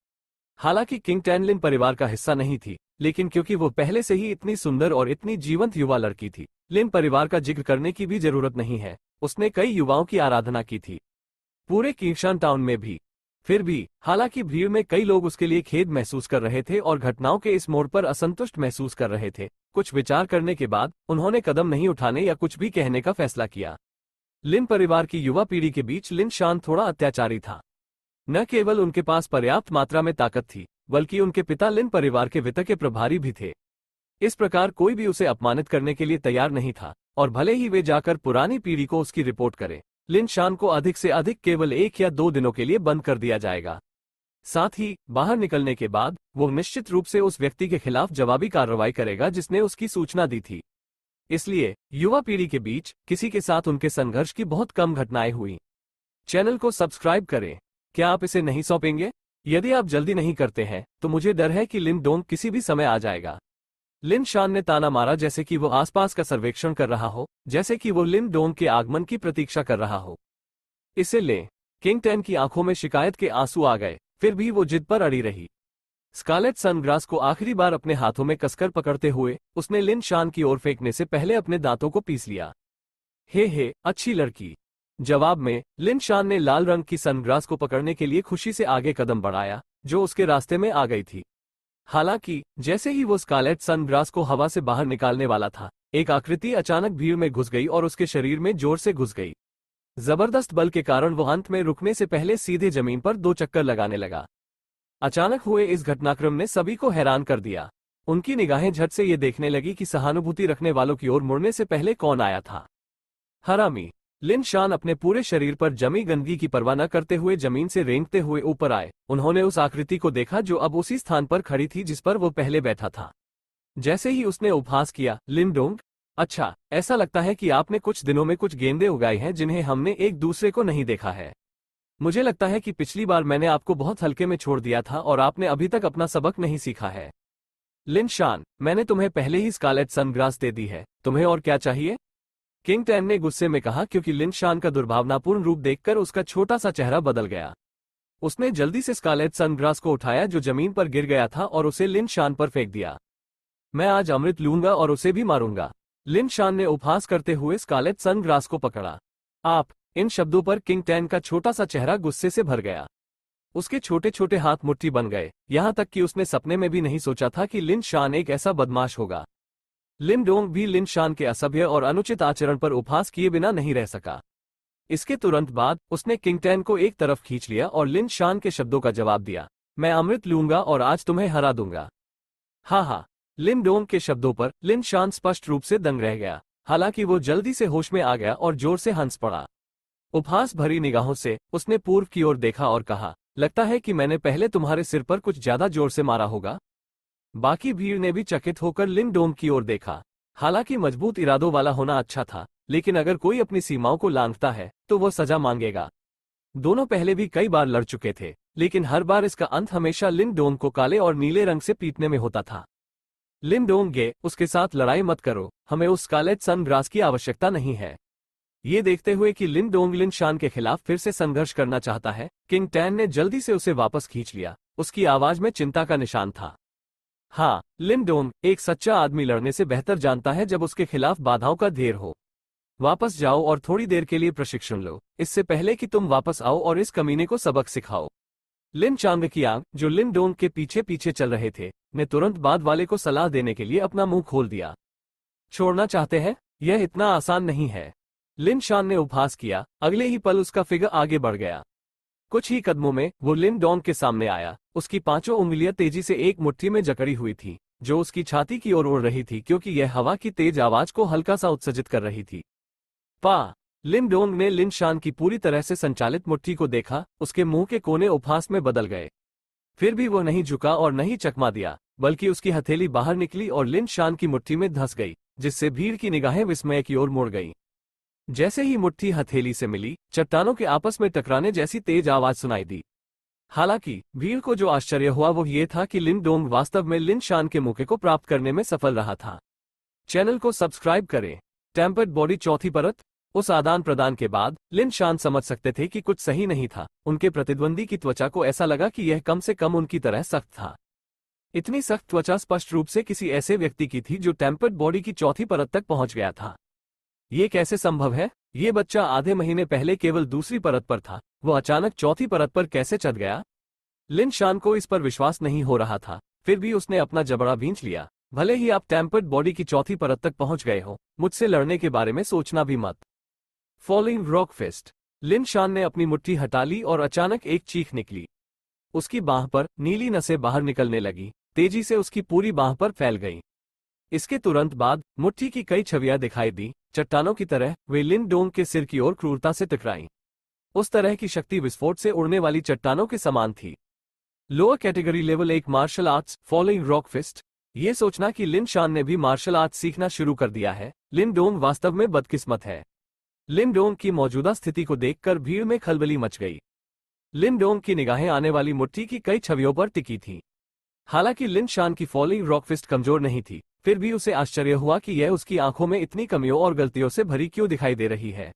A: हालांकि किंग टैन लिन परिवार का हिस्सा नहीं थी, लेकिन क्योंकि वो पहले से ही इतनी सुंदर और इतनी जीवंत युवा लड़की थी, लिन परिवार का जिक्र करने की भी जरूरत नहीं है। उसने कई युवाओं की आराधना की थी, पूरे कीशान टाउन में भी। फिर भी हालांकि भीड़ में कई लोग उसके लिए खेद महसूस कर रहे थे और घटनाओं के इस मोड़ पर असंतुष्ट महसूस कर रहे थे, कुछ विचार करने के बाद उन्होंने कदम नहीं उठाने या कुछ भी कहने का फैसला किया। लिन परिवार की युवा पीढ़ी के बीच लिन शान थोड़ा अत्याचारी था। न केवल उनके पास पर्याप्त मात्रा में ताकत थी, बल्कि उनके पिता लिन परिवार के वित्त के प्रभारी भी थे। इस प्रकार कोई भी उसे अपमानित करने के लिए तैयार नहीं था, और भले ही वे जाकर पुरानी पीढ़ी को उसकी रिपोर्ट करें, लिन शान को अधिक से अधिक केवल 1 या 2 दिनों के लिए बंद कर दिया जाएगा। साथ ही बाहर निकलने के बाद वो निश्चित रूप से उस व्यक्ति के खिलाफ जवाबी कार्रवाई करेगा जिसने उसकी सूचना दी थी। इसलिए युवा पीढ़ी के बीच किसी के साथ उनके संघर्ष की बहुत कम घटनाएं हुई। चैनल को सब्सक्राइब करें। क्या आप इसे नहीं सौंपेंगे? यदि आप जल्दी नहीं करते हैं तो मुझे डर है कि लिन डोंग किसी भी समय आ जाएगा। लिन शान ने ताना मारा, जैसे कि वो आसपास का सर्वेक्षण कर रहा हो, जैसे कि वो लिन डोंग के आगमन की प्रतीक्षा कर रहा हो। इसे ले। किंग टैन की आंखों में शिकायत के आंसू आ गए, फिर भी वो जिद पर अड़ी रही। स्कारलेट सनग्रास को आखिरी बार अपने हाथों में कसकर पकड़ते हुए उसने लिन शान की ओर फेंकने से पहले अपने दांतों को पीस लिया। हे अच्छी लड़की। जवाब में लिन शान ने लाल रंग की सनग्रास को पकड़ने के लिए खुशी से आगे कदम बढ़ाया, जो उसके रास्ते में आ गई थी। हालांकि जैसे ही वो स्कारलेट सनग्रास को हवा से बाहर निकालने वाला था, एक आकृति अचानक भीड़ में घुस गई और उसके शरीर में जोर से घुस गई। जबरदस्त बल के कारण वो अंत में रुकने से पहले सीधे जमीन पर 2 चक्कर लगाने लगा। अचानक हुए इस घटनाक्रम ने सभी को हैरान कर दिया। उनकी निगाहें झट से ये देखने लगी कि सहानुभूति रखने वालों की ओर मुड़ने से पहले कौन आया था। हरामी। लिन शान अपने पूरे शरीर पर जमी गंदगी की परवाह न करते हुए जमीन से रेंगते हुए ऊपर आए। उन्होंने उस आकृति को देखा जो अब उसी स्थान पर खड़ी थी जिस पर वो पहले बैठा था। जैसे ही उसने उपहास किया, लिन डोंग, अच्छा, ऐसा लगता है कि आपने कुछ दिनों में कुछ गेंदें उगाई हैं जिन्हें हमने एक दूसरे को नहीं देखा है। मुझे लगता है कि पिछली बार मैंने आपको बहुत हल्के में छोड़ दिया था और आपने अभी तक अपना सबक नहीं सीखा है। लिन शान, मैंने तुम्हें पहले ही स्कारलेट सनग्रास दे दी है, तुम्हें और क्या चाहिए? किंग टैन ने गुस्से में कहा, क्योंकि लिन शान का दुर्भावनापूर्ण रूप देखकर उसका छोटा सा चेहरा बदल गया। उसने जल्दी से स्कारलेट सनग्रास को उठाया जो जमीन पर गिर गया था और उसे लिन शान पर फेंक दिया। मैं आज अमृत लूंगा और उसे भी मारूंगा। लिन शान ने उपहास करते हुए स्कारलेट सनग्रास को पकड़ा। आप। इन शब्दों पर किंग टैन का छोटा सा चेहरा गुस्से से भर गया। उसके छोटे छोटे हाथ मुट्ठी बन गए, यहां तक कि उसने सपने में भी नहीं सोचा था कि लिन शान एक ऐसा बदमाश होगा। लिन डोंग भी लिन शान के असभ्य और अनुचित आचरण पर उपहास किए बिना नहीं रह सका। इसके तुरंत बाद उसने किंग टैन को एक तरफ खींच लिया और लिन शान के शब्दों का जवाब दिया, मैं अमृत लूंगा और आज तुम्हें हरा दूंगा। हाँ। लिन डोंग के शब्दों पर लिन शान स्पष्ट रूप से दंग रह गया। हालांकि वो जल्दी से होश में आ गया और जोर से हंस पड़ा। उपहास भरी निगाहों से उसने पूर्व की ओर देखा और कहा, लगता है कि मैंने पहले तुम्हारे सिर पर कुछ ज्यादा जोर से मारा होगा। बाकी भीड़ ने भी चकित होकर लिन डोंग की ओर देखा। हालांकि मजबूत इरादों वाला होना अच्छा था, लेकिन अगर कोई अपनी सीमाओं को लांघता है तो वह सजा मांगेगा। दोनों पहले भी कई बार लड़ चुके थे, लेकिन हर बार इसका अंत हमेशा लिन डोंग को काले और नीले रंग से पीटने में होता था। लिन डोंग गे, उसके साथ लड़ाई मत करो, हमें उस स्कारलेट सनग्रास की आवश्यकता नहीं है। ये देखते हुए कि लिन डोंग लिन शान के खिलाफ फिर से संघर्ष करना चाहता है, किंग टैन ने जल्दी से उसे वापस खींच लिया। उसकी आवाज में चिंता का निशान था। हाँ, लिन डोंग, एक सच्चा आदमी लड़ने से बेहतर जानता है जब उसके खिलाफ बाधाओं का ढेर हो। वापस जाओ और थोड़ी देर के लिए प्रशिक्षण लो, इससे पहले कि तुम वापस आओ और इस कमीने को सबक सिखाओ। लिन चांगकियांग, जो लिन डोंग के पीछे पीछे चल रहे थे, ने तुरंत बाद वाले को सलाह देने के लिए अपना मुंह खोल दिया। छोड़ना चाहते हैं? यह इतना आसान नहीं है। लिन शान ने उपहास किया। अगले ही पल उसका फिगर आगे बढ़ गया। कुछ ही कदमों में वो लिन डोंग के सामने आया। उसकी पांचों उंगलियां तेजी से एक मुट्ठी में जकड़ी हुई थी, जो उसकी छाती की ओर उड़ रही थी क्योंकि यह हवा की तेज आवाज को हल्का सा उत्सर्जित कर रही थी। पा लिन डोंग ने लिन शान की पूरी तरह से संचालित मुट्ठी को देखा। उसके मुंह के कोने उपहास में बदल गए। फिर भी वो नहीं झुका और नहीं चकमा दिया, बल्कि उसकी हथेली बाहर निकली और लिन शान की मुट्ठी में धंस गई, जिससे भीड़ की निगाहें विस्मय की ओर मुड़ गईं। जैसे ही मुट्ठी हथेली से मिली, चट्टानों के आपस में टकराने जैसी तेज आवाज सुनाई दी। हालांकि भीड़ को जो आश्चर्य हुआ वो ये था कि लिन डोंग वास्तव में लिन शान के मौके को प्राप्त करने में सफल रहा था। चैनल को सब्सक्राइब करें। टेम्पर्ड बॉडी चौथी परत। उस आदान प्रदान के बाद लिन शान समझ सकते थे कि कुछ सही नहीं था। उनके प्रतिद्वंदी की त्वचा को ऐसा लगा कि यह कम से कम उनकी तरह सख्त था। इतनी सख्त त्वचा स्पष्ट रूप से किसी ऐसे व्यक्ति की थी जो टेम्पर्ड बॉडी की चौथी परत तक पहुंच गया था। ये कैसे संभव है? ये बच्चा आधे महीने पहले केवल दूसरी परत पर था, वो अचानक चौथी परत पर कैसे चढ़ गया? लिन शान को इस पर विश्वास नहीं हो रहा था। फिर भी उसने अपना जबड़ा भींच लिया। भले ही आप टेम्पर्ड बॉडी की चौथी परत तक पहुंच गए हो, मुझसे लड़ने के बारे में सोचना भी मत। Falling rock fist. लिन शान ने अपनी मुट्ठी हटा ली और अचानक एक चीख निकली। उसकी बांह पर नीली नसें बाहर निकलने लगी, तेजी से उसकी पूरी बांह पर फैल गईं। इसके तुरंत बाद मुट्ठी की कई छवियां दिखाई दी। चट्टानों की तरह वे लिन डोंग के सिर की ओर क्रूरता से टकराईं। उस तरह की शक्ति विस्फोट से उड़ने वाली चट्टानों के समान थी। Lower category level 1 martial arts, following rock fist. ये सोचना कि लिन शान ने भी मार्शल आर्ट्स सीखना शुरू कर दिया है। लिन डोंग वास्तव में बदकिस्मत है। लिन डोंग की मौजूदा स्थिति को देखकर भीड़ में खलबली मच गई। लिन डोंग की निगाहें आने वाली मुट्ठी की कई छवियों पर टिकी थीं। हालांकि लिन शान की फॉलोइंग रॉक फिस्ट कमजोर नहीं थी, फिर भी उसे आश्चर्य हुआ कि यह उसकी आंखों में इतनी कमियों और गलतियों से भरी क्यों दिखाई दे रही है।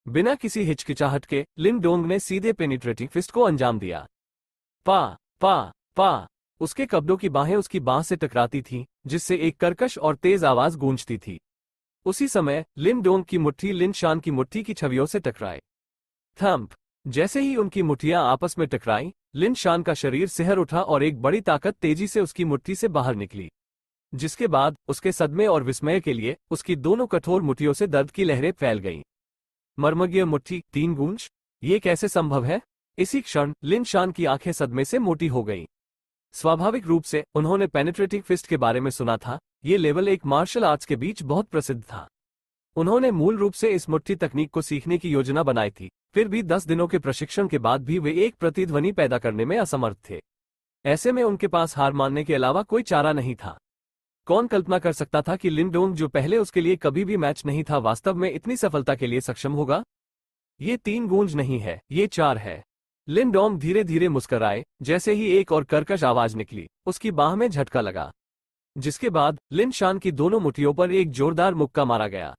A: बिना किसी हिचकिचाहट के लिन डोंग ने सीधे पेनिट्रेटिंग फिस्ट को अंजाम दिया। पा पा पा। उसके कब्डों की बाहें उसकी बांह से टकराती थीं, जिससे एक कर्कश और तेज आवाज गूंजती थी। उसी समय लिन डोंग की मुट्ठी लिन शान की मुट्ठी की छवियों से टकराए। थंप। जैसे ही उनकी मुट्ठियां आपस में टकराईं, लिन शान का शरीर सिहर उठा और एक बड़ी ताकत तेजी से उसकी मुट्ठी से बाहर निकली, जिसके बाद उसके सदमे और विस्मय के लिए उसकी दोनों कठोर मुट्ठियों से दर्द की लहरें फैल गईं। मर्मज्ञ मुट्ठी, 3 गूंज। ये कैसे संभव है? इसी क्षण लिन शान की आंखें सदमे से मोटी हो गईं। स्वाभाविक रूप से उन्होंने पेनिट्रेटिंग फिस्ट के बारे में सुना था। ये लेवल 1 मार्शल आर्ट्स के बीच बहुत प्रसिद्ध था। उन्होंने मूल रूप से इस मुट्ठी तकनीक को सीखने की योजना बनाई थी। फिर भी 10 दिनों के प्रशिक्षण के बाद भी वे एक प्रतिध्वनि पैदा करने में असमर्थ थे। ऐसे में उनके पास हार मानने के अलावा कोई चारा नहीं था। कौन कल्पना कर सकता था कि लिन डोंग, जो पहले उसके लिए कभी भी मैच नहीं था, वास्तव में इतनी सफलता के लिए सक्षम होगा? ये 3 गूंज नहीं है, ये 4 है। लिन डोंग धीरे धीरे मुस्कराए। जैसे ही एक और कर्कश आवाज निकली, उसकी बाह में झटका लगा, जिसके बाद लिन शान की दोनों मुट्ठियों पर एक जोरदार मुक्का मारा गया।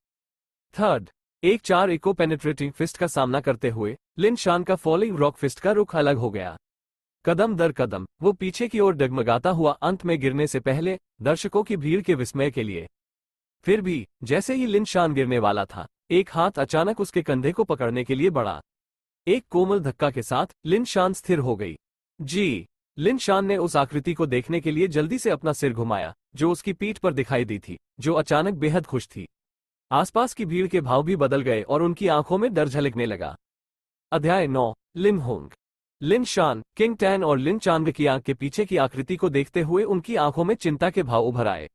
A: थर्ड। एक 4 इको पेनिट्रेटिंग फिस्ट का सामना करते हुए लिन शान का फॉलोइंग रॉक फिस्ट का रुख अलग हो गया। कदम दर कदम वो पीछे की ओर डगमगाता हुआ अंत में गिरने से पहले दर्शकों की भीड़ के विस्मय के लिए। फिर भी जैसे ही लिन शान गिरने वाला था, एक हाथ अचानक उसके कंधे को पकड़ने के लिए बढ़ा। एक कोमल धक्का के साथ लिन शान स्थिर हो गई। जी। लिन शान ने उस आकृति को देखने के लिए जल्दी से अपना सिर घुमाया, जो उसकी पीठ पर दिखाई दी थी, जो अचानक बेहद खुश थी। आसपास की भीड़ के भाव भी बदल गए और उनकी आंखों में डर झलकने लगा। अध्याय 9। लिन होंग। लिन शान, किंग टैन और लिन चांगकियांग के पीछे की आकृति को देखते हुए उनकी आंखों में चिंता के भाव उभर आए।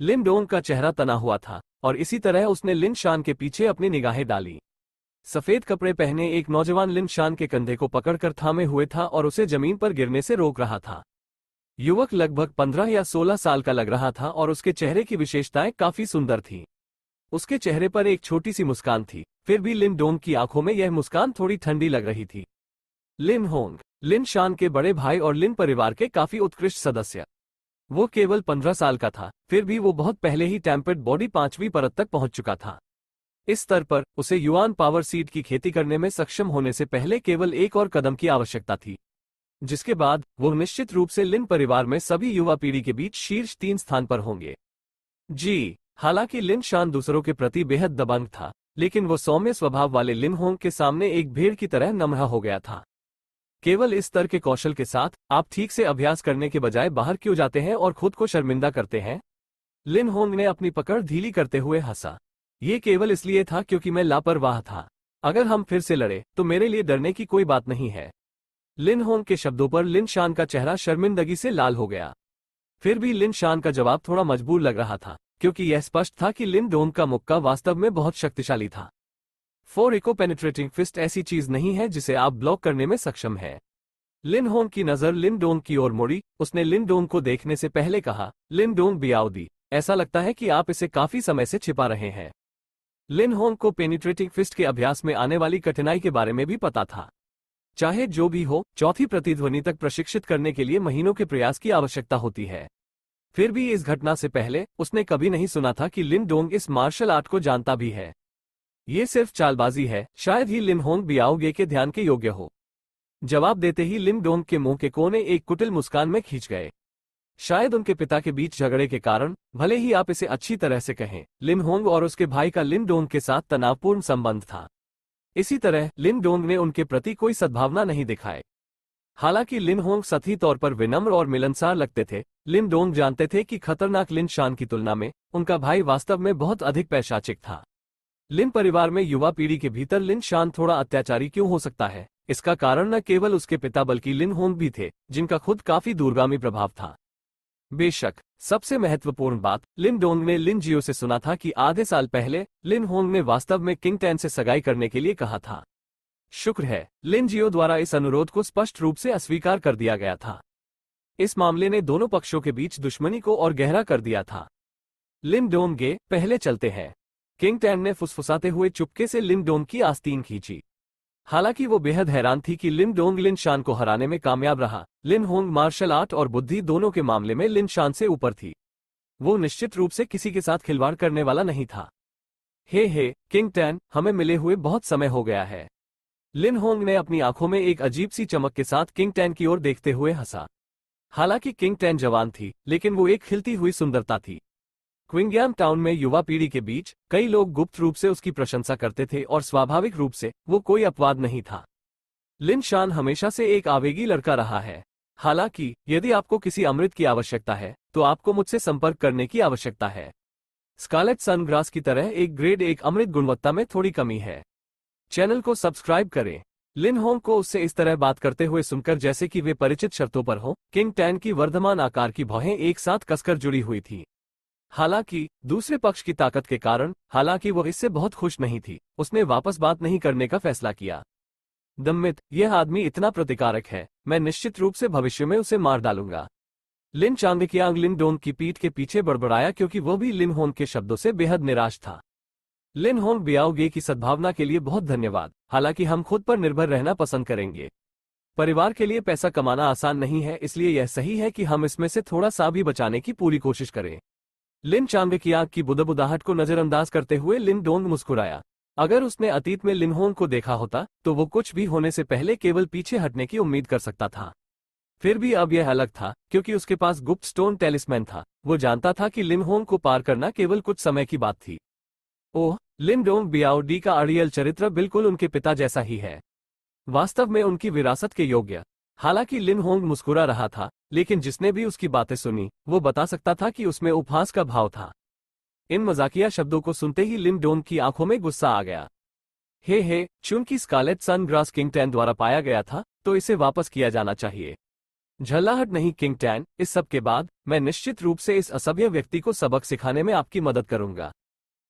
A: लिन डोंग का चेहरा तना हुआ था और इसी तरह उसने लिन शान के पीछे अपनी निगाहें डाली। सफेद कपड़े पहने एक नौजवान लिन शान के कंधे को पकड़कर थामे हुए था और उसे जमीन पर गिरने से रोक रहा था। युवक लगभग 15 या 16 साल का लग रहा था और उसके चेहरे की विशेषताएं काफी सुंदर थीं। उसके चेहरे पर एक छोटी सी मुस्कान थी, फिर भी लिन डोंग की आंखों में यह मुस्कान थोड़ी ठंडी लग रही थी। लिन होंग। लिन शान के बड़े भाई और लिन परिवार के काफी उत्कृष्ट सदस्य। वो केवल 15 साल का था, फिर भी वो बहुत पहले ही टेम्पर्ड बॉडी 5वीं परत तक पहुंच चुका था। इस स्तर पर उसे युआन पावर सीड की खेती करने में सक्षम होने से पहले केवल एक और कदम की आवश्यकता थी, जिसके बाद वो निश्चित रूप से लिन परिवार में सभी युवा पीढ़ी के बीच शीर्ष 3 स्थान पर होंगे। जी, हालांकि लिन शान दूसरों के प्रति बेहद दबंग था, लेकिन वो सौम्य स्वभाव वाले लिन होंग के सामने एक भेड़ की तरह नम्र हो गया था। केवल इस स्तर के कौशल के साथ आप ठीक से अभ्यास करने के बजाय बाहर क्यों जाते हैं और खुद को शर्मिंदा करते हैं? लिन होंग ने अपनी पकड़ ढीली करते हुए हंसा। ये केवल इसलिए था क्योंकि मैं लापरवाह था। अगर हम फिर से लड़े तो मेरे लिए डरने की कोई बात नहीं है। लिन होंग के शब्दों पर लिन शान का चेहरा शर्मिंदगी से लाल हो गया। फिर भी लिन शान का जवाब थोड़ा मजबूर लग रहा था, क्योंकि यह स्पष्ट था कि लिन डोंग का मुक्का वास्तव में बहुत शक्तिशाली था। 4 इको पेनिट्रेटिंग फिस्ट ऐसी चीज नहीं है जिसे आप ब्लॉक करने में सक्षम है। लिन होंग की नजर लिन डोंग की ओर मुड़ी। उसने लिन डोंग को देखने से पहले कहा, लिन डोंग बियाओदी, ऐसा लगता है कि आप इसे काफी समय से छिपा रहे हैं। लिन होंग को पेनिट्रेटिंग फिस्ट के अभ्यास में आने वाली कठिनाई के बारे में भी पता था। चाहे जो भी हो, चौथी प्रतिध्वनि तक प्रशिक्षित करने के लिए महीनों के प्रयास की आवश्यकता होती है। फिर भी इस घटना से पहले उसने कभी नहीं सुना था कि लिन डोंग इस मार्शल आर्ट को जानता भी है। ये सिर्फ चालबाजी है, शायद ही लिन होंग बियाओगे के ध्यान के योग्य हो। जवाब देते ही लिन डोंग के मुंह के कोने एक कुटिल मुस्कान में खींच गए। शायद उनके पिता के बीच झगड़े के कारण, भले ही आप इसे अच्छी तरह से कहें, लिन होंग और उसके भाई का लिन डोंग के साथ तनावपूर्ण संबंध था। इसी तरह लिन डोंग ने उनके प्रति कोई सद्भावना नहीं दिखाई। हालांकि लिन होंग सतही तौर पर विनम्र और मिलनसार लगते थे, लिन डोंग जानते थे कि खतरनाक लिन शान की तुलना में उनका भाई वास्तव में बहुत अधिक पैशाचिक था। लिन परिवार में युवा पीढ़ी के भीतर लिन शान थोड़ा अत्याचारी क्यों हो सकता है? इसका कारण न केवल उसके पिता बल्कि लिन होंग भी थे, जिनका खुद काफी दूरगामी प्रभाव था। बेशक, सबसे महत्वपूर्ण बात, लिन डोंग ने लिन जियो से सुना था कि आधे साल पहले लिन होंग ने वास्तव में किंग टैन से सगाई करने के लिए कहा था। शुक्र है, लिन जियो द्वारा इस अनुरोध को स्पष्ट रूप से अस्वीकार कर दिया गया था। इस मामले ने दोनों पक्षों के बीच दुश्मनी को और गहरा कर दिया था। लिन डोंग गे, पहले चलते हैं। किंग टैन ने फुसफुसाते हुए चुपके से लिन डोंग की आस्तीन खींची। हालांकि वो बेहद हैरान थी कि लिन डोंग लिन शान को हराने में कामयाब रहा। लिन होंग मार्शल आर्ट और बुद्धि दोनों के मामले में लिन शान से ऊपर थी। वो निश्चित रूप से किसी के साथ खिलवाड़ करने वाला नहीं था। हे किंग टैन, हमें मिले हुए बहुत समय हो गया है। लिन होंग ने अपनी आंखों में एक अजीब सी चमक के साथ किंग टैन की ओर देखते हुए हंसा। हालांकि किंग टैन जवान थी, लेकिन वो एक खिलती हुई सुंदरता थी। क्विंगयाम टाउन में युवा पीढ़ी के बीच कई लोग गुप्त रूप से उसकी प्रशंसा करते थे और स्वाभाविक रूप से वो कोई अपवाद नहीं था। लिन शान हमेशा से एक आवेगी लड़का रहा है। हालांकि यदि आपको किसी अमृत की आवश्यकता है तो आपको मुझसे संपर्क करने की आवश्यकता है। स्कारलेट सनग्रास की तरह एक ग्रेड 1 अमृत गुणवत्ता में थोड़ी कमी है। चैनल को सब्सक्राइब करें। लिन होंग को उससे इस तरह बात करते हुए सुनकर जैसे कि वे परिचित शर्तों पर हो, किंग टैन की वर्धमान आकार की भौहें एक साथ कसकर जुड़ी हुई थी। हालांकि दूसरे पक्ष की ताकत के कारण, हालांकि वो इससे बहुत खुश नहीं थी, उसने वापस बात नहीं करने का फैसला किया। दम्मित, यह आदमी इतना प्रतिकारक है, मैं निश्चित रूप से भविष्य में उसे मार डालूंगा। लिन चांगकियांग लिन डोंग की पीठ के पीछे बड़बड़ाया, क्योंकि वो भी लिन होंग के शब्दों से बेहद निराश था। लिन होंग बियाओगे की सद्भावना के लिए बहुत धन्यवाद, हालांकि हम खुद पर निर्भर रहना पसंद करेंगे। परिवार के लिए पैसा कमाना आसान नहीं है, इसलिए यह सही है कि हम इसमें से थोड़ा सा भी बचाने की पूरी कोशिश करें। लिन चांगकियांग की बुदबुदाहट को नजरअंदाज करते हुए लिन डोंग मुस्कुराया। अगर उसने अतीत में लिन होंग को देखा होता तो वो कुछ भी होने से पहले केवल पीछे हटने की उम्मीद कर सकता था। फिर भी अब यह अलग था, क्योंकि उसके पास गुप्त स्टोन टेलिस्मैन था। वो जानता था कि लिन होंग को पार करना केवल कुछ समय की बात थी। ओह, लिन डोंग बियाओ डी का अड़ियल चरित्र बिल्कुल उनके पिता जैसा ही है, वास्तव में उनकी विरासत के योग्य। हालांकि लिन होंग मुस्कुरा रहा था, लेकिन जिसने भी उसकी बातें सुनी वो बता सकता था कि उसमें उपहास का भाव था। इन मजाकिया शब्दों को सुनते ही लिन डोंग की आंखों में गुस्सा आ गया। हे, चूंकि स्कारलेट सनग्रास किंग टैन द्वारा पाया गया था तो इसे वापस किया जाना चाहिए। झल्लाहट नहीं किंग टैन, इस सब के बाद मैं निश्चित रूप से इस असभ्य व्यक्ति को सबक सिखाने में आपकी मदद करूंगा।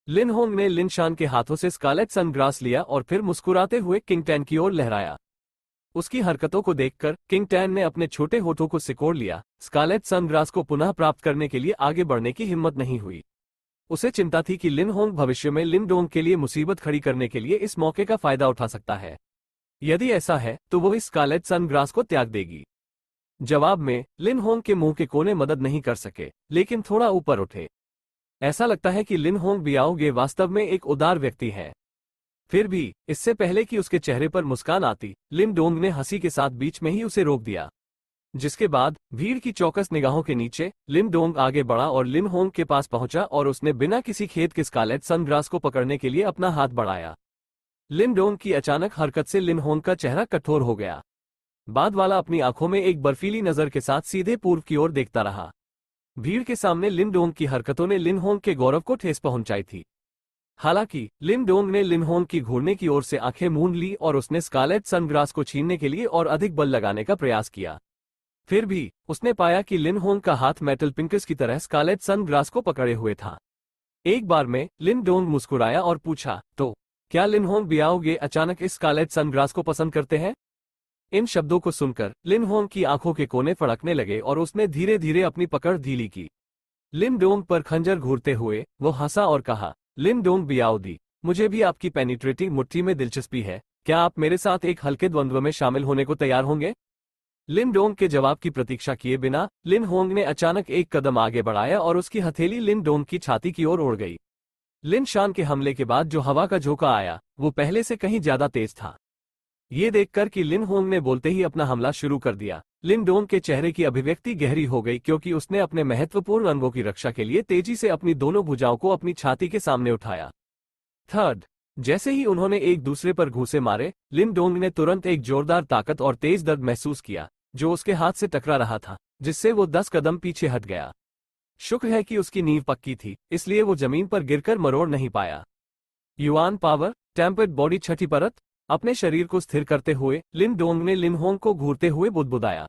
A: लिन होंग ने लिन शान के हाथों से स्कारलेट सनग्रास लिया और फिर मुस्कुराते हुए किंग टैन की ओर लहराया। उसकी हरकतों को देखकर किंग टैन ने अपने छोटे होठों को सिकोड़ लिया। स्कारलेट सनग्रास को पुनः प्राप्त करने के लिए आगे बढ़ने की हिम्मत नहीं हुई। उसे चिंता थी कि लिन होंग भविष्य में लिन डोंग के लिए मुसीबत खड़ी करने के लिए इस मौके का फायदा उठा सकता है। यदि ऐसा है तो वो इस स्कारलेट सनग्रास को त्याग देगी। जवाब में लिन होंग के मुंह के कोने मदद नहीं कर सके, लेकिन थोड़ा ऊपर उठे। ऐसा लगता है कि लिन होंग बियाओगे वास्तव में एक उदार व्यक्ति है। फिर भी इससे पहले कि उसके चेहरे पर मुस्कान आती, लिन डोंग ने हंसी के साथ बीच में ही उसे रोक दिया। जिसके बाद भीड़ की चौकस निगाहों के नीचे लिन डोंग आगे बढ़ा और लिन होंग के पास पहुंचा और उसने बिना किसी खेद के स्कारलेट सनग्रास को पकड़ने के लिए अपना हाथ बढ़ाया। लिन डोंग की अचानक हरकत से लिन होंग का चेहरा कठोर हो गया। बाद वाला अपनी आंखों में एक बर्फीली नजर के साथ सीधे पूर्व की ओर देखता रहा। भीड़ के सामने लिन डोंग की हरकतों ने लिन होंग के गौरव को ठेस पहुंचाई थी। हालांकि लिन डोंग ने लिन होंग की घूरने की ओर से आंखें मूंद ली और उसने स्कारलेट सनग्रास को छीनने के लिए और अधिक बल लगाने का प्रयास किया। फिर भी उसने पाया कि लिन होंग का हाथ मेटल पिंकस की तरह स्कारलेट सनग्रास को पकड़े हुए था। एक बार में लिन डोंग मुस्कुराया और पूछा, तो क्या लिन होंग बियाओगे अचानक इस स्कारलेट सनग्रास को पसंद करते हैं? इन शब्दों को सुनकर लिन होंग की आंखों के कोने फड़कने लगे और उसने धीरे धीरे अपनी पकड़ ढीली की। लिन डोंग पर खंजर घूरते हुए वो हंसा और कहा, लिन डोंग बियाओ दी, मुझे भी आपकी पेनिट्रेटिंग मुट्ठी में दिलचस्पी है। क्या आप मेरे साथ एक हल्के द्वंद्व में शामिल होने को तैयार होंगे? लिन डोंग के जवाब की प्रतीक्षा किए बिना लिन होंग ने अचानक एक कदम आगे बढ़ाया और उसकी हथेली लिन डोंग की छाती की ओर उड़ गई। लिन शान के हमले के बाद जो हवा का झोंका आया वो पहले से कहीं ज्यादा तेज था। ये देखकर कि लिन होंग ने बोलते ही अपना हमला शुरू कर दिया, लिन डोंग के चेहरे की अभिव्यक्ति गहरी हो गई क्योंकि उसने अपने महत्वपूर्ण अंगों की रक्षा के लिए तेजी से अपनी दोनों भुजाओं को अपनी छाती के सामने उठाया। थर्ड, जैसे ही उन्होंने एक दूसरे पर घूंसे मारे, लिन डोंग ने तुरंत एक जोरदार ताकत और तेज दर्द महसूस किया जो उसके हाथ से टकरा रहा था, जिससे वो 10 कदम पीछे हट गया। शुक्र है कि उसकी नींव पक्की थी, इसलिए वो जमीन पर गिरकर मरोड़ नहीं पाया। युआन पावर, टेम्पर्ड बॉडी छठी परत। अपने शरीर को स्थिर करते हुए लिन डोंग ने लिन होंग को घूरते हुए बुदबुदाया।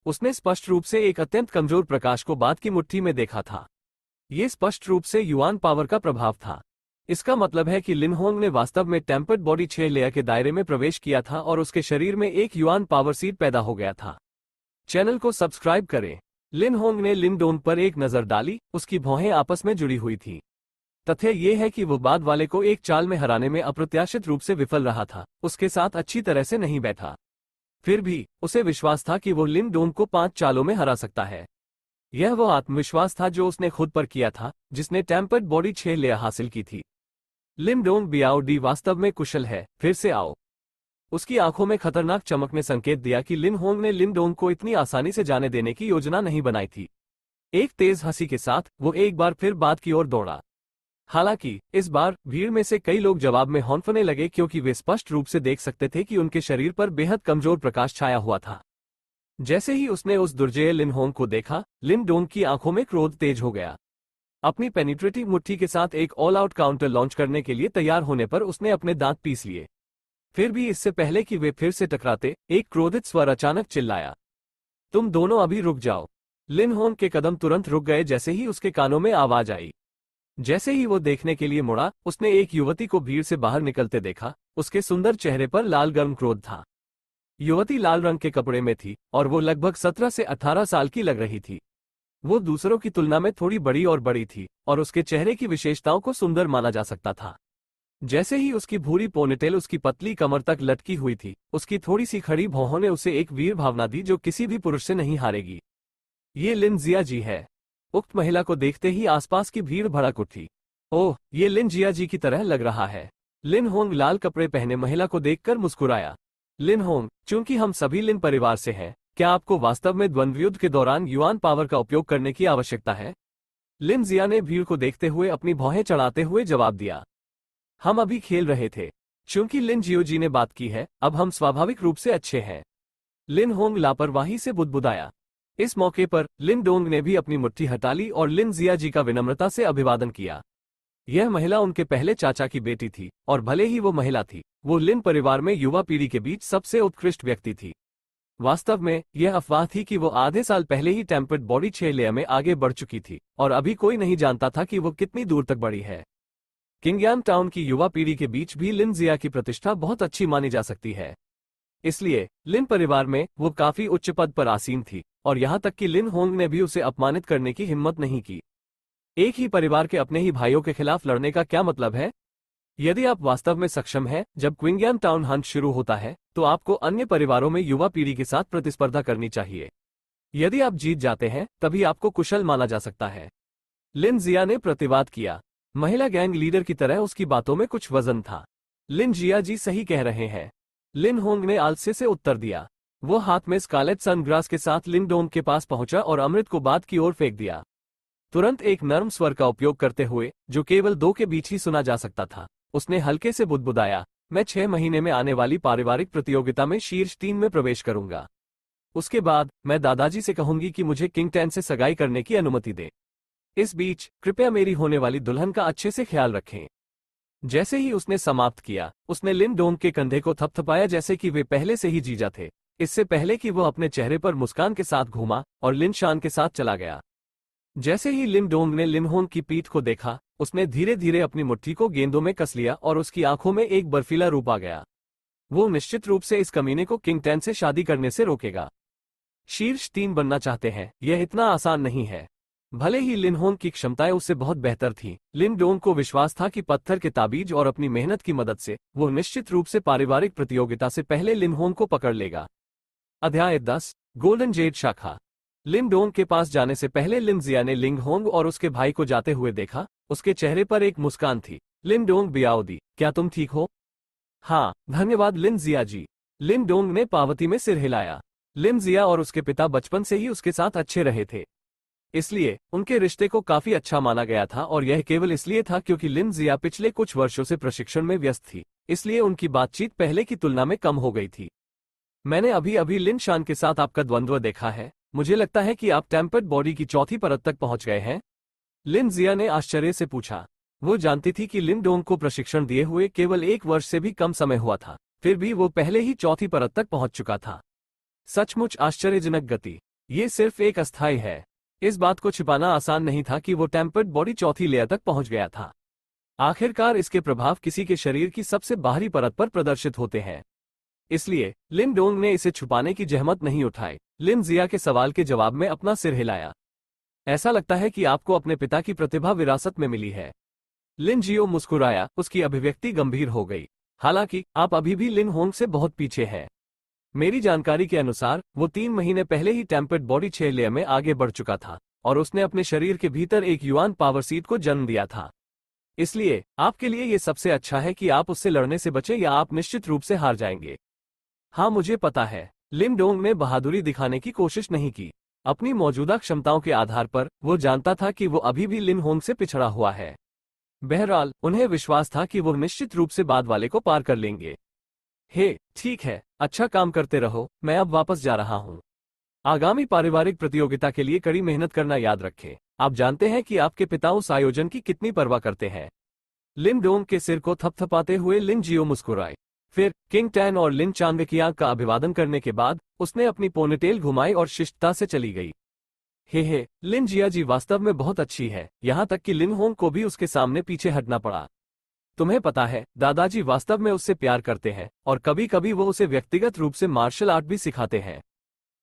A: उसने स्पष्ट रूप से एक अत्यंत कमजोर प्रकाश को बात की मुट्ठी में देखा था। ये स्पष्ट रूप से युआन पावर का प्रभाव था। इसका मतलब है कि लिन होंग ने वास्तव में टेम्पर्ड बॉडी 6 लेयर के दायरे में प्रवेश किया था और उसके शरीर में एक युआन पावर सीड पैदा हो गया था। चैनल को सब्सक्राइब करें। लिन होंग ने लिन डोंग पर एक नजर डाली, उसकी भौहें आपस में जुड़ी हुई थी। तथ्य ये है कि वो बाद वाले को एक चाल में हराने में अप्रत्याशित रूप से विफल रहा था, उसके साथ अच्छी तरह से नहीं बैठा। फिर भी उसे विश्वास था कि वो लिन डोंग को 5 चालों में हरा सकता है। यह वो आत्मविश्वास था जो उसने खुद पर किया था, जिसने टेम्पर्ड बॉडी 6 लेयर हासिल की थी। लिन डोंग बियाओ डी वास्तव में कुशल है, फिर से आओ। उसकी आंखों में खतरनाक चमक ने संकेत दिया कि लिन होंग ने लिन डोंग को इतनी आसानी से जाने देने की योजना नहीं बनाई थी। एक तेज हंसी के साथ वो एक बार फिर बात की ओर दौड़ा। हालांकि इस बार भीड़ में से कई लोग जवाब में हौंफने लगे क्योंकि वे स्पष्ट रूप से देख सकते थे कि उनके शरीर पर बेहद कमजोर प्रकाश छाया हुआ था। जैसे ही उसने उस दुर्जय लिन होंग को देखा, लिन डोंग की आंखों में क्रोध तेज हो गया। अपनी पेनिट्रेटिव मुट्ठी के साथ एक ऑल आउट काउंटर लॉन्च करने के लिए तैयार होने पर उसने अपने दांत पीस लिए। फिर भी इससे पहले कि वे फिर से टकराते, एक क्रोधित स्वर अचानक चिल्लाया, तुम दोनों अभी रुक जाओ। लिन होंग के कदम तुरंत रुक गए जैसे ही उसके कानों में आवाज आई। जैसे ही वो देखने के लिए मुड़ा, उसने एक युवती को भीड़ से बाहर निकलते देखा। उसके सुंदर चेहरे पर लाल गर्म क्रोध था। युवती लाल रंग के कपड़े में थी और वो लगभग 17 से 18 साल की लग रही थी। वो दूसरों की तुलना में थोड़ी बड़ी और बड़ी थी और उसके चेहरे की विशेषताओं को सुंदर माना जा सकता था। जैसे ही उसकी भूरी पोनीटेल उसकी पतली कमर तक लटकी हुई थी, उसकी थोड़ी सी खड़ी भौहों ने उसे एक वीर भावना दी जो किसी भी पुरुष से नहीं हारेगी। ये लिन जिया जी है। उक्त महिला को देखते ही आसपास की भीड़ भड़क उठी। ओह, ये लिन जिया जी की तरह लग रहा है। लिन होंग लाल कपड़े पहने महिला को देखकर मुस्कुराया। लिन होंग, चूंकि हम सभी लिन परिवार से हैं, क्या आपको वास्तव में द्वंद्व युद्ध के दौरान युआन पावर का उपयोग करने की आवश्यकता है? लिन जिया ने भीड़ को देखते हुए अपनी भौहें चढ़ाते हुए जवाब दिया, हम अभी खेल रहे थे। चूंकि लिन जियो जी ने बात की है, अब हम स्वाभाविक रूप से अच्छे हैं। लिन होंग लापरवाही से बुदबुदाया। इस मौके पर लिन डोंग ने भी अपनी मुट्ठी हटा ली और लिन जिया जी का विनम्रता से अभिवादन किया। यह महिला उनके पहले चाचा की बेटी थी और भले ही वो महिला थी, वो लिन परिवार में युवा पीढ़ी के बीच सबसे उत्कृष्ट व्यक्ति थी। वास्तव में यह अफवाह थी कि वो आधे साल पहले ही टेम्पर्ड बॉडी 6 लेयर में आगे बढ़ चुकी थी और अभी कोई नहीं जानता था कि वो कितनी दूर तक बढ़ी है। किंगयान टाउन की युवा पीढ़ी के बीच भी लिन जिया की प्रतिष्ठा बहुत अच्छी मानी जा सकती है। इसलिए लिन परिवार में वो काफी उच्च पद पर आसीन थी और यहाँ तक कि लिन होंग ने भी उसे अपमानित करने की हिम्मत नहीं की। एक ही परिवार के अपने ही भाइयों के खिलाफ लड़ने का क्या मतलब है? यदि आप वास्तव में सक्षम हैं, जब क्विंगयाम टाउन हंट शुरू होता है तो आपको अन्य परिवारों में युवा पीढ़ी के साथ प्रतिस्पर्धा करनी चाहिए। यदि आप जीत जाते हैं तभी आपको कुशल माना जा सकता है। लिन जिया ने प्रतिवाद किया। महिला गैंग लीडर की तरह उसकी बातों में कुछ वजन था। लिन जिया जी सही कह रहे हैं, लिन होंग ने आलस्य से उत्तर दिया। वो हाथ में स्कारलेट सनग्लास के साथ लिन डोंग के पास पहुंचा और अमृत को बाद की ओर फेंक दिया। तुरंत एक नर्म स्वर का उपयोग करते हुए, जो केवल दो के बीच ही सुना जा सकता था, उसने हल्के से बुदबुदाया, मैं 6 महीने में आने वाली पारिवारिक प्रतियोगिता में शीर्ष 3 में प्रवेश करूंगा। उसके बाद मैं दादाजी से कहूंगी कि मुझे किंग 10 से सगाई करने की अनुमति दे। इस बीच कृपया मेरी होने वाली दुल्हन का अच्छे से ख्याल रखें। जैसे ही उसने समाप्त किया, उसने लिन डोंग के कंधे को थपथपाया जैसे कि वे पहले से ही जीजा थे, इससे पहले कि वह अपने चेहरे पर मुस्कान के साथ घूमा और लिन शान के साथ चला गया। जैसे ही लिन डोंग ने लिन होंग की पीठ को देखा, उसने धीरे धीरे अपनी मुट्ठी को गेंदों में कस लिया और उसकी आंखों में एक बर्फीला रूप आ गया। वो निश्चित रूप से इस कमीने को किंग 10 से शादी करने से रोकेगा। शीर्ष 3 बनना चाहते हैं, यह इतना आसान नहीं है। भले ही लिन होंग की क्षमताएं उससे बहुत बेहतर थीं, लिन डोंग को विश्वास था कि पत्थर के ताबीज और अपनी मेहनत की मदद से वो निश्चित रूप से पारिवारिक प्रतियोगिता से पहले लिन होंग को पकड़ लेगा। अध्याय 10 गोल्डन जेड शाखा। लिन डोंग के पास जाने से पहले लिन जिया ने लिंग होंग और उसके भाई को जाते हुए देखा। उसके चेहरे पर एक मुस्कान थी। लिन डोंग बियाओदी, क्या तुम ठीक हो? हाँ, धन्यवाद लिन जिया जी। लिन डोंग ने पावती में सिर हिलाया। लिन जिया और उसके पिता बचपन से ही उसके साथ अच्छे रहे थे, इसलिए उनके रिश्ते को काफी अच्छा माना गया था, और यह केवल इसलिए था क्योंकि लिन जिया पिछले कुछ वर्षों से प्रशिक्षण में व्यस्त थी, इसलिए उनकी बातचीत पहले की तुलना में कम हो गई थी। मैंने अभी अभी लिन शान के साथ आपका द्वंद्व देखा है, मुझे लगता है कि आप टेम्पर्ड बॉडी की चौथी परत तक पहुंच गए हैं। लिन जिया ने आश्चर्य से पूछा। वो जानती थी कि लिन डोंग को प्रशिक्षण दिए हुए केवल 1 वर्ष से भी कम समय हुआ था, फिर भी वो पहले ही चौथी परत तक पहुंच चुका था। सचमुच आश्चर्यजनक गति। ये सिर्फ एक अस्थायी है। इस बात को छिपाना आसान नहीं था कि वो टेम्पर्ड बॉडी चौथी लेयर तक पहुंच गया था। आखिरकार इसके प्रभाव किसी के शरीर की सबसे बाहरी परत पर प्रदर्शित होते हैं, इसलिए लिन डोंग ने इसे छुपाने की जहमत नहीं उठाई। लिन जिया के सवाल के जवाब में अपना सिर हिलाया। ऐसा लगता है कि आपको अपने पिता की प्रतिभा विरासत में मिली है। लिन जियो मुस्कुराया, उसकी अभिव्यक्ति गंभीर हो गई। हालांकि आप अभी भी लिन होंग से बहुत पीछे हैं। मेरी जानकारी के अनुसार वो 3 महीने पहले ही टेम्पर्ड बॉडी 6 लेयर में आगे बढ़ चुका था, और उसने अपने शरीर के भीतर एक युआन पावर सीड को जन्म दिया था। इसलिए आपके लिए ये सबसे अच्छा है कि आप उससे लड़ने से बचें या आप निश्चित रूप से हार जाएंगे। हाँ, मुझे पता है। लिन डोंग ने बहादुरी दिखाने की कोशिश नहीं की। अपनी मौजूदा क्षमताओं के आधार पर वो जानता था कि वो अभी भी लिन होंग से पिछड़ा हुआ है। बहरहाल उन्हें विश्वास था कि वो निश्चित रूप से बाद वाले को पार कर लेंगे। हे, ठीक है, अच्छा काम करते रहो, मैं अब वापस जा रहा हूँ। आगामी पारिवारिक प्रतियोगिता के लिए कड़ी मेहनत करना याद रखें। आप जानते हैं कि आपके पिता उस आयोजन की कितनी परवाह करते हैं। लिन डोंग के सिर को थपथपाते हुए लिन जियो मुस्कुराए। फिर किंग 10 और लिन चांगकियांग का अभिवादन करने के बाद उसने अपनी पोनीटेल घुमाई और शिष्टता से चली गई। हे, लिन जिया जी वास्तव में बहुत अच्छी है, यहाँ तक कि लिन होंग को भी उसके सामने पीछे हटना पड़ा। तुम्हें पता है, दादाजी वास्तव में उससे प्यार करते हैं, और कभी कभी वो उसे व्यक्तिगत रूप से मार्शल आर्ट भी सिखाते हैं।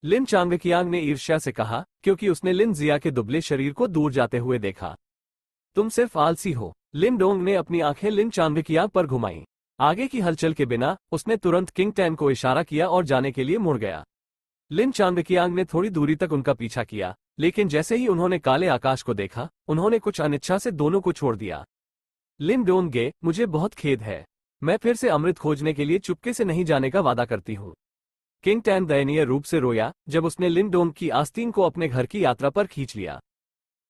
A: लिन चांगकियांग ने ईर्ष्या से कहा, क्योंकि उसने लिन जिया के दुबले शरीर को दूर जाते हुए देखा। तुम सिर्फ आलसी हो। लिन डोंग ने अपनी आंखें लिन चांगकियांग पर घुमाई। आगे की हलचल के बिना उसने तुरंत किंग 10 को इशारा किया और जाने के लिए मुड़ गया। लिन चांगकियांग ने थोड़ी दूरी तक उनका पीछा किया, लेकिन जैसे ही उन्होंने काले आकाश को देखा, उन्होंने कुछ अनिच्छा से दोनों को छोड़ दिया। लिन डोंग गे, मुझे बहुत खेद है। मैं फिर से अमृत खोजने के लिए चुपके से नहीं जाने का वादा करती हूँ। किंग 10 दयनीय रूप से रोया जब उसने लिन डोंग की आस्तीन को अपने घर की यात्रा पर खींच लिया।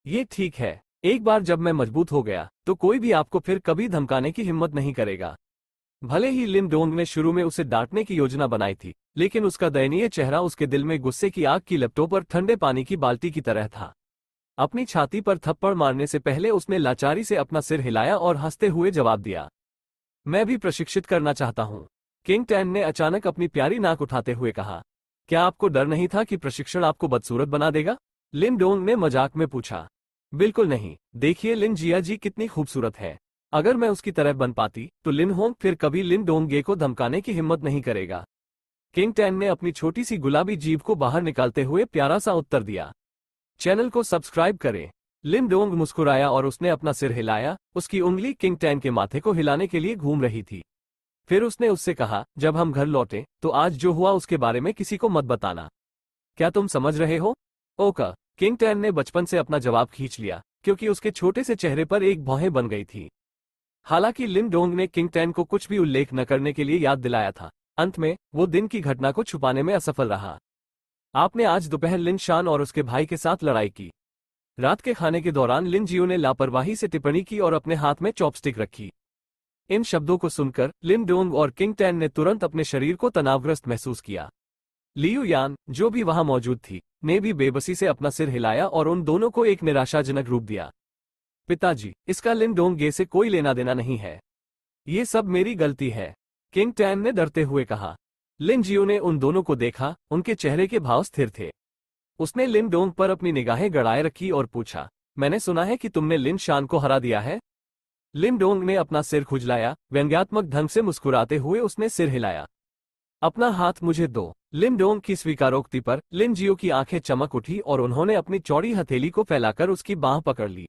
A: ये ठीक है, एक बार जब मैं मजबूत हो गया तो कोई भी आपको फिर कभी धमकाने की हिम्मत नहीं करेगा। भले ही लिन डोंग ने शुरू में उसे डांटने की योजना बनाई थी, लेकिन उसका दयनीय चेहरा उसके दिल में गुस्से की आग की लपटों पर ठंडे पानी की बाल्टी की तरह था। अपनी छाती पर थप्पड़ मारने से पहले उसने लाचारी से अपना सिर हिलाया और हंसते हुए जवाब दिया, मैं भी प्रशिक्षित करना चाहता हूँ। किंग 10 ने अचानक अपनी प्यारी नाक उठाते हुए कहा, क्या आपको डर नहीं था कि प्रशिक्षण आपको बदसूरत बना देगा? लिन डोंग ने मजाक में पूछा। बिल्कुल नहीं, देखिए लिन जिया जी कितनी खूबसूरत है। अगर मैं उसकी तरह बन पाती तो लिन होंग फिर कभी लिन डोंग गे को धमकाने की हिम्मत नहीं करेगा। किंग 10 ने अपनी छोटी सी गुलाबी जीभ को बाहर निकालते हुए प्यारा सा उत्तर दिया। चैनल को सब्सक्राइब करें। लिन डोंग मुस्कुराया और उसने अपना सिर हिलाया, उसकी उंगली किंग टैन के माथे को हिलाने के लिए घूम रही थी। फिर उसने उससे कहा, जब हम घर लौटे तो आज जो हुआ उसके बारे में किसी को मत बताना। क्या तुम समझ रहे हो? ओका। किंग टैन ने बचपन से अपना जवाब खींच लिया, क्योंकि उसके छोटे से चेहरे पर एक भौहें बन गई थी। हालांकि लिन डोंग ने किंग टैन को कुछ भी उल्लेख न करने के लिए याद दिलाया था, अंत में वो दिन की घटना को छुपाने में असफल रहा। आपने आज दोपहर लिन शान और उसके भाई के साथ लड़ाई की। रात के खाने के दौरान लिन जियो ने लापरवाही से टिप्पणी की और अपने हाथ में चॉपस्टिक रखी। इन शब्दों को सुनकर लिन डोंग और किंग टैन ने तुरंत अपने शरीर को तनावग्रस्त महसूस किया। लियू यान, जो भी वहां मौजूद थी, ने भी बेबसी से अपना सिर हिलाया और उन दोनों को एक निराशाजनक रूप दिया। पिताजी, इसका लिन डोंग से कोई लेना देना नहीं है। ये सब मेरी गलती है, किंग टैन ने डरते हुए कहा। लिन जियो ने उन दोनों को देखा, उनके चेहरे के भाव स्थिर थे। उसने लिन डोंग पर अपनी निगाहें गड़ाए रखी और पूछा, मैंने सुना है कि तुमने लिन शान को हरा दिया है? लिन डोंग ने अपना सिर खुजलाया, व्यंग्यात्मक ढंग से मुस्कुराते हुए उसने सिर हिलाया। अपना हाथ मुझे दो। लिन डोंग की स्वीकारोक्ति पर लिन जियो की आंखें चमक उठी और उन्होंने अपनी चौड़ी हथेली को फैलाकर उसकी बांह पकड़ ली।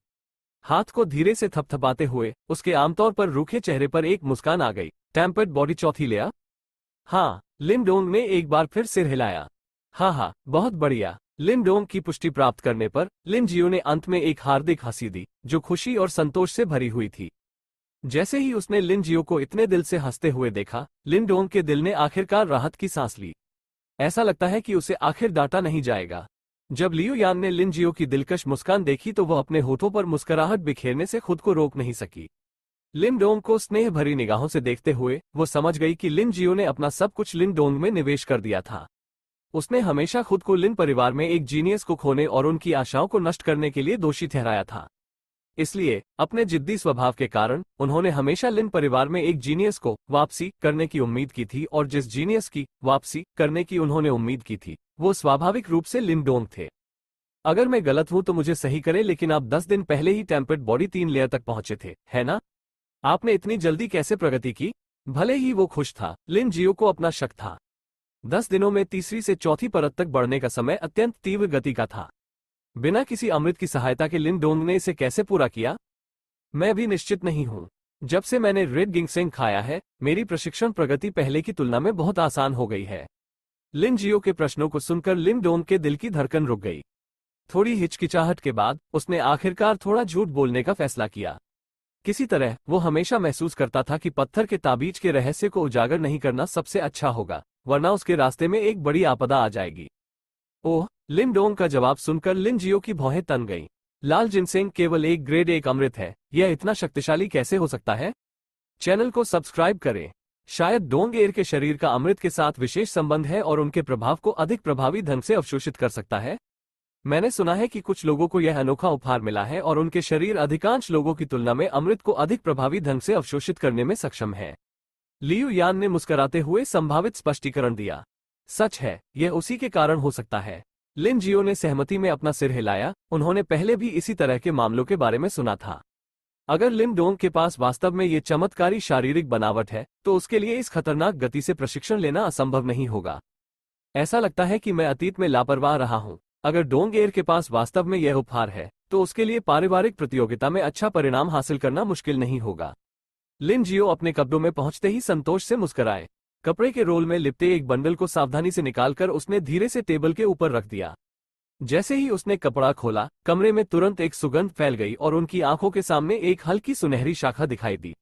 A: हाथ को धीरे से थपथपाते हुए उसके आमतौर पर रूखे चेहरे पर एक मुस्कान आ गई। टेम्पर्ड बॉडी चौथी लेयर? हाँ, लिन डोंग ने एक बार फिर सिर हिलाया। हाँ, बहुत बढ़िया। लिन डोंग की पुष्टि प्राप्त करने पर लिन जियो ने अंत में एक हार्दिक हंसी दी, जो खुशी और संतोष से भरी हुई थी। जैसे ही उसने लिन जियो को इतने दिल से हंसते हुए देखा, लिन डोंग के दिल ने आखिरकार राहत की सांस ली। ऐसा लगता है कि उसे आखिर डांटा नहीं जाएगा। जब लियू यान ने लिन जियो की दिलकश मुस्कान देखी तो वह अपने होठों पर मुस्कुराहट बिखेरने से खुद को रोक नहीं सकी। लिन डोंग को स्नेह भरी निगाहों से देखते हुए वो समझ गई कि लिन जियो ने अपना सब कुछ लिन डोंग में निवेश कर दिया था। उसने हमेशा खुद को लिन परिवार में एक जीनियस को खोने और उनकी आशाओं को नष्ट करने के लिए दोषी ठहराया था। इसलिए अपने जिद्दी स्वभाव के कारण उन्होंने हमेशा लिन परिवार में एक जीनियस को वापसी करने की उम्मीद की थी, और जिस जीनियस की वापसी करने की उन्होंने उम्मीद की थी वो स्वाभाविक रूप से लिन डोंग थे। अगर मैं गलत हूं तो मुझे सही करें, लेकिन आप 10 दिन पहले ही टेम्पर्ड बॉडी 3 लेयर तक पहुंचे थे, है ना? आपने इतनी जल्दी कैसे प्रगति की? भले ही वो खुश था, लिन जियो को अपना शक था। 10 दिनों में तीसरी से चौथी परत तक बढ़ने का समय अत्यंत तीव्र गति का था। बिना किसी अमृत की सहायता के लिन डोंग ने इसे कैसे पूरा किया? मैं भी निश्चित नहीं हूं। जब से मैंने रेड गिंगसेंग खाया है, मेरी प्रशिक्षण प्रगति पहले की तुलना में बहुत आसान हो गई है। लिन जियो के प्रश्नों को सुनकर लिन डोंग के दिल की धड़कन रुक गई। थोड़ी हिचकिचाहट के बाद उसने आखिरकार थोड़ा झूठ बोलने का फैसला किया। किसी तरह वो हमेशा महसूस करता था कि पत्थर के ताबीज के रहस्य को उजागर नहीं करना सबसे अच्छा होगा, वरना उसके रास्ते में एक बड़ी आपदा आ जाएगी। ओह, लिन डोंग का जवाब सुनकर लिन जियो की भौहें तन गईं। लाल जिनसेंग केवल एक ग्रेड 1 अमृत है, यह इतना शक्तिशाली कैसे हो सकता है? चैनल को सब्सक्राइब करें। शायद डोंग एयर के शरीर का अमृत के साथ विशेष संबंध है और उनके प्रभाव को अधिक प्रभावी ढंग से अवशोषित कर सकता है। मैंने सुना है कि कुछ लोगों को यह अनोखा उपहार मिला है और उनके शरीर अधिकांश लोगों की तुलना में अमृत को अधिक प्रभावी ढंग से अवशोषित करने में सक्षम है। लियू यान ने मुस्कुराते हुए संभावित स्पष्टीकरण दिया। सच है, यह उसी के कारण हो सकता है। लिन जियो ने सहमति में अपना सिर हिलाया, उन्होंने पहले भी इसी तरह के मामलों के बारे में सुना था। अगर लिन डोंग के पास वास्तव में ये चमत्कारी शारीरिक बनावट है, तो उसके लिए इस खतरनाक गति से प्रशिक्षण लेना असंभव नहीं होगा। ऐसा लगता है कि मैं अतीत में लापरवाह रहा हूं। अगर डोंग एयर के पास वास्तव में यह उपहार है, तो उसके लिए पारिवारिक प्रतियोगिता में अच्छा परिणाम हासिल करना मुश्किल नहीं होगा। लिन जियो अपने कपड़ों में पहुंचते ही संतोष से मुस्कुराए। कपड़े के रोल में लिपटे एक बंडल को सावधानी से निकालकर उसने धीरे से टेबल के ऊपर रख दिया। जैसे ही उसने कपड़ा खोला, कमरे में तुरंत एक सुगंध फैल गई और उनकी आंखों के सामने एक हल्की सुनहरी शाखा दिखाई दी।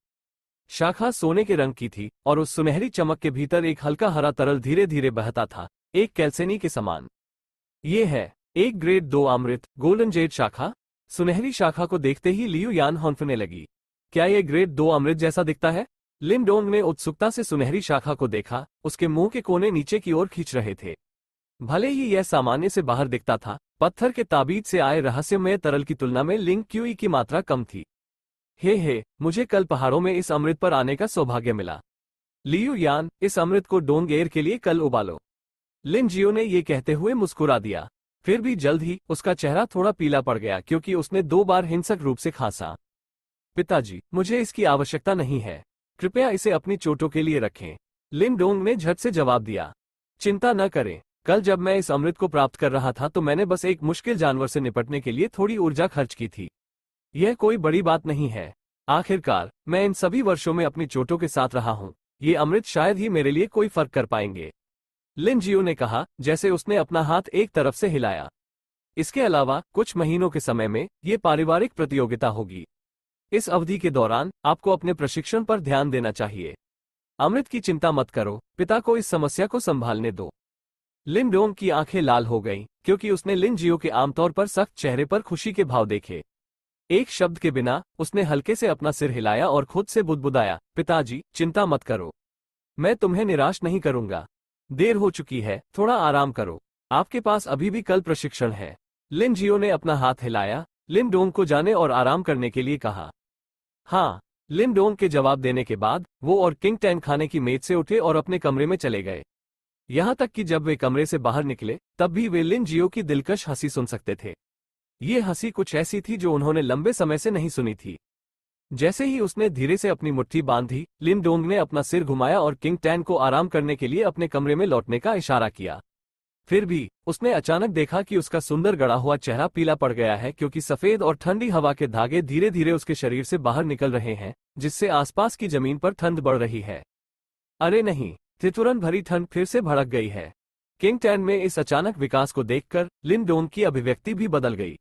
A: शाखा सोने के रंग की थी और उस सुनहरी चमक के भीतर एक हल्का हरा तरल धीरे धीरे बहता था, एक कैल्सेनी के समान। ये है एक ग्रेड 2 अमृत, गोल्डन जेड शाखा। सुनहरी शाखा को देखते ही लियू यान हौंफने लगी। क्या यह ग्रेड 2 अमृत जैसा दिखता है? लिन डोंग ने उत्सुकता से सुनहरी शाखा को देखा, उसके मुंह के कोने नीचे की ओर खींच रहे थे। भले ही यह सामान्य से बाहर दिखता था, पत्थर के ताबीज से आए रहस्यमय तरल की तुलना में लिंक क्यूई की मात्रा कम थी। हे, मुझे कल पहाड़ों में इस अमृत पर आने का सौभाग्य मिला। लियू यान, इस अमृत को डोंग एयर के लिए कल उबालो। लिन जियो ने यह कहते हुए मुस्कुरा दिया। फिर भी जल्द ही उसका चेहरा थोड़ा पीला पड़ गया, क्योंकि उसने 2 बार हिंसक रूप से खांसा। पिताजी, मुझे इसकी आवश्यकता नहीं है, कृपया इसे अपनी चोटों के लिए रखें। लिन डोंग ने झट से जवाब दिया। चिंता न करें, कल जब मैं इस अमृत को प्राप्त कर रहा था तो मैंने बस एक मुश्किल जानवर से निपटने के लिए थोड़ी ऊर्जा खर्च की थी। यह कोई बड़ी बात नहीं है। आखिरकार मैं इन सभी वर्षों में अपनी चोटों के साथ रहा हूँ। ये अमृत शायद ही मेरे लिए कोई फर्क कर पाएंगे। लिन जियो ने कहा, जैसे उसने अपना हाथ एक तरफ से हिलाया। इसके अलावा कुछ महीनों के समय में ये पारिवारिक प्रतियोगिता होगी। इस अवधि के दौरान आपको अपने प्रशिक्षण पर ध्यान देना चाहिए। अमृत की चिंता मत करो, पिता को इस समस्या को संभालने दो। लिन डोंग की आंखें लाल हो गईं, क्योंकि उसने लिन जियो के आमतौर पर सख्त चेहरे पर खुशी के भाव देखे। एक शब्द के बिना उसने हल्के से अपना सिर हिलाया और खुद से बुदबुदाया, पिताजी, चिंता मत करो। मैं तुम्हें निराश नहीं करूंगा। देर हो चुकी है, थोड़ा आराम करो। आपके पास अभी भी कल प्रशिक्षण है। लिन जियो ने अपना हाथ हिलाया, लिन डोंग को जाने और आराम करने के लिए कहा। हाँ, लिन डोंग के जवाब देने के बाद वो और किंग टैन खाने की मेज से उठे और अपने कमरे में चले गए। यहां तक कि जब वे कमरे से बाहर निकले तब भी वे लिन जियो की दिलकश हंसी सुन सकते थे। ये हंसी कुछ ऐसी थी जो उन्होंने लंबे समय से नहीं सुनी थी। जैसे ही उसने धीरे से अपनी मुट्ठी बांधी, लिन डोंग ने अपना सिर घुमाया और किंग टैन को आराम करने के लिए अपने कमरे में लौटने का इशारा किया। फिर भी उसने अचानक देखा कि उसका सुंदर गढ़ा हुआ चेहरा पीला पड़ गया है, क्योंकि सफेद और ठंडी हवा के धागे धीरे धीरे उसके शरीर से बाहर निकल रहे हैं, जिससे आसपास की जमीन पर ठंड बढ़ रही है। अरे नहीं, ठिठुरन भरी ठंड फिर से भड़क गई है। किंग टैन में इस अचानक विकास को देखकर लिन डोंग की अभिव्यक्ति भी बदल गई।